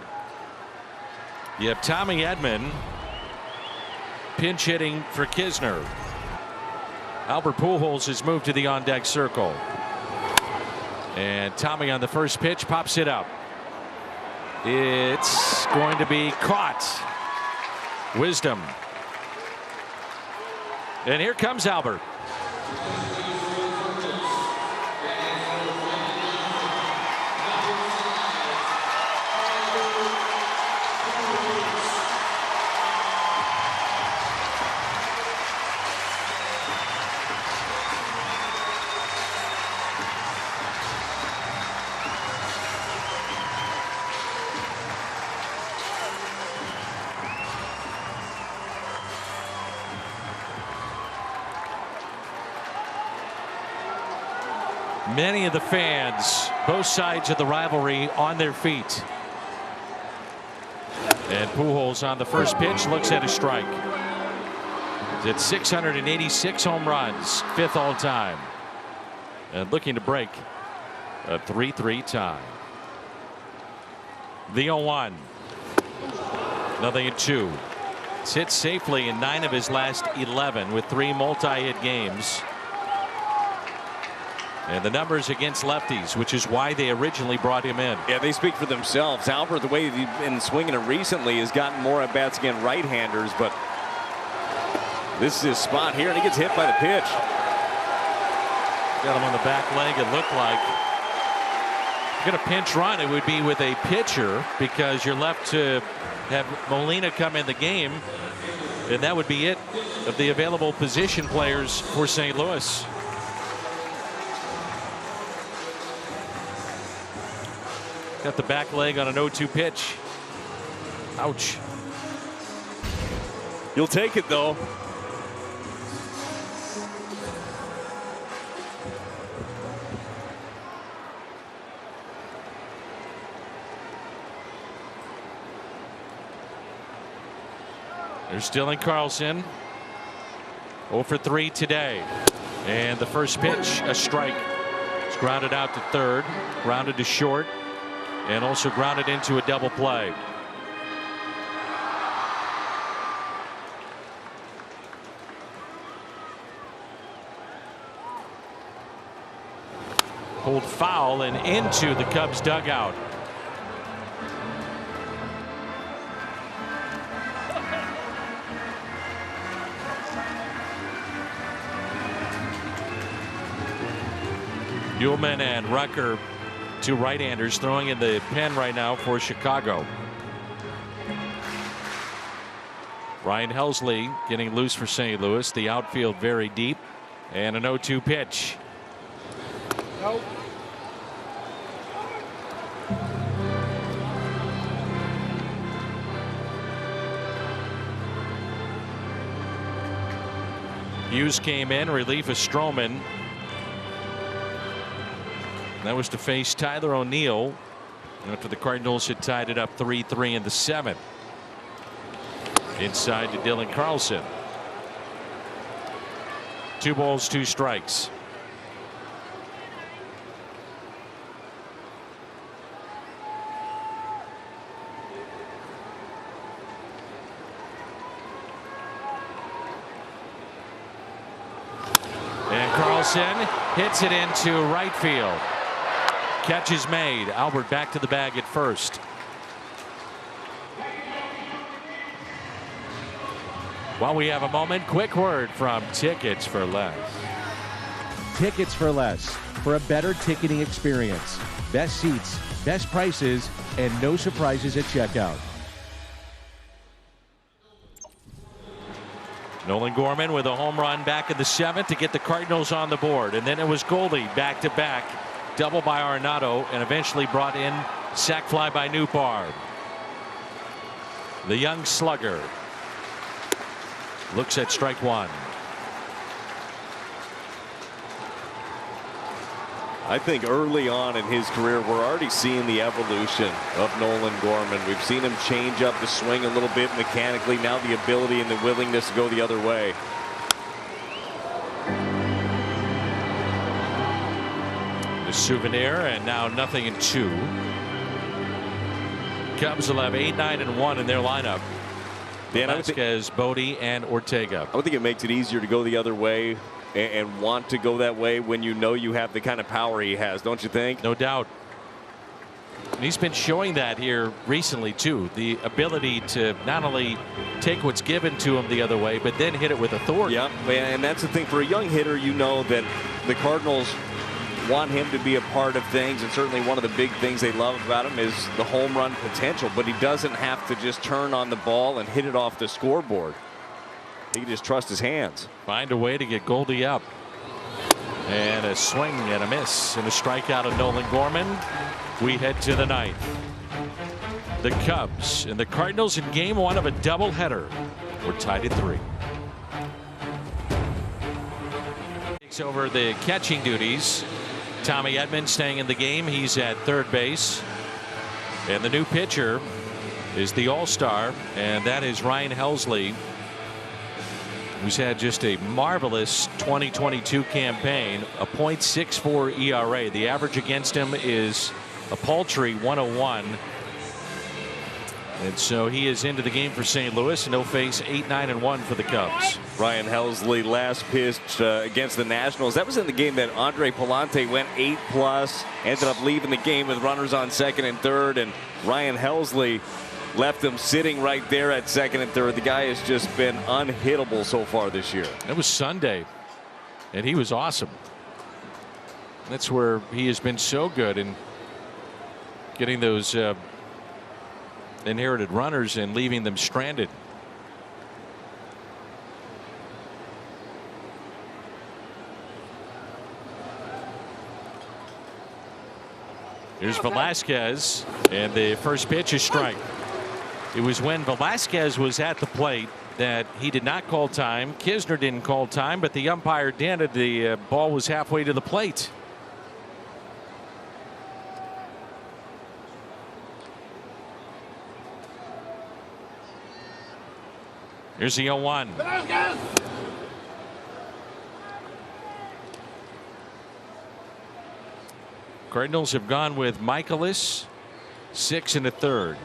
You have Tommy Edman pinch hitting for Kisner. Albert Pujols has moved to the on deck circle. And Tommy on the first pitch pops it up. It's going to be caught. Wisdom. And here comes Albert. Many of the fans, both sides of the rivalry, on their feet. And Pujols on the first pitch looks at a strike. He's at 686 home runs, 5th all time. And looking to break a 3-3 tie. The 0-1. 0-2. It's hit safely in 9 of his last 11 with 3 multi-hit games. And the numbers against lefties, which is why they originally brought him in. Yeah, they speak for themselves. Albert, the way he's been swinging it recently, has gotten more at bats against right-handers, but this is his spot here, and he gets hit by the pitch. Got him on the back leg, it looked like. If you're going to pinch run, it would be with a pitcher, because you're left to have Molina come in the game, and that would be it of the available position players for St. Louis. Got the back leg on an 0-2 pitch. Ouch. You'll take it, though. They're still in Carlson. 0 for 3 today. And the first pitch, a strike. It's grounded out to third, grounded to short, and also grounded into a double play. Pulled foul and into the Cubs dugout. Ullman and Rucker, two right-handers, throwing in the pen right now for Chicago. Ryan Helsley getting loose for St. Louis. The outfield very deep, and an 0-2 pitch. Nope. Hughes came in, relief of Stroman. That was to face Tyler O'Neill after the Cardinals had tied it up 3-3 in the 7th. Inside to Dylan Carlson. 2 balls, 2 strikes. And Carlson hits it into right field. Catch is made. Albert back to the bag at first. While we have a moment, quick word from Tickets for Less. Tickets for Less. For a better ticketing experience. Best seats, best prices, and no surprises at checkout. Nolan Gorman with a home run back in the 7th to get the Cardinals on the board. And then it was Goldie back to back. Double by Arenado and eventually brought in sac fly by Nootbaar. The young slugger looks at strike 1. I think early on in his career, we're already seeing the evolution of Nolan Gorman. We've seen him change up the swing a little bit mechanically. Now the ability and the willingness to go the other way. The souvenir, and now 0-2. Cubs will have 8, 9, and 1 in their lineup. Vasquez, Bodie, and Ortega. I would think it makes it easier to go the other way and want to go that way when you know you have the kind of power he has, don't you think? No doubt. And he's been showing that here recently too. The ability to not only take what's given to him the other way, but then hit it with authority. Yeah, and that's the thing. For a young hitter, you know that the Cardinals want him to be a part of things, and certainly one of the big things they love about him is the home run potential, but he doesn't have to just turn on the ball and hit it off the scoreboard. He can just trust his hands. Find a way to get Goldie up. And a swing and a miss and a strikeout of Nolan Gorman. We head to the 9th. The Cubs and the Cardinals in game 1 of a doubleheader. We're tied at 3. Takes over the catching duties. Tommy Edman staying in the game. He's at third base. And the new pitcher is the all-star, and that is Ryan Helsley, who's had just a marvelous 2022 campaign. A .64 ERA. The average against him is a paltry 101. And so he is into the game for St. Louis, and he'll face 8, 9, and 1 for the Cubs. Ryan Helsley last pitched against the Nationals. That was in the game that Andre Palante went 8+, ended up leaving the game with runners on second and third, and Ryan Helsley left him sitting right there at second and third. The guy has just been unhittable so far this year. It was Sunday, and he was awesome. That's where he has been so good in getting those inherited runners and leaving them stranded. Here's Velasquez, and the first pitch is strike. It was when Velasquez was at the plate that he did not call time. Kisner didn't call time, but the umpire did. The ball was halfway to the plate. Here's the 0-1. Cardinals have gone with Michaelis, 6 1/3.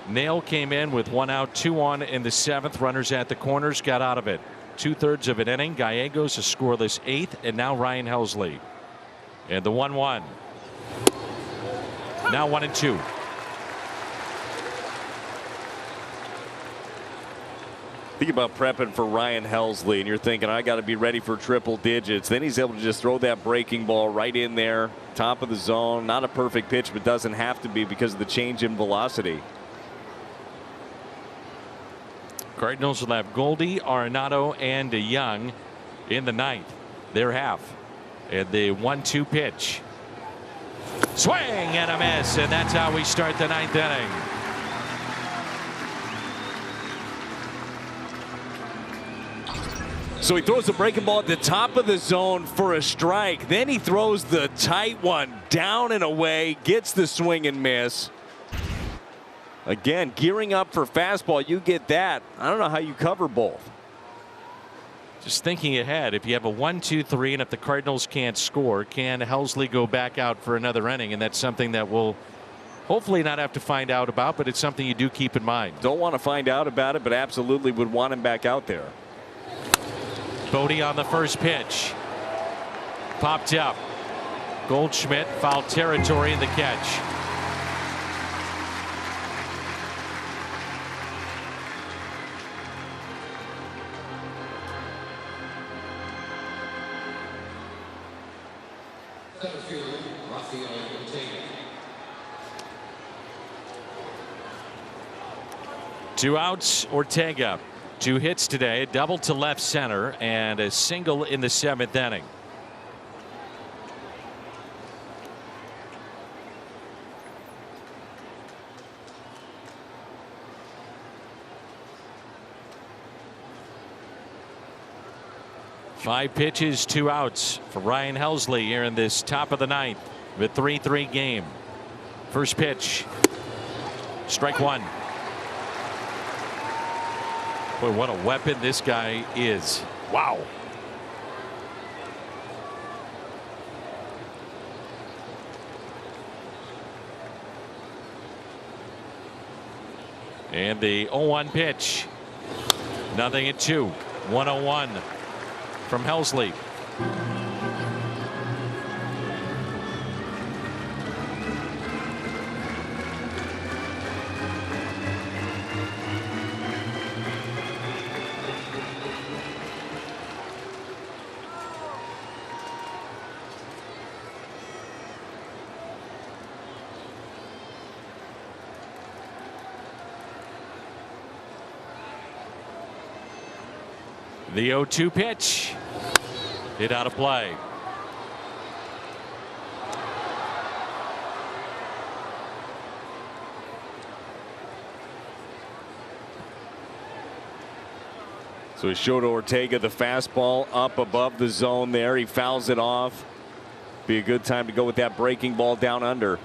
Nail came in with 1 out, 2 on in the 7th. Runners at the corners, got out of it. 2/3 of an inning. Gallegos a scoreless 8th, and now Ryan Helsley. And the 1-1. Now 1-2. Think about prepping for Ryan Helsley, and you're thinking, I got to be ready for triple digits. Then he's able to just throw that breaking ball right in there, top of the zone. Not a perfect pitch, but doesn't have to be because of the change in velocity. Cardinals will have Goldie, Arenado, and Young in the 9th. Their half. And the 1-2 pitch. Swing and a miss, and that's how we start the 9th inning. So he throws the breaking ball at the top of the zone for a strike. Then he throws the tight one down and away, gets the swing and miss. Again, gearing up for fastball, you get that. I don't know how you cover both. Just thinking ahead, if you have a 1-2-3 and if the Cardinals can't score, can Helsley go back out for another inning? And that's something that we'll hopefully not have to find out about, but it's something you do keep in mind. Don't want to find out about it, but absolutely would want him back out there. Bodie on the first pitch. Popped up. Goldschmidt foul territory in the catch. Two outs, Ortega. 2 hits today, a double to left center and a single in the 7th inning. Five pitches, 2 outs for Ryan Helsley here in this top of the 9th, the 3-3 game. First pitch, strike 1. Boy, what a weapon this guy is. Wow. And the 0-1 pitch. Nothing at 2. 1-0-1 from Helsley. The 0-2 pitch. Hit out of play. So he showed Ortega the fastball up above the zone there. He fouls it off. Be a good time to go with that breaking ball down under.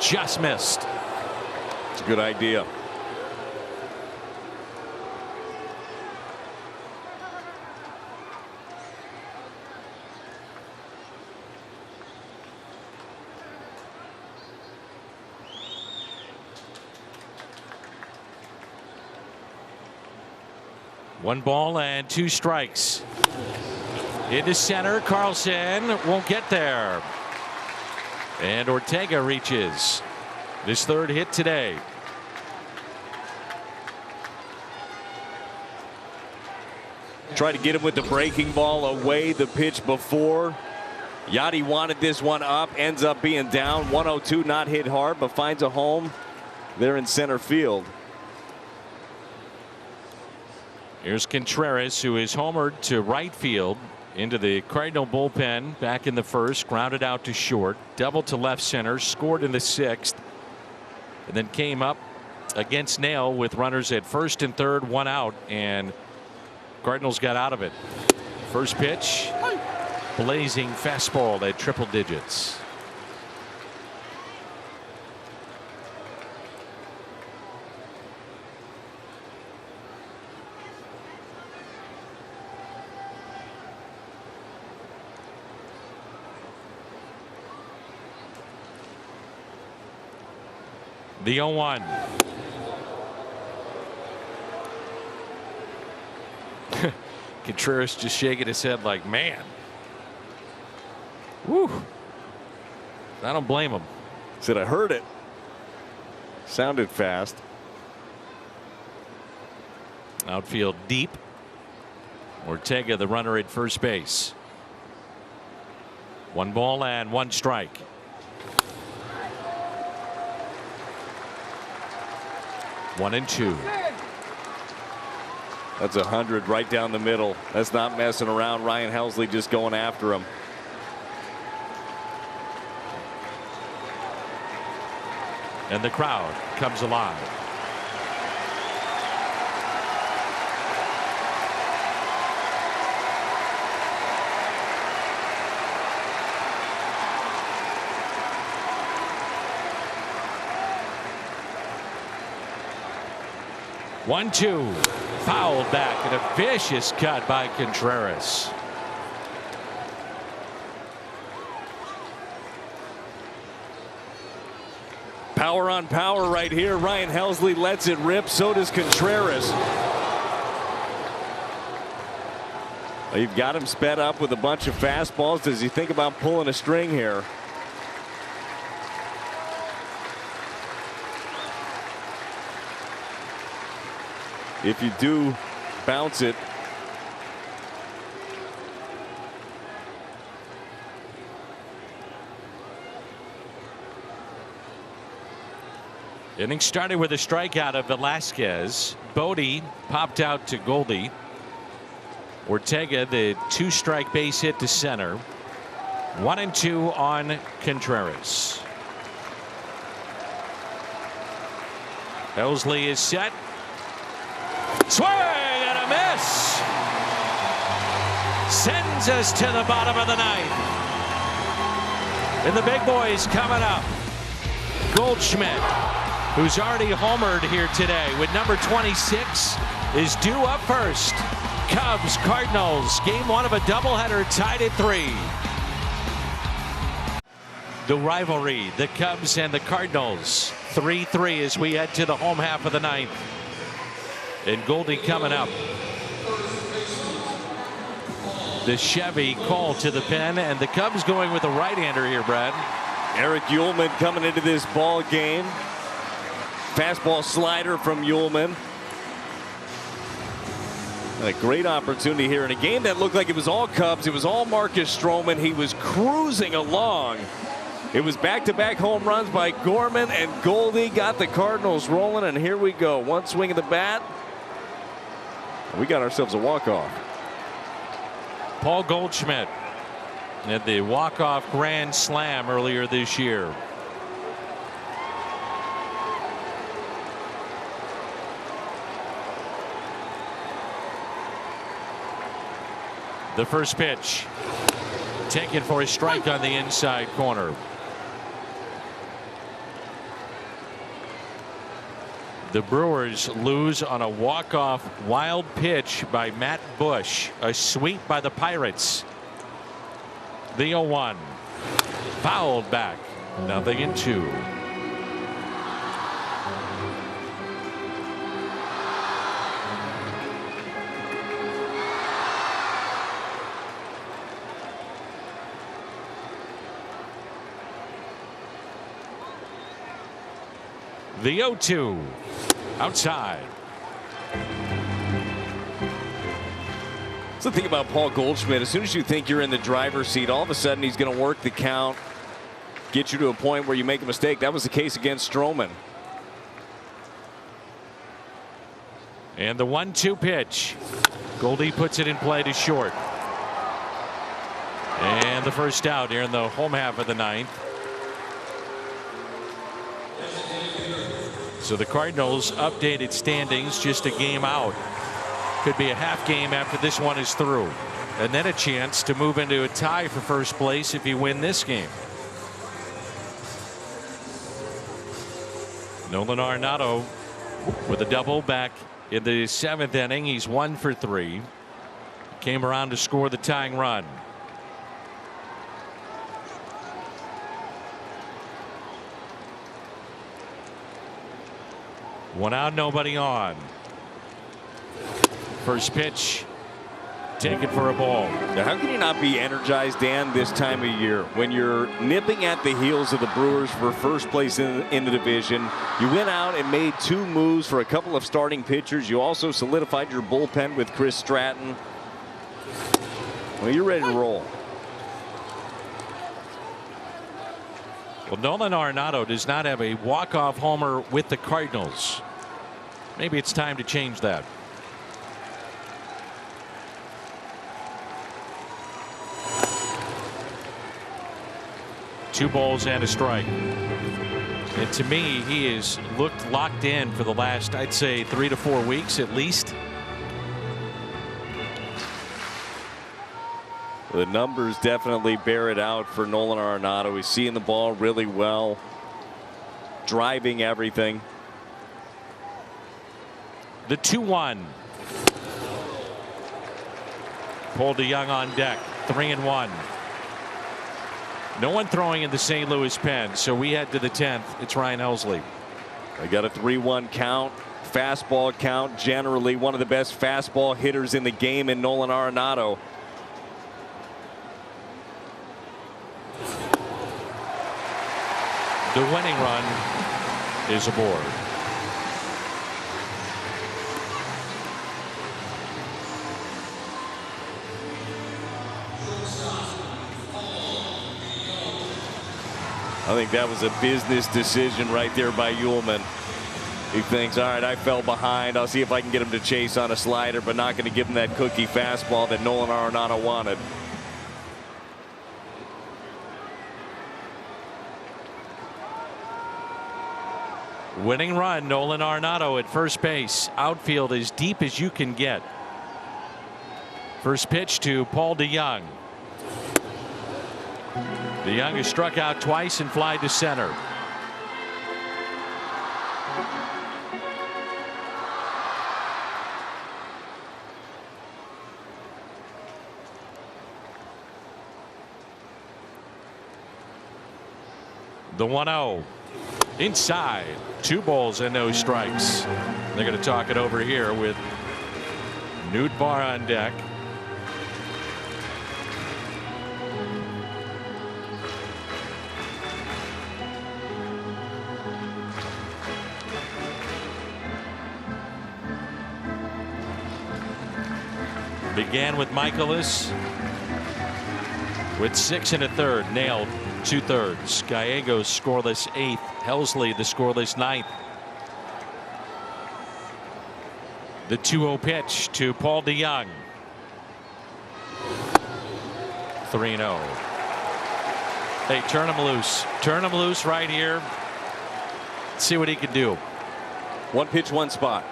Just missed. It's a good idea. One ball and 2 strikes. Into center. Carlson won't get there. And Ortega reaches this 3rd hit today. Try to get him with the breaking ball away the pitch before. Yadi wanted this one up, ends up being down. 1-0-2, not hit hard, but finds a home there in center field. Here's Contreras, who is homered to right field into the Cardinal bullpen back in the 1st, grounded out to short, double to left center, scored in the 6th, and then came up against Nail with runners at 1st and 3rd, 1 out, and Cardinals got out of it. First pitch, blazing fastball at triple digits. The 0-1. Contreras just shaking his head like, man. Woo. I don't blame him. Said I heard it. Sounded fast. Outfield deep. Ortega, the runner at first base. 1 ball and 1 strike. One and 2. That's 100 right down the middle. That's not messing around. Ryan Helsley just going after him. And the crowd comes alive. One-two, fouled back, and a vicious cut by Contreras. Power on power right here. Ryan Helsley lets it rip. So does Contreras. You've got him sped up with a bunch of fastballs. Does he think about pulling a string here? If you do bounce it, inning started with a strikeout of Velasquez. Bodie popped out to Goldie. Ortega, the 2-strike base hit to center. 1-2 on Contreras. Helsley is set. Swing and a miss. Sends us to the bottom of the ninth. And the big boys coming up. Goldschmidt, who's already homered here today with number 26, is due up first. Cubs, Cardinals, game one of a doubleheader tied at 3. The rivalry, the Cubs and the Cardinals, 3-3 as we head to the home half of the ninth. And Goldie coming up. The Chevy call to the pen, and the Cubs going with a right-hander here, Brad. Eric Ullman coming into this ball game. Fastball slider from Ullman. A great opportunity here in a game that looked like it was all Cubs. It was all Marcus Stroman. He was cruising along. It was back-to-back home runs by Gorman, and Goldie got the Cardinals rolling, and here we go. One swing of the bat. We got ourselves a walk-off. Paul Goldschmidt had the walk-off grand slam earlier this year. The first pitch taken for a strike on the inside corner. The Brewers lose on a walk-off wild pitch by Matt Bush. A sweep by the Pirates. The 0-1. Fouled back. 0-2. The 0-2 outside. That's the thing about Paul Goldschmidt. As soon as you think you're in the driver's seat, all of a sudden he's going to work the count, get you to a point where you make a mistake. That was the case against Stroman. And the 1-2 pitch. Goldie puts it in play to short. And the first out here in the home half of the ninth. So the Cardinals updated standings just a game out. Could be a half game after this one is through. And then a chance to move into a tie for first place if you win this game. Nolan Arenado with a double back in the 7th inning. He's 1 for 3. Came around to score the tying run. One out, nobody on. First pitch taken for a ball. Now, how can you not be energized, Dan, this time of year when you're nipping at the heels of the Brewers for first place in the division? You went out and made 2 moves for a couple of starting pitchers. You also solidified your bullpen with Chris Stratton. Well, you're ready to roll. Well, Nolan Arenado does not have a walk-off homer with the Cardinals. Maybe it's time to change that. Two balls and a strike. And to me, he has looked locked in for the last, I'd say, 3 to 4 weeks at least. The numbers definitely bear it out for Nolan Arenado. He's seeing the ball really well, driving everything. The 2-1. Paul DeJong on deck, 3-1. No one throwing in the St. Louis pen, so we head to the 10th. It's Ryan Helsley. They got a 3-1 count, fastball count. Generally one of the best fastball hitters in the game in Nolan Arenado. The winning run is aboard. I think that was a business decision right there by Ullman. He thinks, all right, I fell behind. I'll see if I can get him to chase on a slider, but not going to give him that cookie fastball that Nolan Arenado wanted. Winning run, Nolan Arenado at first base. Outfield as deep as you can get. First pitch to Paul DeJong. DeJong has struck out twice and fly to center. The 1-0 inside. 2 balls and no strikes. They're going to talk it over here with Nootbaar on deck. Began with Michaelis with 6 1/3, nailed 2/3. Gallegos scoreless 8th. Helsley the scoreless 9th. The 2-0 pitch to Paul DeJong. 3-0. Hey, turn him loose. Turn him loose right here. See what he can do. 1 pitch, 1 spot.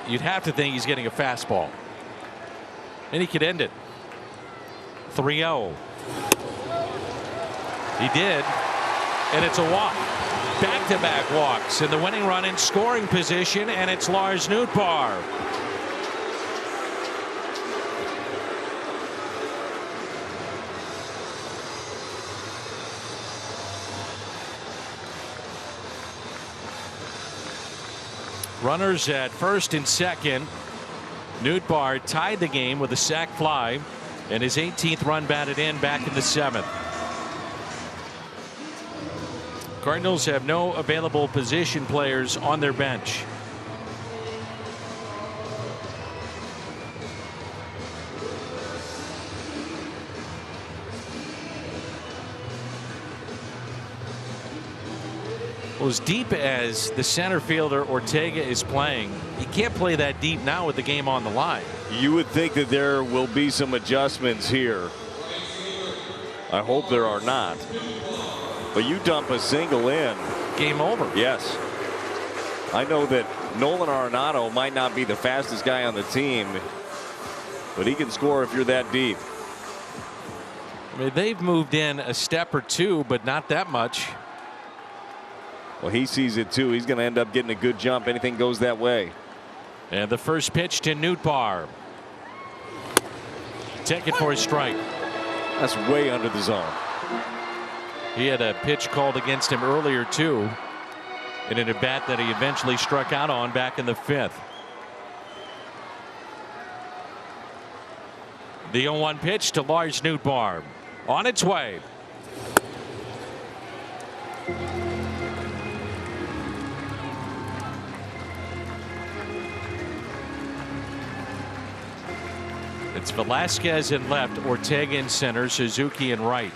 You'd have to think he's getting a fastball. And he could end it. 3-0. He did. And it's a walk. Back-to-back walks. And the winning run in scoring position. And it's Lars Nootbaar. Runners at first and second. Nootbaar tied the game with a sac fly and his 18th run batted in back in the 7th. Cardinals have no available position players on their bench. Well, as deep as the center fielder Ortega is playing, he can't play that deep now with the game on the line. You would think that there will be some adjustments here. I hope there are not. But you dump a single in. Game over. Yes. I know that Nolan Arenado might not be the fastest guy on the team, but he can score if you're that deep. I mean, they've moved in a step or two, but not that much. Well, he sees it too. He's going to end up getting a good jump. Anything goes that way. And the first pitch to Nootbaar. Take it for a strike. That's way under the zone. He had a pitch called against him earlier too, in an at bat that he eventually struck out on back in the 5th. The 0-1 pitch to Lars Nootbaar. On its way. It's Velasquez in left, Ortega in center, Suzuki in right.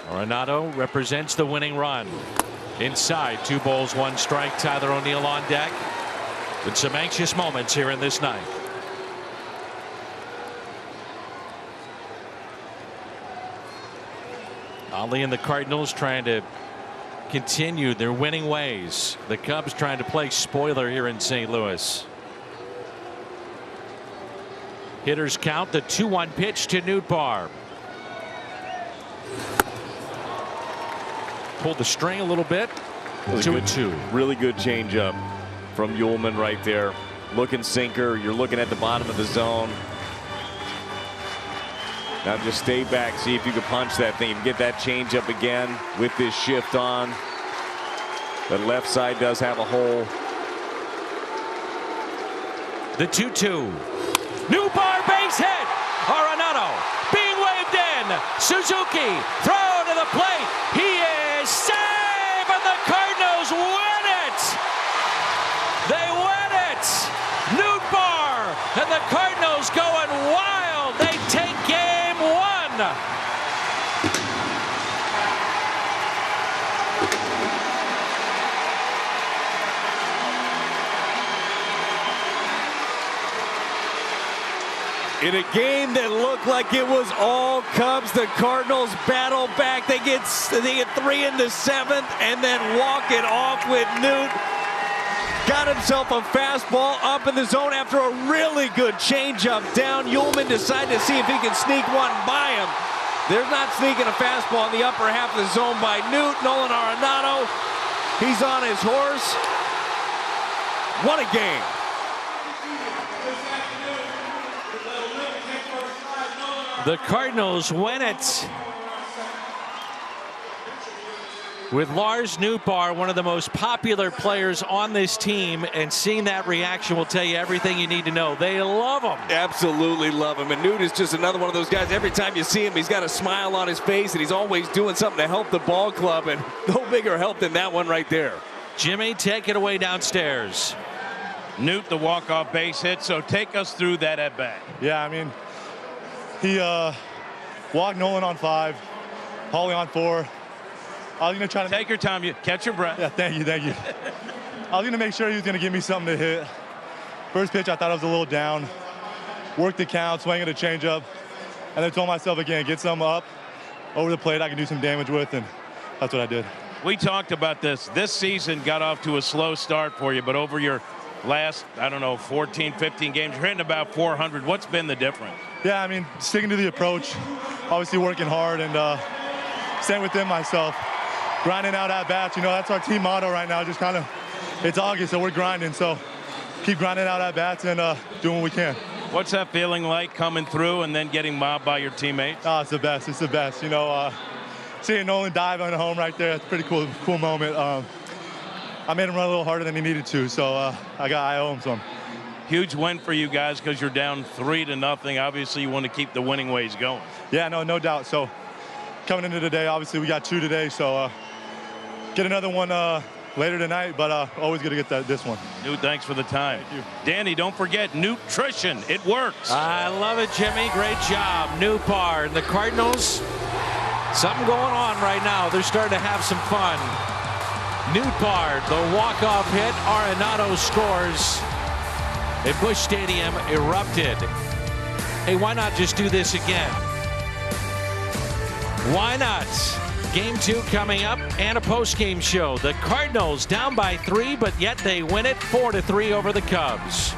Arenado represents the winning run. Inside, 2 balls, 1 strike. Tyler O'Neill on deck. With some anxious moments here in this ninth. Ollie and the Cardinals trying to continue their winning ways. The Cubs trying to play spoiler here in St. Louis. Hitters count. The 2-1 pitch to Nootbaar. Pulled the string a little bit. 2-2. Really good changeup from Ullman right there. Looking sinker. You're looking at the bottom of the zone. Now just stay back, see if you can punch that thing and get that changeup again with this shift on. The left side does have a hole. The 2-2. Nootbaar base hit. Arenado being waved in. Suzuki throw to the plate. He is safe, and the Cardinals win it. They win it. Nootbaar and the Cardinals going wild. They take game 1. In a game that looked like it was all Cubs, the Cardinals battle back. They get 3 in the 7th and then walk it off with Newt. Got himself a fastball up in the zone after a really good changeup down. Ullman decided to see if he can sneak one by him. They're not sneaking a fastball in the upper half of the zone by Newt. Nolan Arenado, he's on his horse. What a game. The Cardinals win it with Lars Nootbaar, one of the most popular players on this team, and seeing that reaction will tell you everything you need to know. They love him. Absolutely love him. And Newt is just another one of those guys. Every time you see him, he's got a smile on his face, and he's always doing something to help the ball club, and no bigger help than that one right there. Jimmy, take it away downstairs. Newt, the walk-off base hit, so take us through that at bat. Yeah, I mean, he walked Nolan on 5, Paulie on 4. I was going to try to take your time. You catch your breath. Yeah, thank you. I was going to make sure he was going to give me something to hit. First pitch, I thought I was a little down. Worked the count, swinging a changeup, and then told myself again, get some up over the plate I can do some damage with, and that's what I did. We talked about this. This season got off to a slow start for you, but over your last, 14, 15 games, you're hitting about 400. What's been the difference? Yeah, I mean, sticking to the approach, obviously working hard, and staying within myself, grinding out at bats. That's our team motto right now. Just kind of, it's August, so we're grinding. So keep grinding out at bats and doing what we can. What's that feeling like coming through and then getting mobbed by your teammates? Oh, it's the best. It's the best. Seeing Nolan dive on the home right there, it's a pretty cool moment. I made him run a little harder than he needed to, so I owe him some. Huge win for you guys because you're down 3-0. Obviously, you want to keep the winning ways going. Yeah, no doubt. So coming into today, obviously we got 2 today, so get another one later tonight, but always going to get this one. Newt, thanks for the time. Thank you. Danny, don't forget nutrition. It works. I love it, Jimmy. Great job. Nootbaar and the Cardinals, something going on right now. They're starting to have some fun. Nootbaar, the walk-off hit. Arenado scores. At Busch Stadium erupted. Hey, why not just do this again? Why not? Game 2 coming up and a post-game show. The Cardinals down by 3, but yet they win it 4-3 over the Cubs.